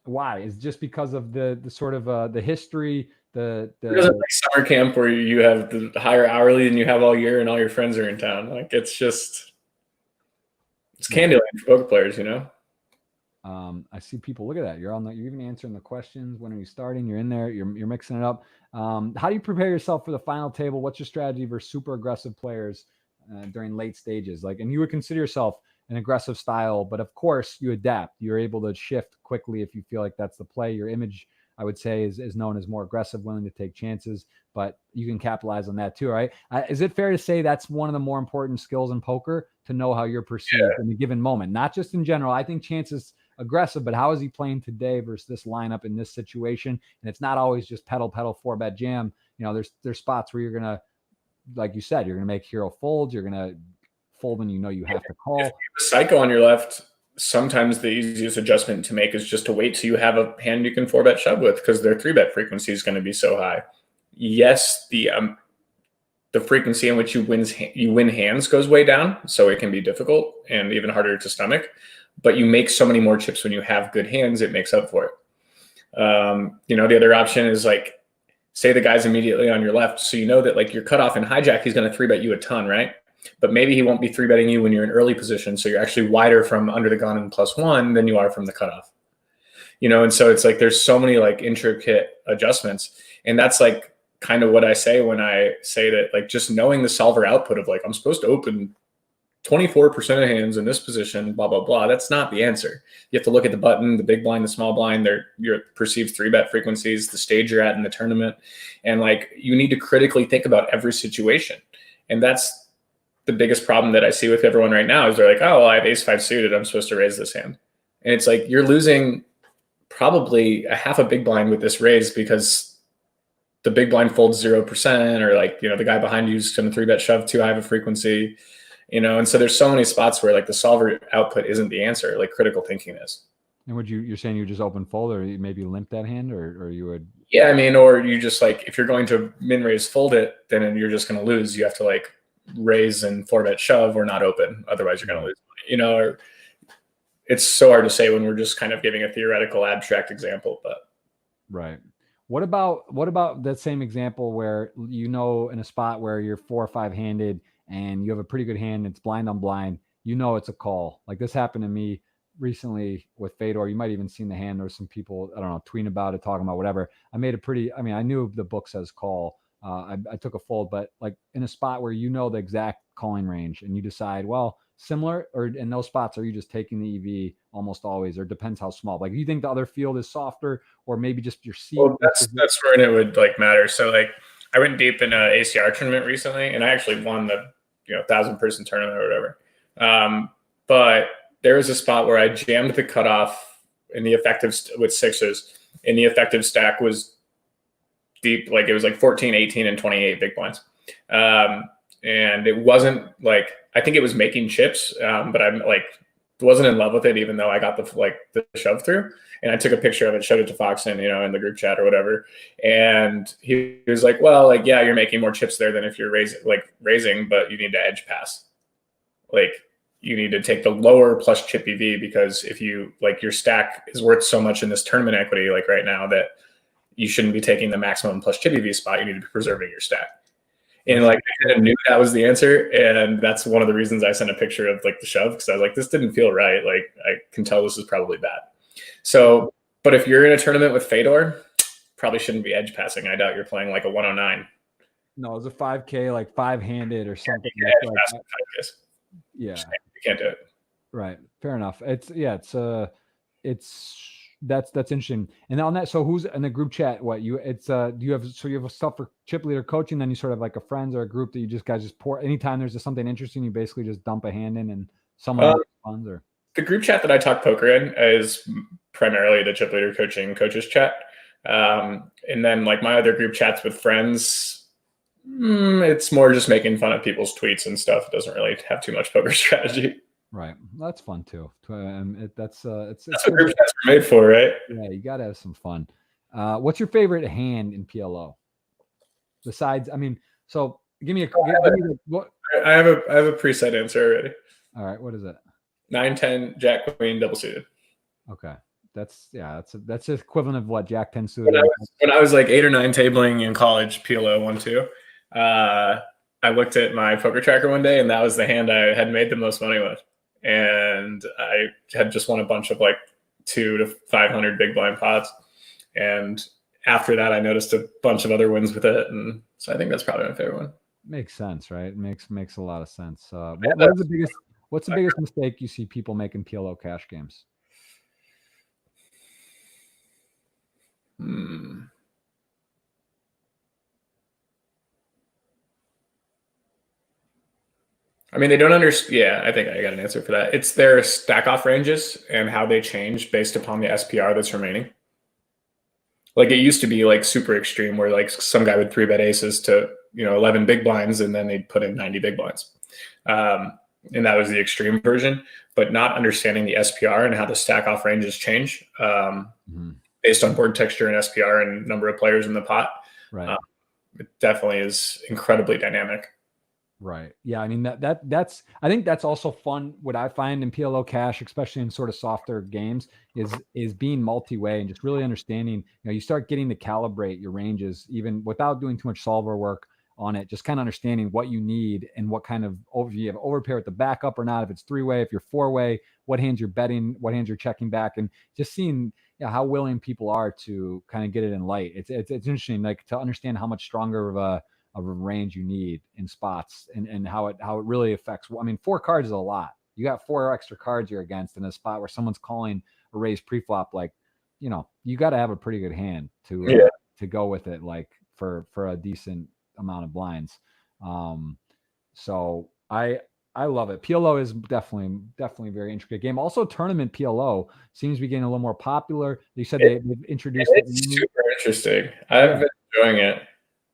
Why? Is just because of the sort of the history, The It doesn't like summer camp where you have the higher hourly than you have all year and all your friends are in town. Like it's Candyland for poker players, you know? I see people. Look at that. You're even answering the questions. When are you starting? You're in there. You're mixing it up. How do you prepare yourself for the final table? What's your strategy for super aggressive players during late stages? Like, and you would consider yourself an aggressive style, but of course you adapt. You're able to shift quickly if you feel like that's the play. Your image, I would say, is known as more aggressive, willing to take chances, but you can capitalize on that too, right? Is it fair to say that's one of the more important skills in poker, to know how you're perceived in a given moment, not just in general? I think chances aggressive, but how is he playing today versus this lineup in this situation? And it's not always just pedal, 4-bet jam. You know, there's spots where you're going to, like you said, you're going to make hero folds. You're going to fold when you know you have to call. If you have a psycho on your left, sometimes the easiest adjustment to make is just to wait till you have a hand you can 4-bet shove with, because their 3-bet frequency is going to be so high. Yes, the frequency in which you win hands goes way down, so it can be difficult and even harder to stomach. But you make so many more chips when you have good hands, it makes up for it. You know, the other option is like, say the guy's immediately on your left, so you know that like your cutoff in hijack, he's going to 3-bet you a ton, right? But maybe he won't be 3-betting you when you're in early position, so you're actually wider from under the gun and +1 than you are from the cutoff. You know, and so it's like there's so many like intricate adjustments, and that's like kind of what I say when I say that, like, just knowing the solver output of like, I'm supposed to open 24% of hands in this position, blah, blah, blah. That's not the answer. You have to look at the button, the big blind, the small blind, your perceived 3-bet frequencies, the stage you're at in the tournament. And like, you need to critically think about every situation. And that's the biggest problem that I see with everyone right now is they're like, oh, well, I have ace-5 suited, I'm supposed to raise this hand. And it's like, you're losing probably a half a big blind with this raise because the big blind folds 0%, or like, you know, the guy behind you is going to 3-bet shove too high of a frequency. You know, and so there's so many spots where like the solver output isn't the answer, like critical thinking is. And you're saying you just open fold, or you maybe limp that hand, or you would? Yeah, I mean, or you just like, if you're going to min raise fold it, then you're just going to lose. You have to like raise and 4-bet shove or not open, otherwise you're going to lose. You know, or it's so hard to say when we're just kind of giving a theoretical abstract example, but right. What about that same example where, you know, in a spot where you're 4 or 5 handed and you have a pretty good hand, it's blind on blind, you know it's a call. Like this happened to me recently with Fedor. You might even seen the hand. There's some people, I don't know, tweeting about it, talking about whatever. I knew the book says call. I took a fold, but like in a spot where you know the exact calling range and you decide, well, similar, or in those spots, are you just taking the EV almost always, or depends how small? Like, you think the other field is softer, or maybe just your seat? Well, that's where it would like matter. So like, I went deep in a ACR tournament recently, and I actually won the 1,000-person tournament or whatever. But there was a spot where I jammed the cutoff in the effective with sixes, and the effective stack was deep, like it was like 14, 18, and 28 big blinds. And it wasn't like, I think it was making chips, but I'm like, wasn't in love with it, even though I got the shove through. And I took a picture of it, showed it to Fox in the group chat or whatever. And he was like, well, like, yeah, you're making more chips there than if you're raising, but you need to edge pass. Like, you need to take the lower plus chip EV, because if you like, your stack is worth so much in this tournament equity, like right now, that you shouldn't be taking the maximum plus chip EV spot. You need to be preserving your stack. And like, I kind of knew that was the answer. And that's one of the reasons I sent a picture of like the shove, because I was like, this didn't feel right. Like, I can tell this is probably bad. So, but if you're in a tournament with Fedor, probably shouldn't be edge passing. I doubt you're playing like a 109. No, it was a 5K, like 5-handed or something. Yeah, you can't do it. Right. Fair enough. That's interesting. And on that, so who's in the group chat? Do you have stuff for chip leader coaching? Then you sort of like a friends or a group that you just pour anytime there's just something interesting, you basically just dump a hand in and someone responds, or the group chat that I talk poker in is primarily the chip leader coaching coaches chat. And then like my other group chats with friends, it's more just making fun of people's tweets and stuff. It doesn't really have too much poker strategy. Right. That's fun too. That's what group chats are made for, right? Yeah, you got to have some fun. What's your favorite hand in PLO? Besides, I mean, so give me what? I have a preset answer already. All right, what is it? 9-10 Jack Queen double suited. Okay. That's that's the equivalent of what Jack 10 suited. When I was like 8 or 9 tabling in college, PLO 1-2. I looked at my poker tracker one day, and that was the hand I had made the most money with. And I had just won a bunch of like 200 to 500 big blind pots. And after that, I noticed a bunch of other wins with it. And so I think that's probably my favorite one. Makes sense, right? Makes a lot of sense. What's the biggest mistake you see people make in PLO cash games? I mean, they don't understand. Yeah, I think I got an answer for that. It's their stack off ranges and how they change based upon the SPR that's remaining. Like it used to be like super extreme where like some guy would 3-bet aces to, 11 big blinds and then they'd put in 90 big blinds. And that was the extreme version, but not understanding the SPR and how the stack off ranges change based on board texture and SPR and number of players in the pot. Right. It definitely is incredibly dynamic. Right. Yeah. I mean, that's, I think that's also fun. What I find in PLO cash, especially in sort of softer games, is being multi-way and just really understanding, you start getting to calibrate your ranges, even without doing too much solver work on it, just kind of understanding what you need and what kind of you have overpair with the backup or not. If it's 3-way, if you're 4-way, what hands you're betting, what hands you're checking back, and just seeing how willing people are to kind of get it in light. It's interesting, like to understand how much stronger of a range you need in spots and how it really affects. I mean, 4 cards is a lot. You got 4 extra cards you're against in a spot where someone's calling a raise preflop. Like, you got to have a pretty good hand to go with it, like for a decent amount of blinds. So I love it. PLO is definitely a very intricate game. Also, tournament PLO seems to be getting a little more popular. You said they've introduced it. It's super interesting. I've been enjoying it.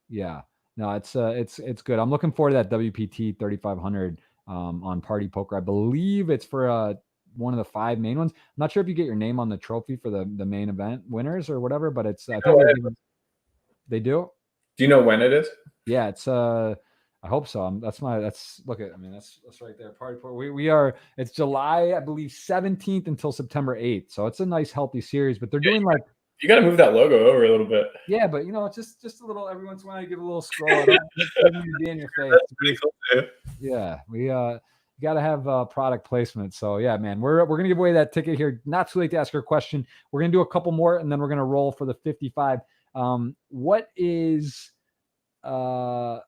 Yeah. No, it's good. I'm looking forward to that WPT 3500 on Party Poker. I believe it's for one of the 5 main ones. I'm not sure if you get your name on the trophy for the main event winners or whatever, but it's I think they do. Do you know when it is? Yeah, it's I hope so. That's look at. I mean, that's right there. Party Poker. We are. It's July, I believe, 17th until September 8th. So it's a nice, healthy series. But they're doing like. You got to move that logo over a little bit. Yeah, but just a little. Every once in a while, you give a little scroll. Be in your face. That's pretty cool too. Yeah, we got to have product placement. So yeah, man, we're gonna give away that ticket here. Not too late to ask your question. We're gonna do a couple more, and then we're gonna roll for the 55. What is someone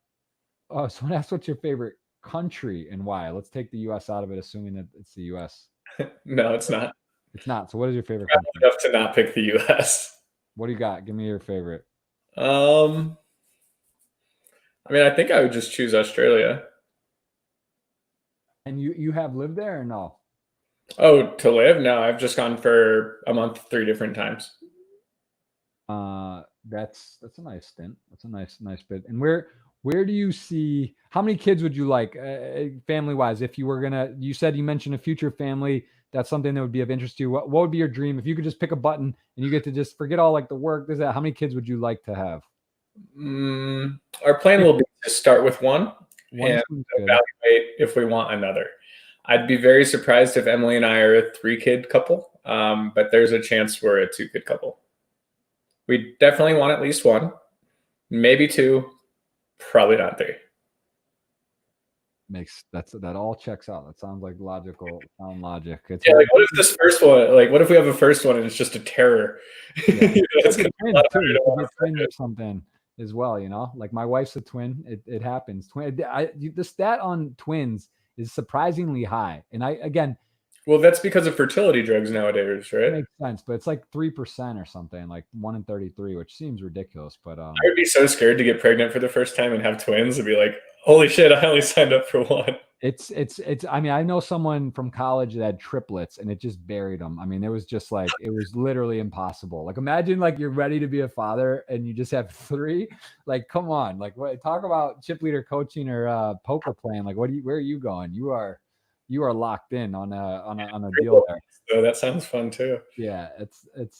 asked what's your favorite country and why? Let's take the U.S. out of it, assuming that it's the U.S. No, it's not. It's not. So what is your favorite country? Enough to not pick the U.S. What do you got? Give me your favorite. I mean, I think I would just choose Australia. And you have lived there or no? Oh, to live? No, I've just gone for a month 3 different times. That's a nice stint. That's a nice bit. And where do you see, how many kids would you like family wise? If you were you mentioned a future family, that's something that would be of interest to you. What would be your dream if you could just pick a button and you get to just forget all like the work? How many kids would you like to have? Our plan will be to start with one and evaluate if we want another. I'd be very surprised if Emily and I are a 3-kid couple, but there's a chance we're a 2-kid couple. We definitely want at least 1, maybe 2, probably not 3. That all checks out. That sounds like logical. Logic. It's like what if this first one? Like what if we have a first one and it's just a terror? Yeah. It's gonna be a twin or something as well. Like my wife's a twin. It happens. The stat on twins is surprisingly high, and well, that's because of fertility drugs nowadays, right? It makes sense, but it's like 3% or something, like 1 in 33, which seems ridiculous. But I would be so scared to get pregnant for the first time and have twins and be like, holy shit, I only signed up for 1. It's I mean, I know someone from college that had triplets and it just buried them. I mean, it was just like, it was literally impossible. Like imagine like you're ready to be a father and you just have 3. Like, come on, like what, talk about chip leader coaching or poker playing. Like where are you going? You are locked in on a deal there. So that sounds fun too. Yeah, it's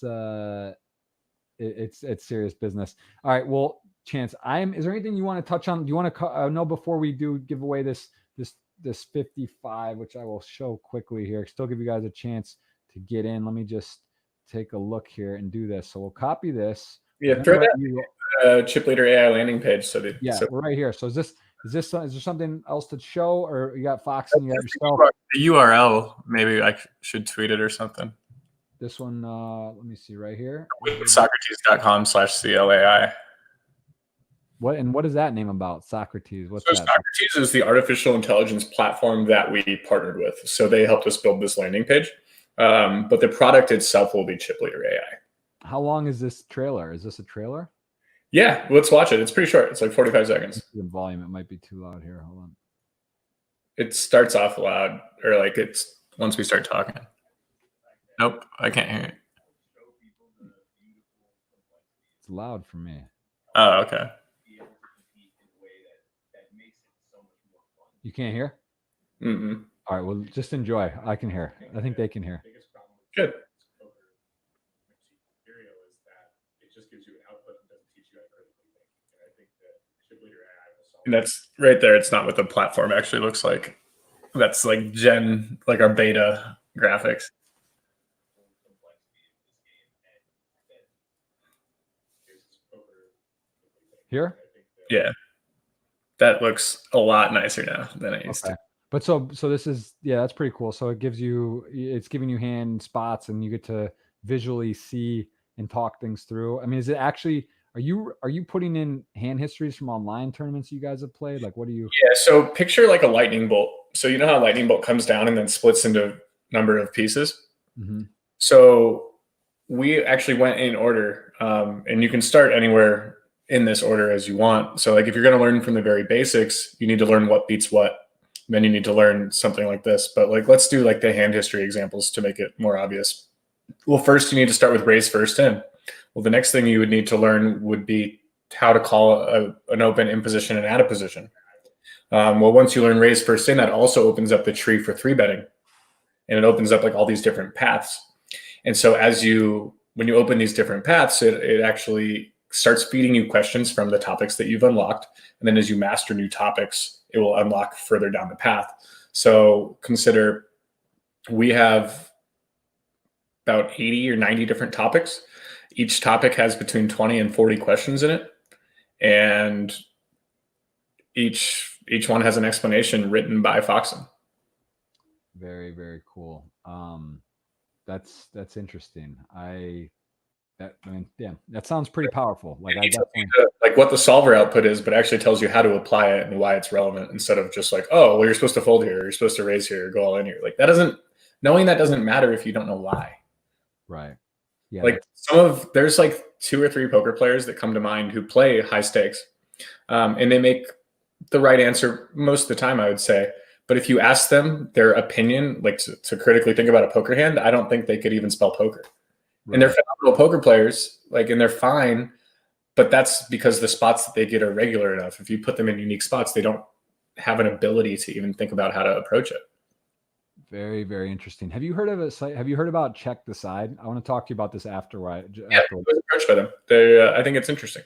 serious business. All right, well, Chance, is there anything you want to touch on? Do you want to know before we do give away this 55, which I will show quickly here, still give you guys a chance to get in. Let me just take a look here and do this. So we'll copy this. Yeah, throw that chip leader AI landing page. So we're right here. So is there something else to show, or you got Fox and you got yourself? The URL, maybe I should tweet it or something. This one, let me see right here. Socrates.com/CLAI. What is that name about? Socrates. What's that? Socrates is the artificial intelligence platform that we partnered with. So they helped us build this landing page. But the product itself will be Chip Leader AI. How long is this trailer? Is this a trailer? Yeah, let's watch it. It's pretty short. It's like 45 seconds. The volume, it might be too loud here. Hold on. It starts off loud, or like it's once we start talking. Nope, I can't hear it. It's loud for me. Oh, okay. You can't hear? Mm-mm. All right, well, just enjoy. I can hear. I think they can hear. Good. And that's right there. It's not what the platform actually looks like. That's like like our beta graphics. Here? Yeah. That looks a lot nicer now than it used to. But so this is, that's pretty cool. So it's giving you hand spots and you get to visually see and talk things through. I mean, is it actually, are you putting in hand histories from online tournaments you guys have played? Like, what do you? Yeah. So picture like a lightning bolt. So you know how a lightning bolt comes down and then splits into a number of pieces. Mm-hmm. So we actually went in order, and you can start anywhere in this order as you want. So like if you're going to learn from the very basics, you need to learn what beats what. Then you need to learn something like this. But like, let's do like the hand history examples to make it more obvious. Well, first you need to start with raise first in. Well, the next thing you would need to learn would be how to call an open in position and out of position. Well, once you learn raise first in, that also opens up the tree for 3-betting, and it opens up like all these different paths. And so when you open these different paths, it actually starts feeding you questions from the topics that you've unlocked. And then as you master new topics, it will unlock further down the path. So consider we have about 80 or 90 different topics. Each topic has between 20 and 40 questions in it. And each one has an explanation written by Foxen. Very, very cool. That's interesting. That sounds pretty powerful. Like like what the solver output is, but actually tells you how to apply it and why it's relevant, instead of just like, oh, well, you're supposed to fold here, or you're supposed to raise here, or go all in here. Like knowing that doesn't matter if you don't know why. Right. Yeah. Like there's like 2 or 3 poker players that come to mind who play high stakes, and they make the right answer most of the time, I would say. But if you ask them their opinion, like to critically think about a poker hand, I don't think they could even spell poker. Right. And they're phenomenal poker players, and they're fine, but that's because the spots that they get are regular enough. If you put them in unique spots, they don't have an ability to even think about how to approach it. Very, very interesting. Have you heard of a site? Have you heard about Check the Side? I want to talk to you about this afterward. Yeah, I was approached by them. I think it's interesting.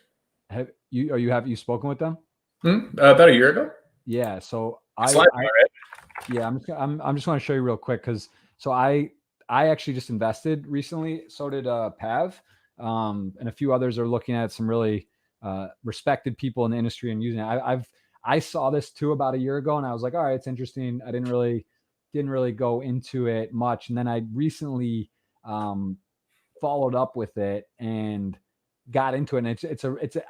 Have you spoken with them? About a year ago. Yeah. So I'm just going to show you real quick because I actually just invested recently. So did Pav, and a few others are looking at some really respected people in the industry and using it. I saw this too about a year ago, and I was like, all right, it's interesting. I didn't really go into it much, and then I recently followed up with it and got into it. And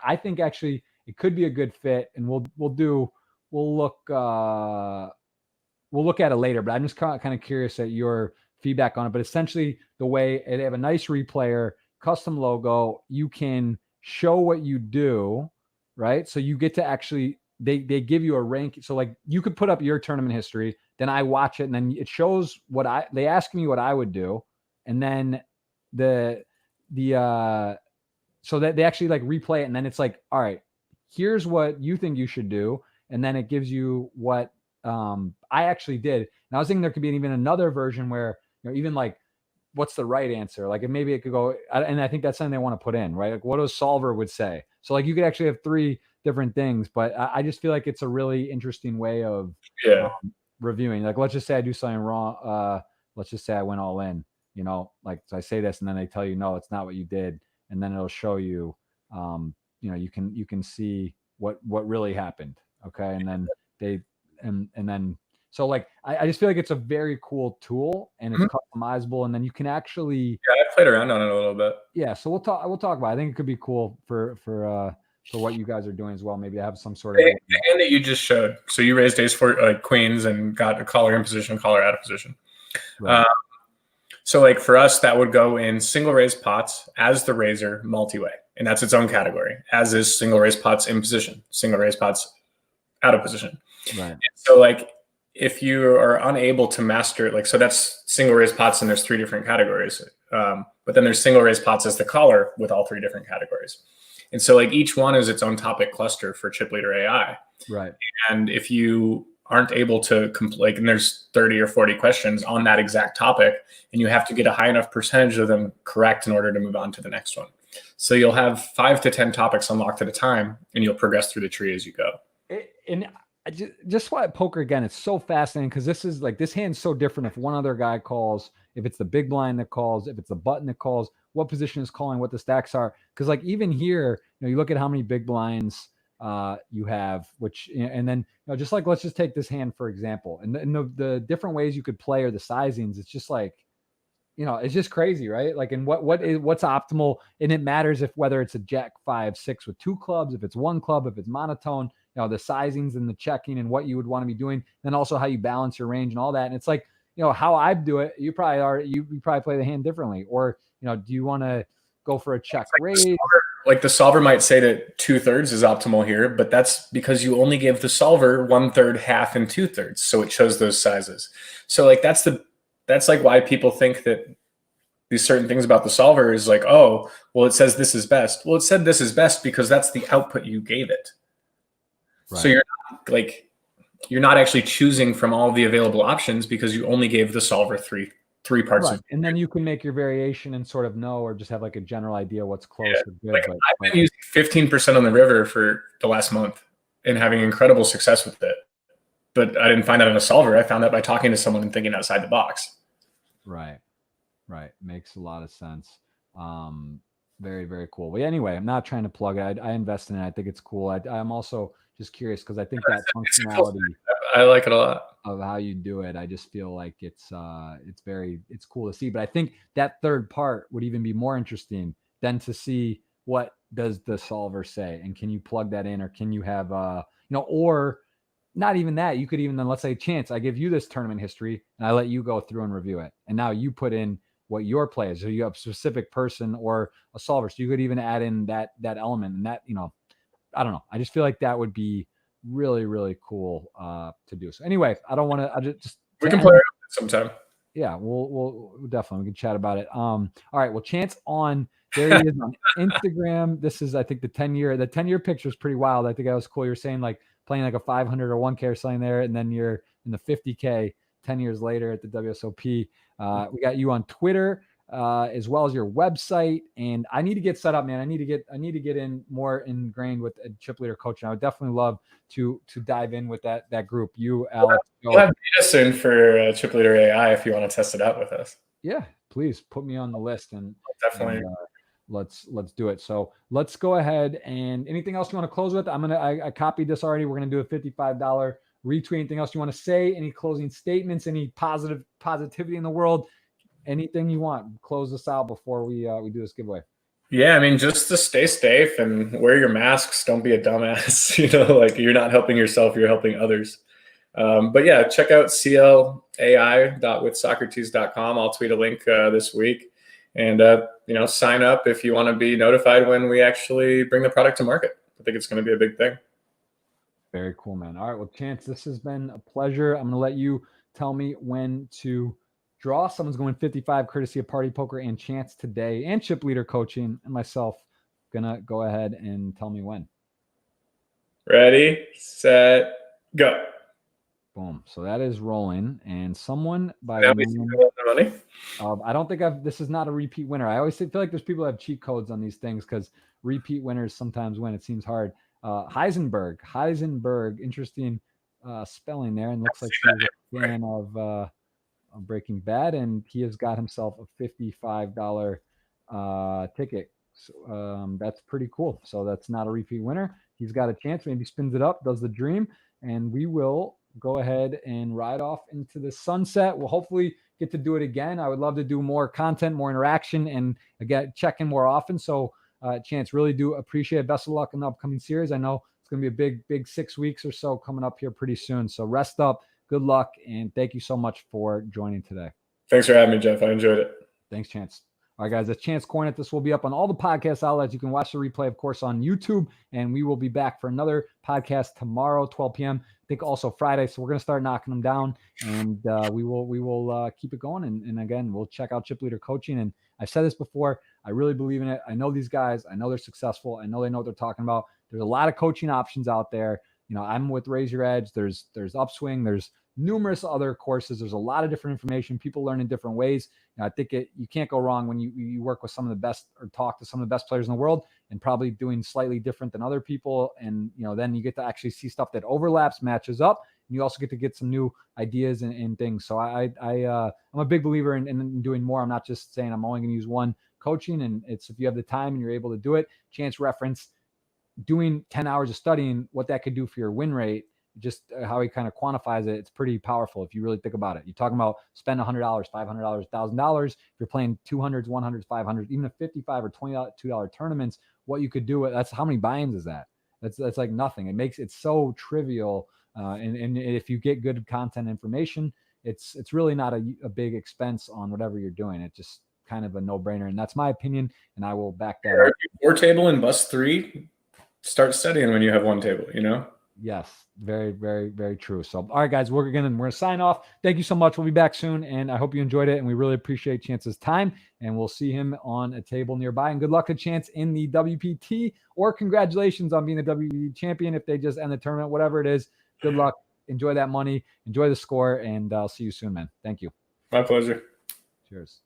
I think actually it could be a good fit, and we'll look at it later. But I'm just kind of curious at your feedback on it. But essentially, the way they have a nice replayer, custom logo, you can show what you do, right? So you get to actually they give you a rank. So like you could put up your tournament history, then I watch it, and then it shows they ask me what I would do, and then so that they actually like replay it, and then it's like, all right, here's what you think you should do, and then it gives you what I actually did. And I was thinking there could be even another version where, even like what's the right answer, like maybe it could go, and I think that's something they want to put in, right? Like what a solver would say. So like you could actually have 3 different things, but I just feel like it's a really interesting way of reviewing. Like let's just say I do something wrong. Let's just say I went all in. you know, like, so I say this and then they tell you, no, it's not what you did. And then it'll show you, you know, you can see what really happened. Okay. And then and then, so like, I just feel like it's a very cool tool and it's customizable. And then you can actually, Yeah, I played around on it a little bit. yeah. So we'll talk about it. I think it could be cool for what you guys are doing as well. Maybe to have some sort of The hand that you just showed. So you raised ace for queens and got a caller in position, caller out of position. right. So like for us, that would go in single raise pots as the raiser multi-way. And that's its own category, as is single raise pots in position, single raise pots out of position. Right. And so like if you are unable to master, like, so that's single raise pots and there's 3 different categories. But then there's single raise pots as the caller with all 3 different categories. And so like each one is its own topic cluster for Chip Leader AI. Right. And if you aren't able to complete, and there's 30 or 40 questions on that exact topic, and you have to get a high enough percentage of them correct in order to move on to the next one. So you'll have 5 to 10 topics unlocked at a time, and you'll progress through the tree as you go. And I just why poker again, it's so fascinating because this is like, this hand's so different. If one other guy calls, if it's the big blind that calls, if it's the button that calls, what position is calling, what the stacks are. Because like even here, you know, you look at how many big blinds you have, which, and then, you know, just like, let's just take this hand for example, and the different ways you could play or the sizings. It's just like, you know, it's just crazy, right? Like, and what's optimal, and it matters if whether it's a jack 5-6 with 2 clubs, if it's 1 club, if it's monotone, you know, the sizings and the checking and what you would want to be doing, then also how you balance your range and all that. And it's like, you know, how I do it, you probably play the hand differently, or, you know, do you want to go for a check raise? Like the solver might say that 2/3 is optimal here, but that's because you only gave the solver 1/3, half, and 2/3. So it shows those sizes. So like that's like why people think that these certain things about the solver is like, oh, well, it says this is best. Well, it said this is best because that's the output you gave it. Right. So you're not actually choosing from all the available options because you only gave the solver three parts. Right. And then you can make your variation and sort of know, or just have like a general idea what's close. Yeah. Or good, like I've been using 15% on the river for the last month and having incredible success with it. But I didn't find that in a solver. I found that by talking to someone and thinking outside the box. Right. Right. Makes a lot of sense. Very, very cool. Well, anyway, I'm not trying to plug it. I invest in it. I think it's cool. I'm also just curious because I think that functionality, I like it a lot, of how you do it. I just feel like it's cool to see. But I think that third part would even be more interesting than to see what does the solver say, and can you plug that in, or can you have or not even that. You could even then, let's say, Chance, I give you this tournament history and I let you go through and review it, and now you put in what your play is. So you have a specific person or a solver. So you could even add in that element, and that, I don't know. I just feel like that would be really, really cool to do. So anyway, I don't want to. We can play it sometime. Yeah, we'll definitely, we can chat about it. All right. Well, Chance there he is on Instagram. This is, I think, the 10-year picture is pretty wild. I think that was cool. You're saying like playing like a 500 or 1K or something there, and then you're in the 50K 10 years later at the WSOP. We got you on Twitter, as well as your website, and I need to get set up, man. I need to get in more ingrained with chip leader coaching. I would definitely love to dive in with that group. You, Alex, we'll have data soon for chip leader AI if you want to test it out with us. Yeah, please put me on the list, and definitely. Let's do it. So let's go ahead, and anything else you want to close with? I copied this already. We're gonna do a $55 retweet. Anything else you want to say? Any closing statements? Any positivity in the world? Anything you want? Close this out before we do this giveaway. Yeah, I mean, just to stay safe and wear your masks. Don't be a dumbass. Like you're not helping yourself, you're helping others. But yeah, check out clai.withsocrates.com. I'll tweet a link this week, and sign up if you want to be notified when we actually bring the product to market. I think it's going to be a big thing. Very cool, man. All right, well, Chance, this has been a pleasure. I'm going to let you tell me when to draw. Someone's going 55 courtesy of Party Poker and Chance today, and Chip Leader Coaching, and myself gonna go ahead and tell me when. Ready, set, go. Boom. So that is rolling, and someone by money. I don't think this is not a repeat winner. I always feel like there's people that have cheat codes on these things because repeat winners sometimes win. It seems hard. Heisenberg, interesting spelling there, and looks like she's a fan Breaking Bad, and he has got himself a $55 ticket. So, that's pretty cool. So that's not a repeat winner. He's got a chance. Maybe spins it up, does the dream, and we will go ahead and ride off into the sunset. We'll hopefully get to do it again. I would love to do more content, more interaction, and again, check in more often. So, Chance, really do appreciate it. Best of luck in the upcoming series. I know it's going to be a big 6 weeks or so coming up here pretty soon. So rest up, good luck, and thank you so much for joining today. Thanks for having me, Jeff. I enjoyed it. Thanks, Chance. All right, guys, that's Chance Kornuth. This will be up on all the podcast outlets. You can watch the replay, of course, on YouTube, and we will be back for another podcast tomorrow, 12 p.m. I think also Friday. So we're going to start knocking them down, and we will keep it going. And again, we'll check out Chip Leader Coaching. And I've said this before. I really believe in it. I know these guys. I know they're successful. I know they know what they're talking about. There's a lot of coaching options out there. You know, I'm with Raise Your Edge. There's Upswing. There's numerous other courses. There's a lot of different information. People learn in different ways. I think you can't go wrong when you work with some of the best or talk to some of the best players in the world, and probably doing slightly different than other people. And, then you get to actually see stuff that overlaps, matches up. And you also get some new ideas and things. So I'm a big believer in doing more. I'm not just saying I'm only going to use one coaching. And it's, if you have the time and you're able to do it, Chance reference doing 10 hours of studying, what that could do for your win rate. Just how he kind of quantifies it, it's pretty powerful if you really think about it. You're talking about spend $100, $500, $1,000. If you're playing 200s, 100s, 500s, even a $55 or $22 tournaments, what you could do, that's how many buy-ins is that? That's like nothing. It makes it so trivial. And if you get good content information, it's really not a big expense on whatever you're doing. It's just kind of a no-brainer. And that's my opinion. And I will back that up. 4 table and bust 3. Start studying when you have 1 table, Yes, very, very, very true. So, all right, guys, we're going to sign off. Thank you so much. We'll be back soon, and I hope you enjoyed it, and we really appreciate Chance's time, and we'll see him on a table nearby. And good luck to Chance in the WPT, or congratulations on being the WPT champion if they just end the tournament, whatever it is. Good luck. Enjoy that money. Enjoy the score, and I'll see you soon, man. Thank you. My pleasure. Cheers.